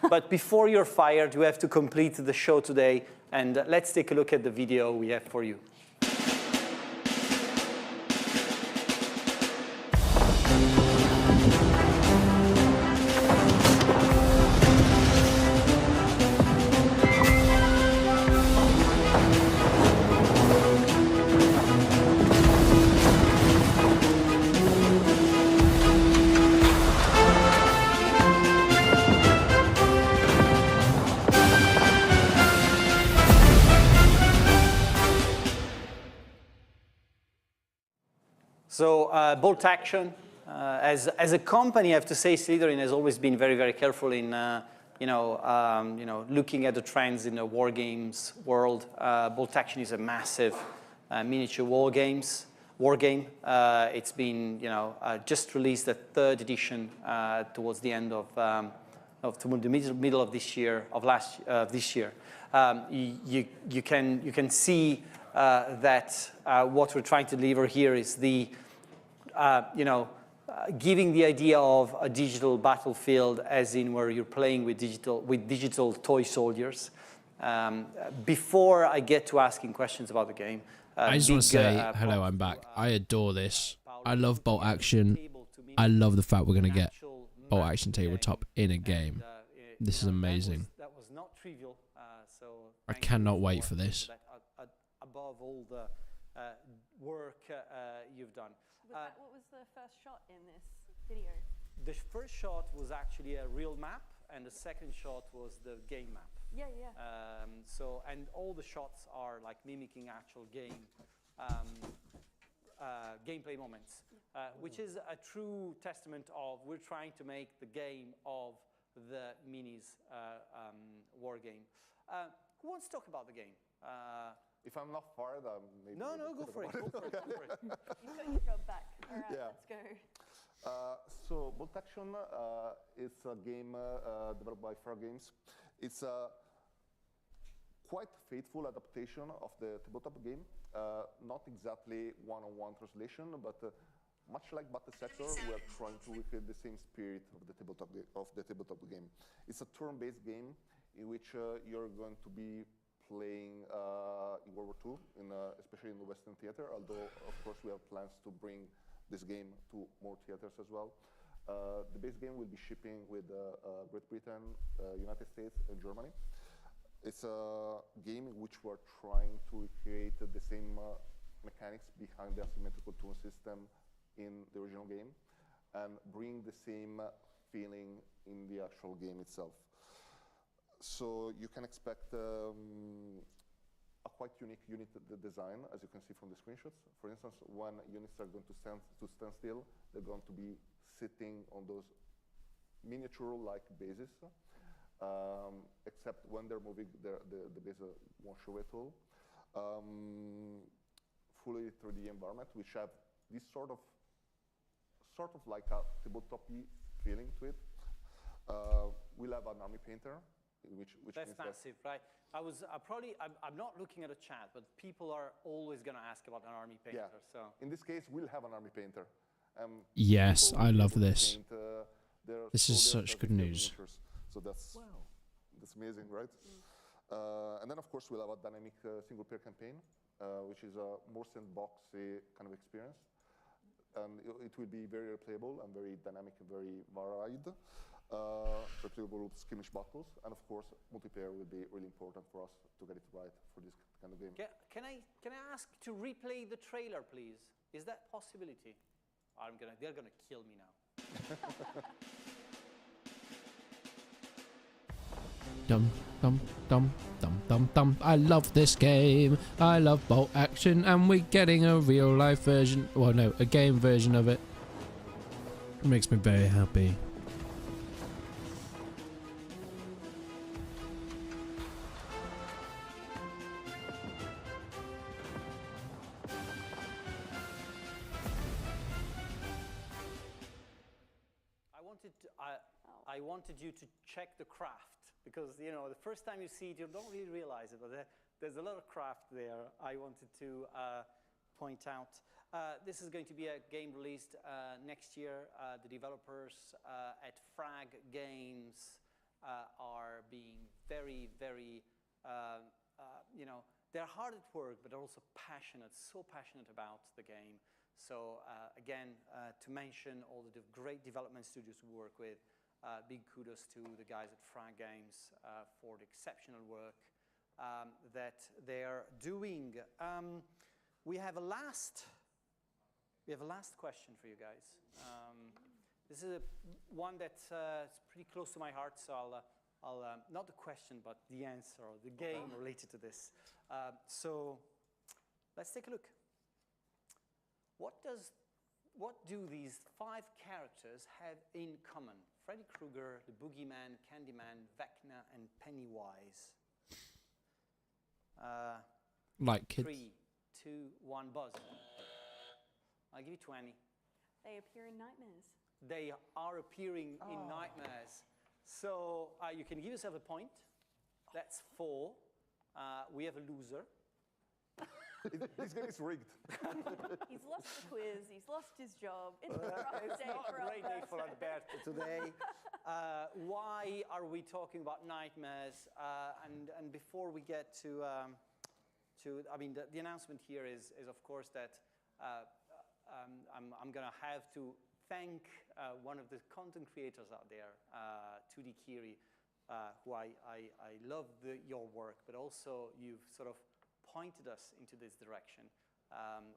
But before you're fired, you have to complete the show today. And let's take a look at the video we have for you. So bolt action, as a company, I have to say, Slitherine has always been very, very careful in looking at the trends in the war games world. Bolt action is a massive miniature war games. war game. It's been, just released the 3rd edition towards the end of the middle of this year, this year. You can see that what we're trying to deliver here is the, giving the idea of a digital battlefield, as in where you're playing with digital toy soldiers. Before I get to asking questions about the game, I just want to say hello. I'm back. I adore this. I love bolt action. I love the fact we're going to get bolt action tabletop in a game. This is amazing. That was not trivial. So I cannot wait for this. Above all the work you've done. What was the first shot in this video? The first shot was actually a real map, and the second shot was the game map. Yeah. And all the shots are like mimicking actual game gameplay moments, which is a true testament of we're trying to make the game of the minis war game. Who wants to talk about the game? If I'm not fired, maybe... No, go for it. Go for it. You've got your job back. All right, let's go. So Bolt Action is a game developed by Fair Games. It's a quite faithful adaptation of the tabletop game. Not exactly one-on-one translation, but much like Battle Sector, we are trying to recreate the same spirit of the tabletop game. It's a turn-based game in which you're going to be playing in World War II, especially in the Western theater, although, of course, we have plans to bring this game to more theaters as well. The base game will be shipping with Great Britain, United States, and Germany. It's a game in which we're trying to recreate the same mechanics behind the asymmetrical turn system in the original game and bring the same feeling in the actual game itself. So you can expect a quite unique unit design, as you can see from the screenshots. For instance, when units are going to stand still, they're going to be sitting on those miniature-like bases, except when they're moving, the base won't show at all. Fully 3D environment, which have this sort of like a tabletop-y feeling to it. We'll have an army painter, which that's means massive, right? I'm not looking at a chat, but people are always going to ask about an army painter. Yeah. So in this case, we'll have an army painter. Yes, I love this. This is such good news. So that's amazing, right? And then, of course, we'll have a dynamic single-player campaign, which is a more sandboxy kind of experience. And it will be very replayable and very dynamic and very varied. Replayable skirmish battles, and of course, multiplayer will be really important for us to get it right for this kind of game. Can I ask to replay the trailer, please? Is that a possibility? They're gonna kill me now. Dum dum dum dum dum dum. I love this game. I love bolt action, and we're getting a real life version. Well, no, a game version of it. It makes me very happy. I wanted you to check the craft, because the first time you see it, you don't really realize it, but there's a lot of craft there. I wanted to point out. This is going to be a game released next year. The developers at Frag Games are being very, very, they're hard at work, but they're also passionate, so passionate about the game. So again, to mention all the great development studios we work with, big kudos to the guys at Frag Games for the exceptional work that they're doing. We have a last question for you guys. This is one that's pretty close to my heart, so I'll not the question, but the answer, or the game related to this. So let's take a look. What do these 5 characters have in common? Freddy Krueger, the Boogeyman, Candyman, Vecna, and Pennywise. Like kids. 3, 2, 1, buzz. I'll give you 20. They appear in nightmares. They are appearing in nightmares. So you can give yourself a point. That's 4. We have a loser. This game is rigged. He's lost the quiz. He's lost his job. It's a rough day for a great day for Alberto today. Why are we talking about nightmares? And before we get to I mean, the announcement here is of course that I'm going to have to thank one of the content creators out there, 2D Kiri, who I love your work, but also you've sort of pointed us into this direction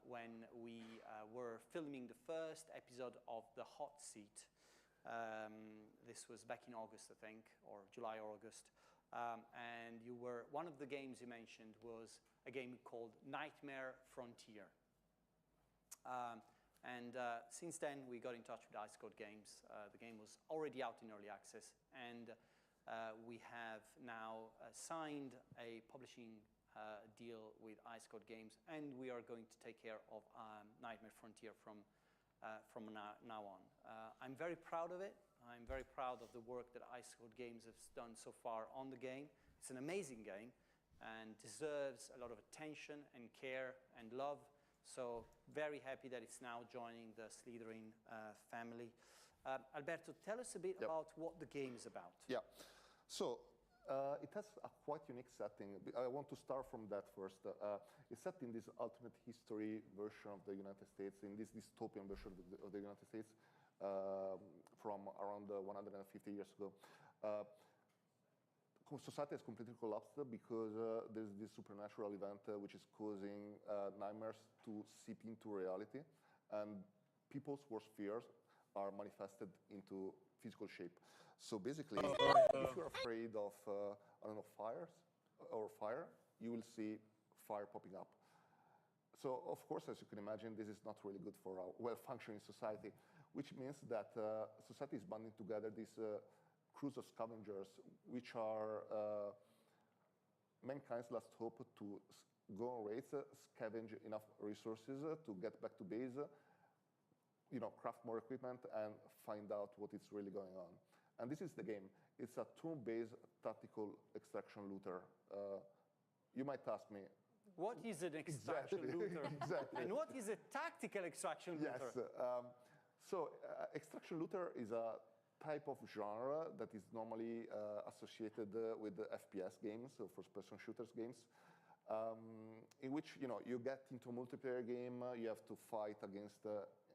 when we were filming the first episode of The Hot Seat. This was back in August, I think, or July or August. And one of the games you mentioned was a game called Nightmare Frontier. And since then, we got in touch with Ice Code Games. The game was already out in early access, and we have now signed a publishing deal with Ice Code Games, and we are going to take care of Nightmare Frontier from now on. I'm very proud of it. I'm very proud of the work that Ice Code Games has done so far on the game. It's an amazing game and deserves a lot of attention and care and love. So very happy that it's now joining the Slitherine family. Alberto, tell us a bit about what the game is about. Yeah. So it has a quite unique setting. I want to start from that first. It's set in this alternate history version of the United States, in this dystopian version of the United States from around 150 years ago. Society has completely collapsed because there's this supernatural event which is causing nightmares to seep into reality, and people's worst fears are manifested into physical shape. So basically, if you're afraid of, I don't know, fire, you will see fire popping up. So of course, as you can imagine, this is not really good for a well-functioning society, which means that society is banding together these crews of scavengers, which are mankind's last hope to go on raids, scavenge enough resources to get back to base, craft more equipment and find out what is really going on. And this is the game. It's a turn-based tactical extraction looter. You might ask me, what is an extraction looter? Exactly. And what is a tactical extraction looter? Yes. So extraction looter is a type of genre that is normally associated with the FPS games, so first-person shooters games, in which you get into a multiplayer game, you have to fight against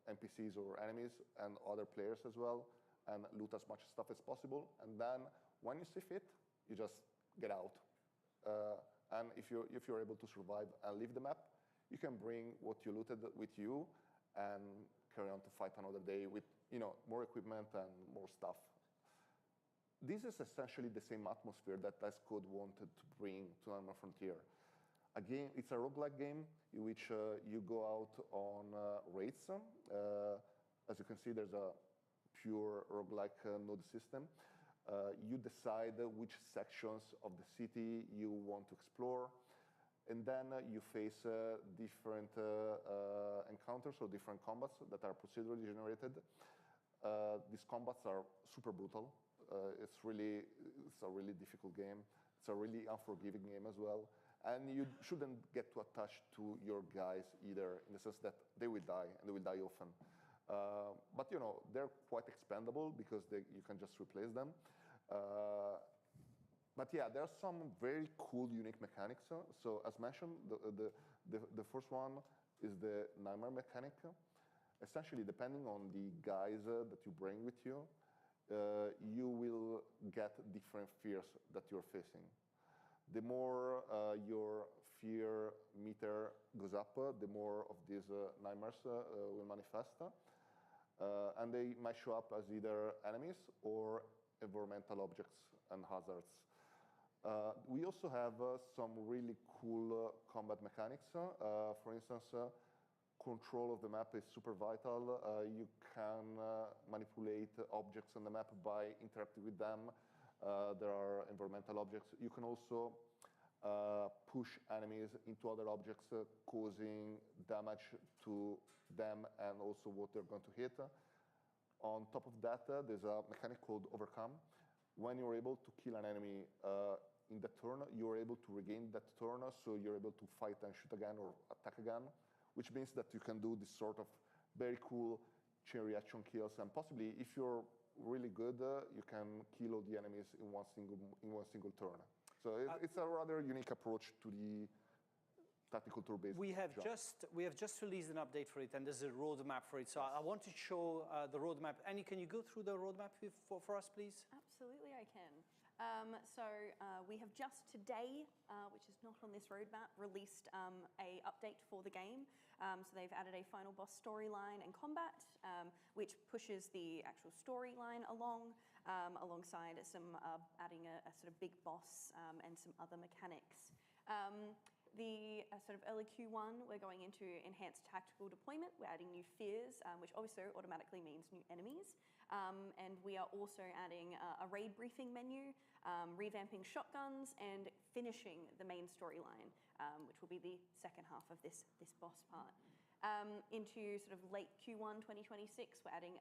NPCs or enemies and other players as well, and loot as much stuff as possible. And then when you see fit, you just get out. And if you're able to survive and leave the map, you can bring what you looted with you and carry on to fight another day with more equipment and more stuff. This is essentially the same atmosphere that Ice Code wanted to bring to Nightmare Frontier. Again, it's a roguelike game in which you go out on raids. As you can see, there's a pure roguelike node system. You decide which sections of the city you want to explore, and then you face different encounters or different combats that are procedurally generated. These combats are super brutal. It's a really difficult game. It's a really unforgiving game as well. And you shouldn't get too attached to your guys either, in the sense that they will die, and they will die often. But they're quite expendable because you can just replace them. But yeah, there are some very cool, unique mechanics. So as mentioned, the first one is the nightmare mechanic. Essentially, depending on the guys that you bring with you, you will get different fears that you're facing. The more your fear meter goes up, the more of these nightmares will manifest. And they might show up as either enemies or environmental objects and hazards. We also have some really cool combat mechanics. For instance, control of the map is super vital. You can manipulate objects on the map by interacting with them. There are environmental objects. You can also push enemies into other objects, causing damage to them and also what they're going to hit. On top of that, there's a mechanic called Overcome. When you're able to kill an enemy in that turn, you're able to regain that turn, so you're able to fight and shoot again or attack again, which means that you can do this sort of very cool chain reaction kills, and possibly, if you're really good, you can kill all the enemies in one single turn. So it's a rather unique approach to the tactical tour-based we have just released an update for it, and there's a roadmap for it. So I want to show the roadmap. Annie, can you go through the roadmap for us, please? Absolutely, I can. We have just today, which is not on this roadmap, released a update for the game. So they've added a final boss storyline and combat, which pushes the actual storyline along, alongside some adding a sort of big boss and some other mechanics. The sort of early Q1, we're going into enhanced tactical deployment. We're adding new fears, which also automatically means new enemies. And we are also adding a raid briefing menu, revamping shotguns, and finishing the main storyline, which will be the second half of this boss part. Into sort of late Q1 2026, we're adding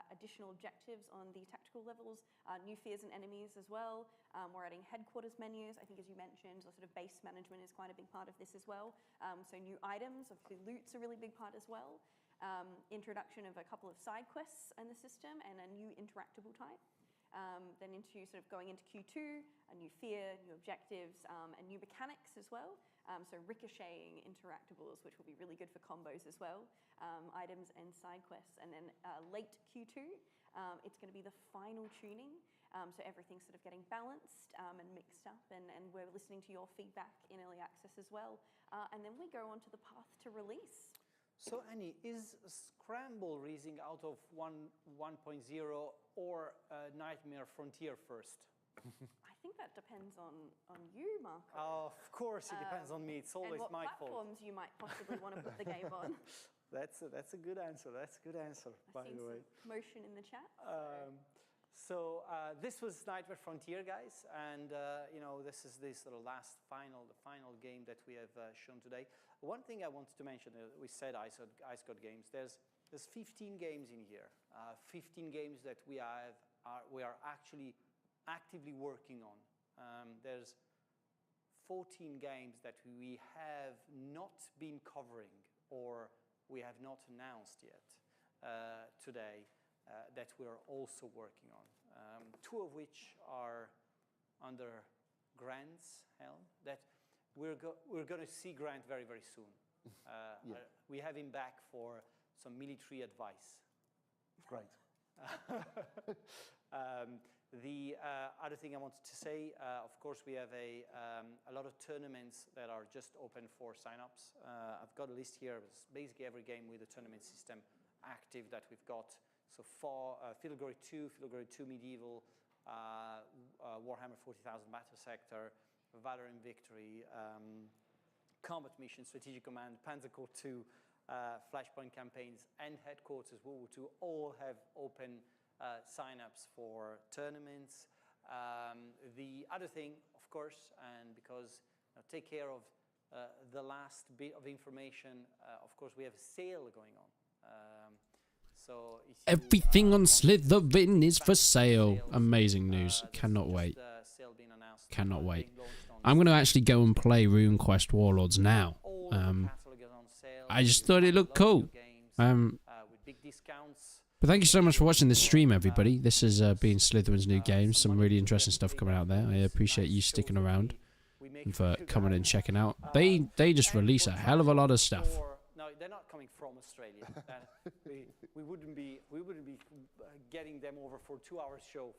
additional objectives on the tactical levels, new fears and enemies as well. We're adding headquarters menus. I think, as you mentioned, the sort of base management is quite a big part of this as well. So new items, obviously loot's a really big part as well. Introduction of a couple of side quests in the system and a new interactable type. Then into sort of going into Q2, a new fear, new objectives, and new mechanics as well. So ricocheting interactables, which will be really good for combos as well, items and side quests. And then late Q2, it's going to be the final tuning. So everything's sort of getting balanced and mixed up, and we're listening to your feedback in early access as well. And then we go on to the path to release. So Annie, is Scramble releasing out of 1.0 or Nightmare Frontier first? I think that depends on you, Marco. Oh, of course, it depends on me. It's always my fault. And what platforms you might possibly want to put the game on. That's a good answer. That's a good answer, by the way. Some motion in the chat. So this was Nightmare Frontier, guys, and this is the final game that we have shown today. One thing I wanted to mention, we said Ice God Games. There's 15 games in here, 15 games that we are actually actively working on. There's 14 games that we have not been covering or we have not announced yet today. That we're also working on. 2 of which are under Grant's helm. That we're going to see Grant very, very soon. We have him back for some military advice. Great. The other thing I wanted to say, of course, we have a lot of tournaments that are just open for signups. I've got a list here. It's basically every game with a tournament system active that we've got. So far, Field Glory 2, Field Glory 2 Medieval, Warhammer 40,000 Battle Sector, Valor and Victory, Combat Mission, Strategic Command, Panzer Corps 2, Flashpoint Campaigns, and Headquarters World War 2 all have open sign-ups for tournaments. The other thing, of course, and because take care of the last bit of information, of course, we have a sale going on. So everything on Slitherine is for sale. Amazing news. Cannot wait. Cannot wait. I'm going to actually go and play RuneQuest Warlords now. I just thought it looked cool. But thank you so much for watching this stream, everybody. This has been Slytherine's new games. Some really interesting stuff coming out there. I appreciate you sticking around and for coming and checking out. They just release a hell of a lot of stuff. No, they're not coming from Australia. We wouldn't be getting them over for a 2-hour show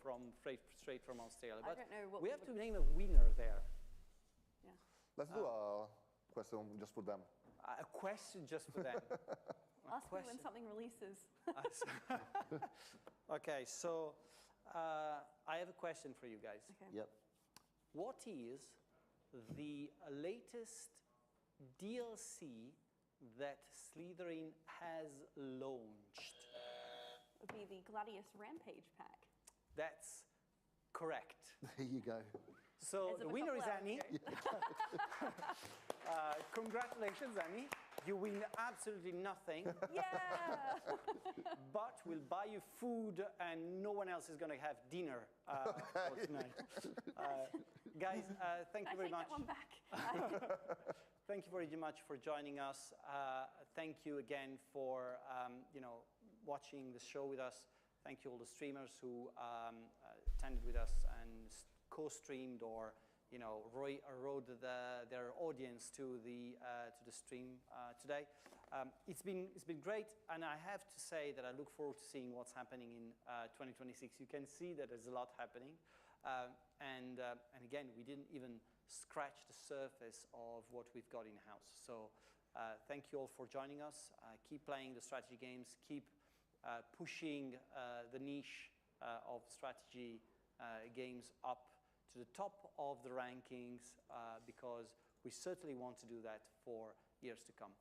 straight from Australia. But I don't know what we have to name a winner there. Yeah. Let's do a question just for them. A question just for them. Ask me when something releases. Okay, so I have a question for you guys. Okay. Yep. What is the latest DLC that Slitherine has launched? It would be the Gladius Rampage pack. That's Correct. There you go. So the winner is Annie. Congratulations, Annie. You win absolutely nothing. Yeah! But we'll buy you food and no one else is going to have dinner for tonight. Guys, thank you very much. I take that one back. Thank you very much for joining us. Thank you again for watching the show with us. Thank you all the streamers who attended with us and co-streamed or rode their audience to the stream today. It's been great, and I have to say that I look forward to seeing what's happening in 2026. You can see that there's a lot happening, and again, we didn't even scratch the surface of what we've got in house. So thank you all for joining us. Keep playing the strategy games. Keep pushing the niche of strategy games up to the top of the rankings, because we certainly want to do that for years to come.